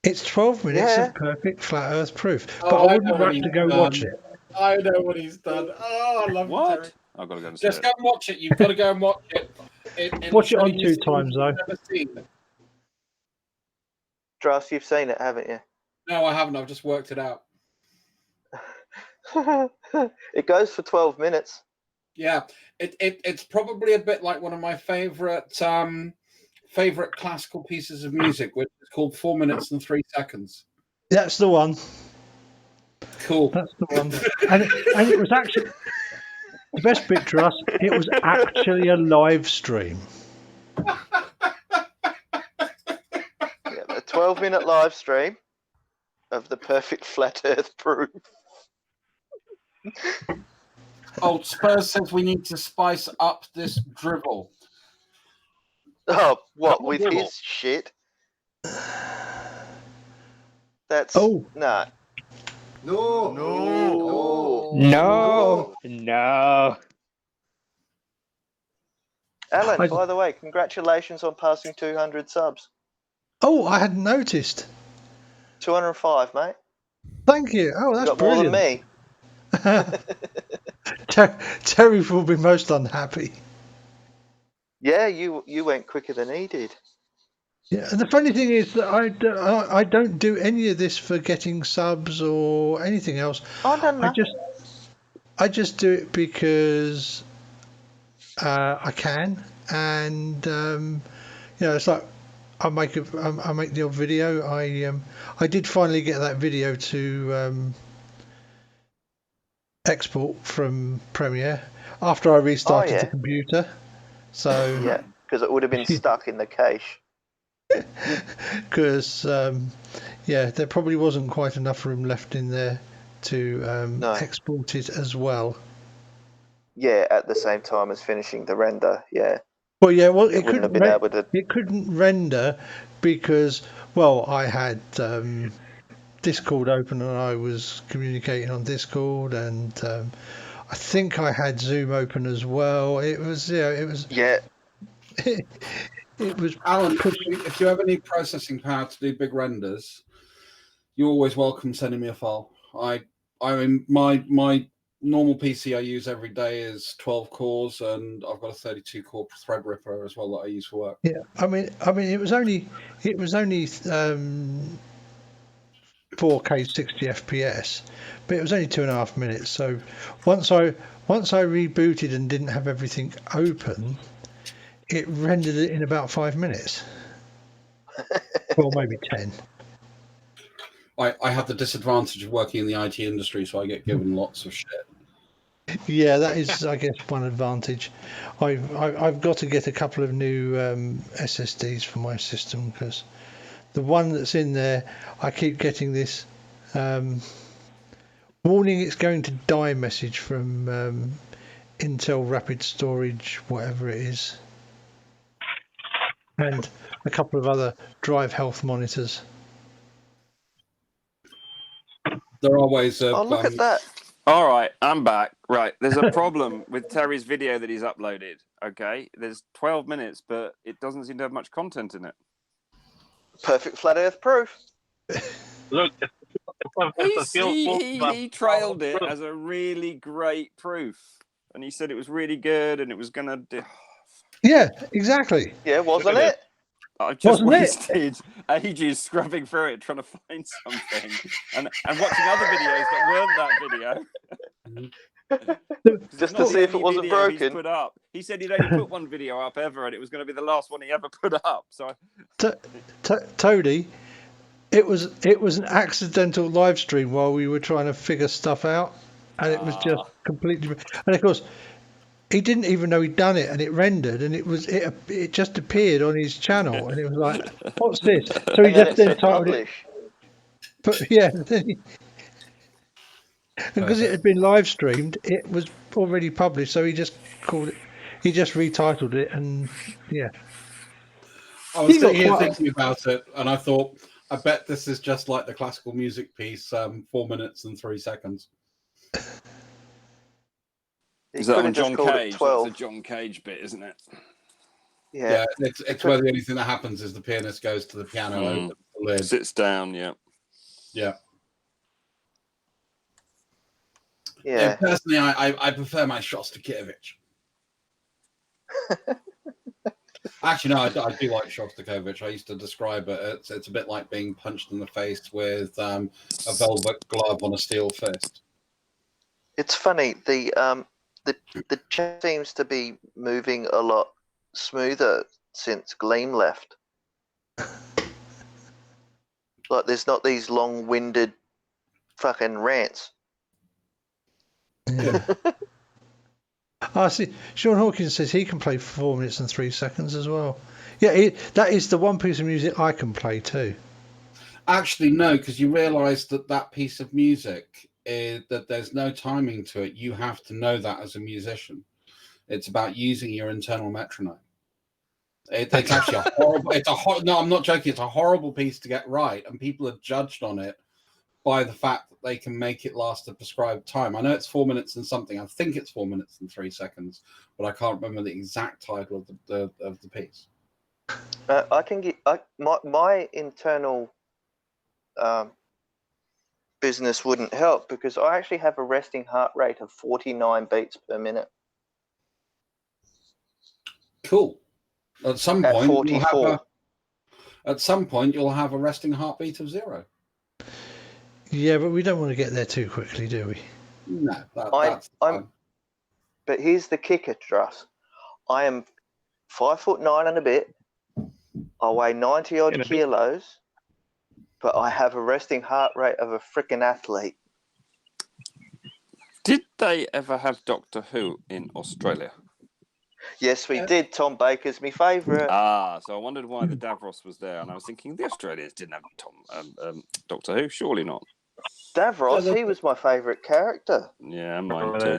It's 12 minutes of perfect flat Earth proof, but I wouldn't rush to go watch it. I know what he's done. Oh, I love what? Terry. I've got to go and Just go and watch it. You've got to go and watch it. Watch it on 2 times, though. Dross, you've seen it, haven't you? No, I haven't. I've just worked it out. It goes for 12 minutes. Yeah, it's probably a bit like one of my favorite classical pieces of music, which is called 4 minutes and 3 seconds. That's the one. Cool. That's the one. and it was actually the best bit to us. It was actually a live stream. 12-minute live stream of the perfect flat Earth proof. Old Spurs says we need to spice up this drivel. Oh, what Double with dribble. his shit? That's Oh. no. No. No. Alan, I- by the way, congratulations on passing 200 subs. Oh, I hadn't noticed. 205, mate. Thank you. Oh, You that's got more than brilliant. me. Terry will be most unhappy. Yeah, you went quicker than he did. Yeah, and the funny thing is that I don't do any of this for getting subs or anything else. Oh, no. I just do it because I can, and it's like I make the odd video. I did finally get that video to export from Premiere after I restarted the computer. So Yeah, because it would have been stuck in the cache. Because there probably wasn't quite enough room left in there to export it as well. Yeah, at the same time as finishing the render. Yeah. Well, yeah, well, it wouldn't have been able to. It couldn't render because, well, I had Discord open and I was communicating on Discord, and I think I had Zoom open as well. It was, Yeah. It was. Alan, if you ever need processing power to do big renders, you're always welcome sending me a file. I mean, my normal PC I use every day is 12 cores, and I've got a 32 core Threadripper as well that I use for work. Yeah, I mean, it was only 4K 60 FPS, but it was only 2.5 minutes. So once I rebooted and didn't have everything open, it rendered it in about 5 minutes. Well, maybe 10. I have the disadvantage of working in the IT industry, so I get given lots of shit. Yeah, that is, I guess, one advantage. I've got to get a couple of new SSDs for my system, because the one that's in there, I keep getting this warning it's going to die message from Intel Rapid Storage, whatever it is, and a couple of other drive health monitors. There are ways of... Oh, look at that. All right, I'm back. Right, there's a problem with Terry's video that he's uploaded. Okay, there's 12 minutes, but it doesn't seem to have much content in it. Perfect flat Earth proof. Look, He trailed it as a really great proof, and he said it was really good, and it was gonna do. Yeah, exactly. Yeah, wasn't it? I've just wasted ages scrubbing through it trying to find something, and watching other videos that weren't that video. Just to see if it wasn't broken. Put up. He said he'd only put one video up ever, and it was going to be the last one he ever put up. So, Toady, it was an accidental live stream while we were trying to figure stuff out, and it was just completely. And of course, he didn't even know he'd done it, and it rendered, and it just appeared on his channel, and it was like, "What's this?" So he just then titled it. But yeah, because it had been live streamed, it was already published, so he just called it. He just retitled it, and yeah. I was sitting here thinking about it, and I thought, I bet this is just like the classical music piece, 4 minutes and 3 seconds. is that on John Cage? That's a John Cage bit, isn't it? Yeah, it's where the only thing that happens is the pianist goes to the piano, opens the lid, sits down. Yeah. Personally, I prefer my Shostakovich. Actually, no, I do like Shostakovich. I used to describe it. It's a bit like being punched in the face with a velvet glove on a steel fist. It's funny. The chat seems to be moving a lot smoother since Gleam left. Like, there's not these long-winded fucking rants. Yeah. I see. Sean Hawkins says he can play 4 minutes and 3 seconds as well. Yeah, that is the one piece of music I can play too. Actually, no, because you realise that piece of music is that there's no timing to it. You have to know that as a musician. It's about using your internal metronome. It's actually a horrible. No, I'm not joking. It's a horrible piece to get right, and people are judged on it by the fact that they can make it last a prescribed time. I know it's 4 minutes and something. I think it's 4 minutes and 3 seconds, but I can't remember the exact title of the piece. I can get my internal business wouldn't help because I actually have a resting heart rate of 49 beats per minute. Cool. At some At point, 44. At some point, you'll have a resting heartbeat of 0. Yeah, but we don't want to get there too quickly, do we? No, that's fine. But here's the kicker, Truss. I am 5'9" and a bit. I weigh 90 odd kilos, but I have a resting heart rate of a freaking athlete. Did they ever have Doctor Who in Australia? Yes, we did. Tom Baker's my favourite. Ah, so I wondered why the Davros was there, and I was thinking the Australians didn't have Doctor Who, surely not. Davros, he was my favourite character. Yeah, mine too.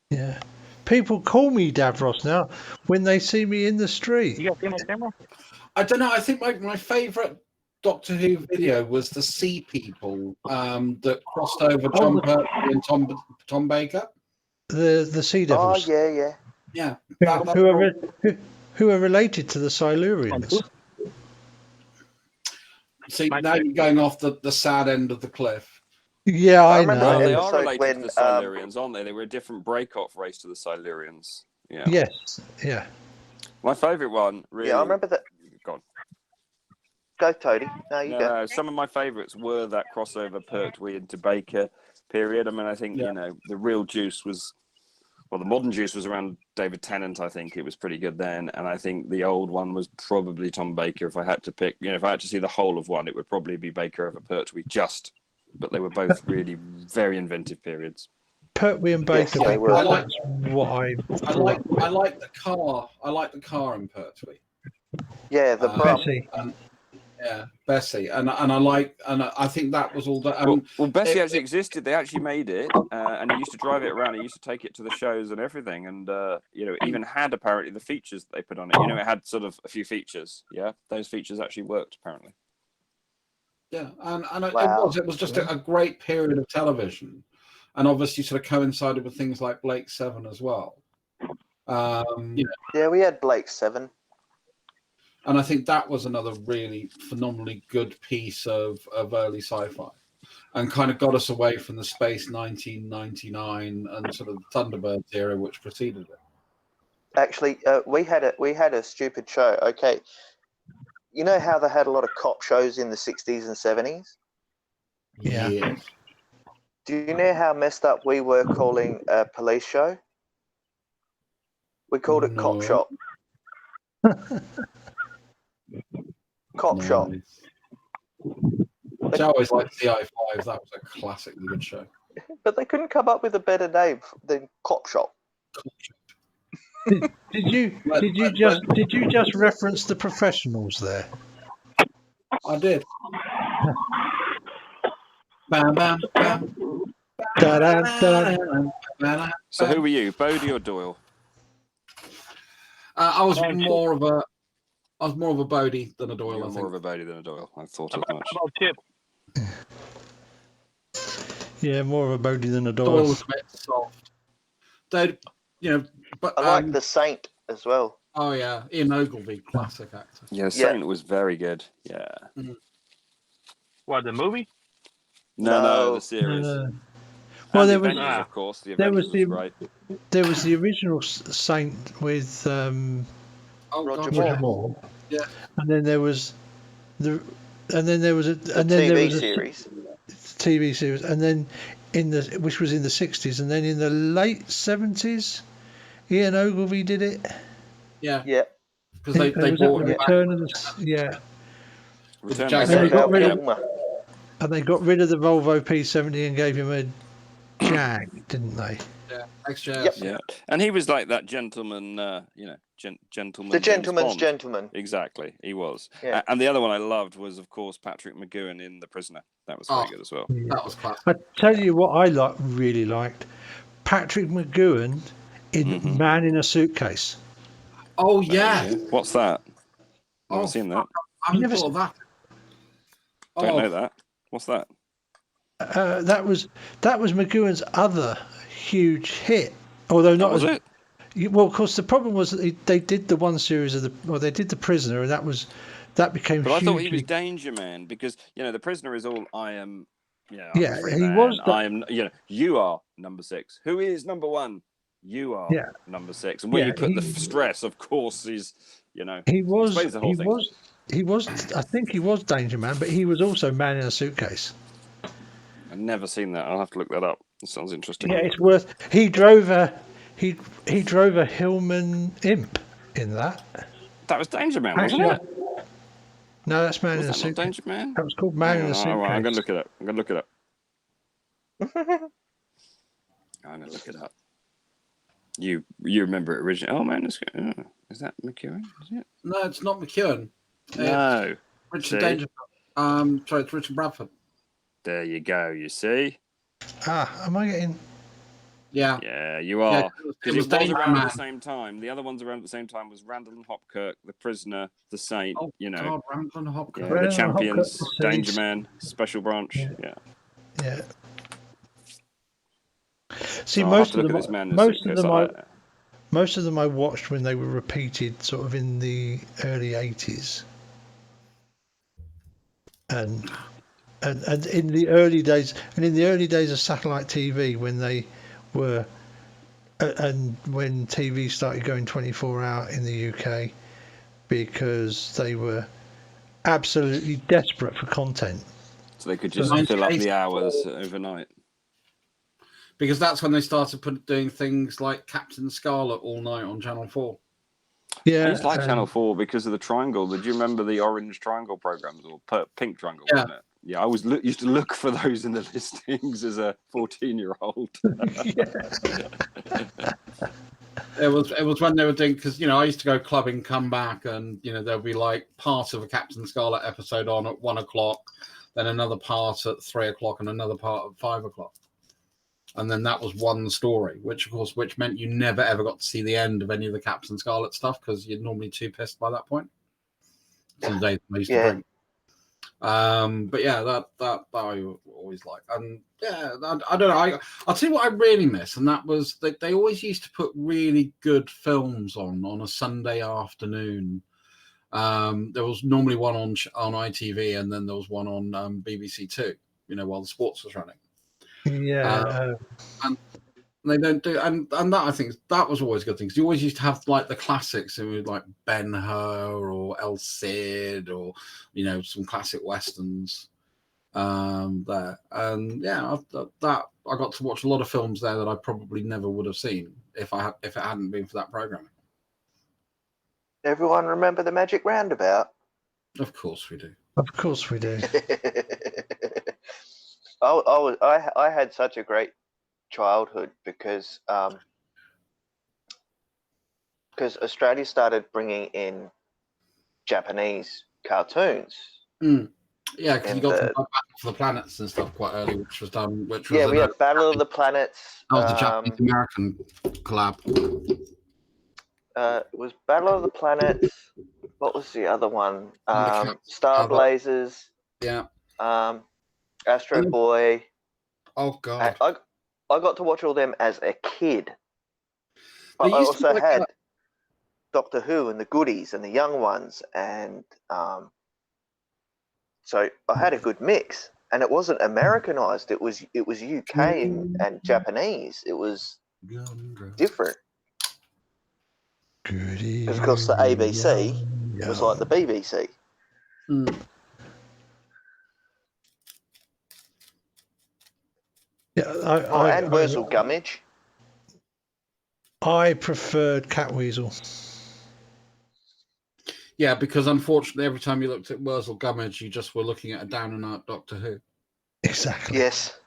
Yeah. People call me Davros now when they see me in the street. You got him on camera? I don't know. I think my favourite Doctor Who video was the Sea People that crossed over John Pertwee and Tom Baker. The Sea Devils. Oh, yeah. Yeah. Who are related to the Silurians. See, now you're going off the sad end of the cliff. Yeah, I remember know. Well, they are related to the Silurians, aren't they? They were a different break-off race to the Silurians. Yeah. Yes. Yeah. My favourite one, really. Yeah, I remember that. Go on. Go, Toady. No, you go. No, some of my favourites were that crossover Pertwee into Baker period. I mean, I think, the real juice was... Well, the modern juice was around David Tennant, I think. It was pretty good then. And I think the old one was probably Tom Baker. If I had to pick, if I had to see the whole of one, it would probably be Baker over Pertwee but they were both really very inventive periods. Pertwee and Baker. Yes, they were. I like the car. I like the car in Pertwee. Yeah, the Bessie. Bessie, and I think that was all that. Well, Bessie actually existed. They actually made it, and he used to drive it around. He used to take it to the shows and everything, and even had apparently the features that they put on it. It had sort of a few features. Yeah, those features actually worked apparently. Yeah, and it was just a great period of television, and obviously sort of coincided with things like Blake 7 as well. Yeah, we had Blake 7. And I think that was another really phenomenally good piece of early sci-fi, and kind of got us away from the space 1999 and sort of Thunderbirds era, which preceded it. Actually, we had a stupid show. Okay, you know how they had a lot of cop shows in the 60s and 70s? Yeah. Do you know how messed up we were calling a police show? We called it Cop Shop. Cop Shop. I always liked CI5. That was a classically good show. But they couldn't come up with a better name than Cop Shop. Did you just reference The Professionals there? I did. Bam, bam, bam. So who were you, Bodie or Doyle? I was more of a Bodie than a Doyle. You were more of a Bodie than a Doyle. I thought as much. About Chip. Yeah, more of a Bodie than a Doyle. Doyle was a bit soft. But I like The Saint as well. Oh yeah, Ian Ogilvy, classic actor. Yeah, Saint was very good. Yeah. What, the movie? No, the series. Well, and there the was, Avengers, of course. The there Avengers was the great. there was the original Saint with Roger Moore. Yeah. And then there was the TV series. TV series, and then which was in the 60s, and then in the late 70s, Ian Ogilvy did it. Yeah. Yeah. Because they bought it back. And they got rid of the Volvo P70 and gave him a Jag, didn't they? Yeah, XJS. Yeah, and he was like that gentleman, Gentleman. The James gentleman's Bond. gentleman. Exactly, he was. Yeah. And the other one I loved was, of course, Patrick McGowan in The Prisoner. That was very good as well. That was classic. I tell you what, really liked Patrick McGowan in Man in a Suitcase. Oh yeah. What's that? Never seen that. I haven't thought of that. Don't know that. What's that? That was McGowan's other huge hit, although not was as. it? Well, of course, the problem was that they did the one series of they did The Prisoner, and that became. But I thought he hugely- was Danger Man because The Prisoner is all I am. I'm Yeah, a free he man. was the- I am. You are number 6. Who is number 1? You are number 6. And when you put the stress, of course, is He was. explains the whole He thing. was. He was. I think he was Danger Man, but he was also Man in a Suitcase. I've never seen that. I'll have to look that up. It sounds interesting. Yeah, it's worth. He drove a Hillman Imp in that. That was Danger Man, wasn't Actually, it? No, that's Man Was in a that not Suitcase. Danger Man? That was called Man in a All Suitcase. right, I'm gonna look it up. I'm gonna look it up. You remember it originally? Oh man, is that McEwen? Is it? No, it's not McEwen. No. Richard See? Dangerfield. Sorry, it's Richard Bradford. There you go. You see? Am I getting? Yeah. Yeah, you are. Because it was it was Danger around Man. at the same time. The other ones around at the same time was Randall and Hopkirk, The Prisoner, The Saint. Oh God, Randall and Hopkirk. Yeah, Randall The and Champions, Hopkirk, The Danger Saints. Man, Special Branch. Yeah. Yeah. See, So I'll have most to of look them, at this Man in a most of Suitcase. most of them I watched when they were repeated, sort of in the early '80s, and in the early days, of satellite TV, when they were, and when TV started going 24 hour in the UK, because they were absolutely desperate for content. So they could just fill up the hours overnight. Because that's when they started doing things like Captain Scarlet all night on Channel 4. Yeah, I used to like Channel 4 because of the triangle. Did you remember the orange triangle programs or pink triangle? Yeah. Wasn't it? Yeah, I was used to look for those in the listings as a 14-year-old. It was when they were doing, because I used to go clubbing, come back, and there'll be like part of a Captain Scarlet episode on at 1 o'clock, then another part at 3 o'clock, and another part at 5 o'clock. And then that was one story, which meant you never ever got to see the end of any of the Captain Scarlet stuff because you're normally too pissed by that point. Some days I used to drink. But yeah, that I always like. And yeah, I don't know. I'll tell you what I really miss, and that was that they always used to put really good films on a Sunday afternoon. There was normally one on ITV, and then there was one on BBC Two. While the sports was running. Yeah, and they don't do, and that I think that was always a good thing because you always used to have like the classics, like Ben-Hur or El Cid or some classic westerns there, and yeah, that I got to watch a lot of films there that I probably never would have seen if it hadn't been for that programming. Everyone remember the Magic Roundabout? Of course we do. Of course we do. I had such a great childhood because Australia started bringing in Japanese cartoons. Yeah, because you got to Battle for the Planets and stuff quite early, which was done. We had Battle of the Planets. That was the Japanese American collab. It was Battle of the Planets. What was the other one? Star Blazers. Yeah. Astro Boy. Oh God! I got to watch all them as a kid. But I also had Doctor Who and the goodies and the young ones, and so I had a good mix. And it wasn't Americanized; it was UK and Japanese. It was different. Because of course the ABC was like the BBC. Yeah, and Wurzel Gummidge. I preferred Catweasel. Yeah, because unfortunately, every time you looked at Wurzel Gummidge, you just were looking at a down and out Doctor Who. Exactly. Yes.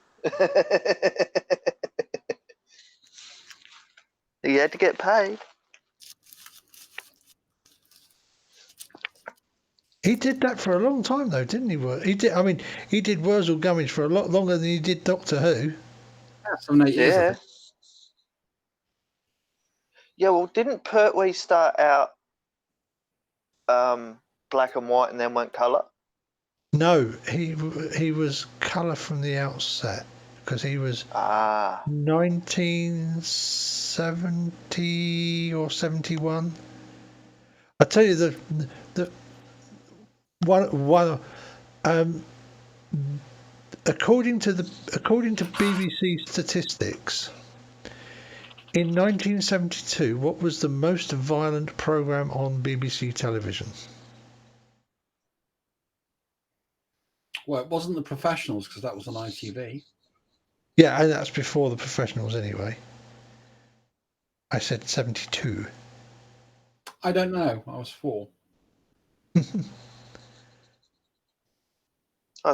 He had to get paid. He did that for a long time, though, didn't he? He did. I mean, he did Wurzel Gummidge for a lot longer than he did Doctor Who. That's 7, 8 years. I Yeah. think. Yeah, well, didn't Pertwee start out black and white and then went colour? No, he was colour from the outset because he was 1970 or 71. I tell you the one according to BBC statistics. In 1972, what was the most violent programme on BBC television? Well, it wasn't The Professionals because that was on ITV. Yeah, and that's before The Professionals anyway. I said 72. I don't know. I was 4.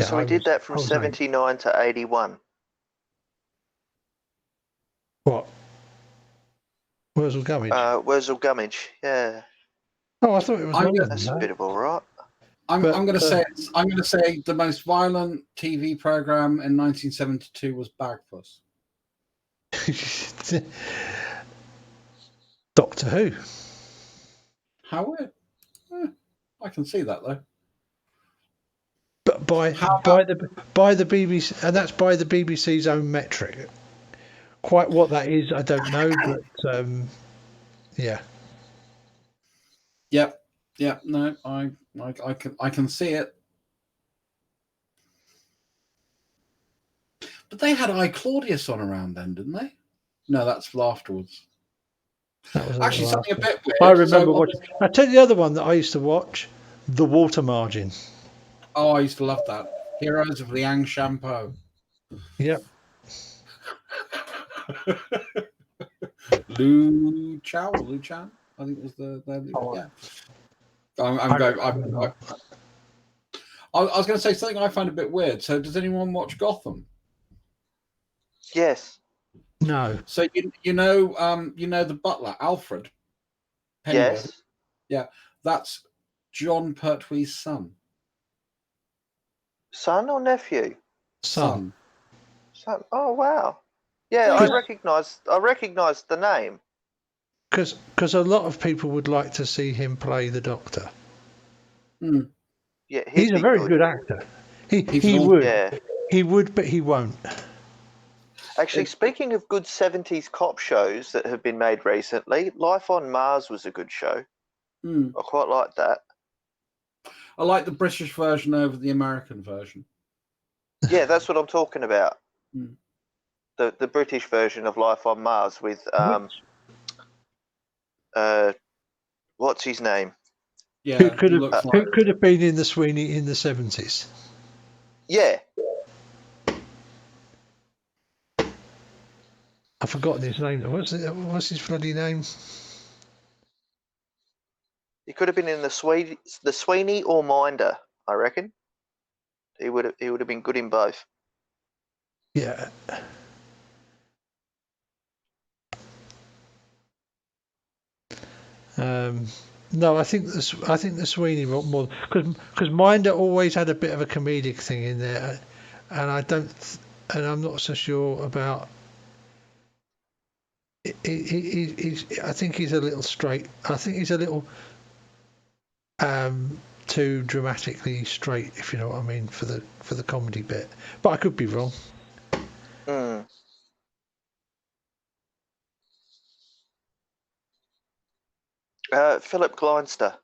So we did that from 79 to 81. What? Wurzel Gummidge? Wurzel Gummidge, yeah. Oh, I thought it was longer than That's that. a bit of all right. I'm going to say the most violent TV program in 1972 was Bagpuss. Doctor Who. How weird. I can see that though. But by the BBC, and that's by the BBC's own metric. Quite what that is, I don't know, but yeah. Yep. No, I can see it. But they had I Claudius on around then, didn't they? No, that's for afterwards. That was actually something a bit weird. I remember watching. I tell you the other one that I used to watch, The Water Margin. Oh, I used to love that. Heroes of Liang Shampo. Yep. Lu Chan, I think was the yeah. I was going to say something I find a bit weird. So, does anyone watch Gotham? Yes. No. So you know the butler Alfred. Pennyworth. Yes. Yeah, that's John Pertwee's son. Son or nephew? Son. Oh wow. Yeah, I recognise the name. Because a lot of people would like to see him play the Doctor. Mm. Yeah, he's a very good actor. He would. Yeah. He would, but he won't. Actually, speaking of good 70s cop shows that have been made recently, Life on Mars was a good show. Mm. I quite like that. I like the British version over the American version. Yeah, that's what I'm talking about. Mm. The British version of Life on Mars with what's his name? Yeah, who could have been in the Sweeney in the 70s? Yeah. I've forgotten his name. What's his bloody name? He could have been in the Sweeney or Minder, I reckon. He would have been good in both. Yeah. No, I think the Sweeney more because Minder always had a bit of a comedic thing in there, and I'm not so sure about. I think he's a little straight. I think he's a little too dramatically straight, if you know what I mean, for the comedy bit. But I could be wrong. Mm. Philip Gleinster.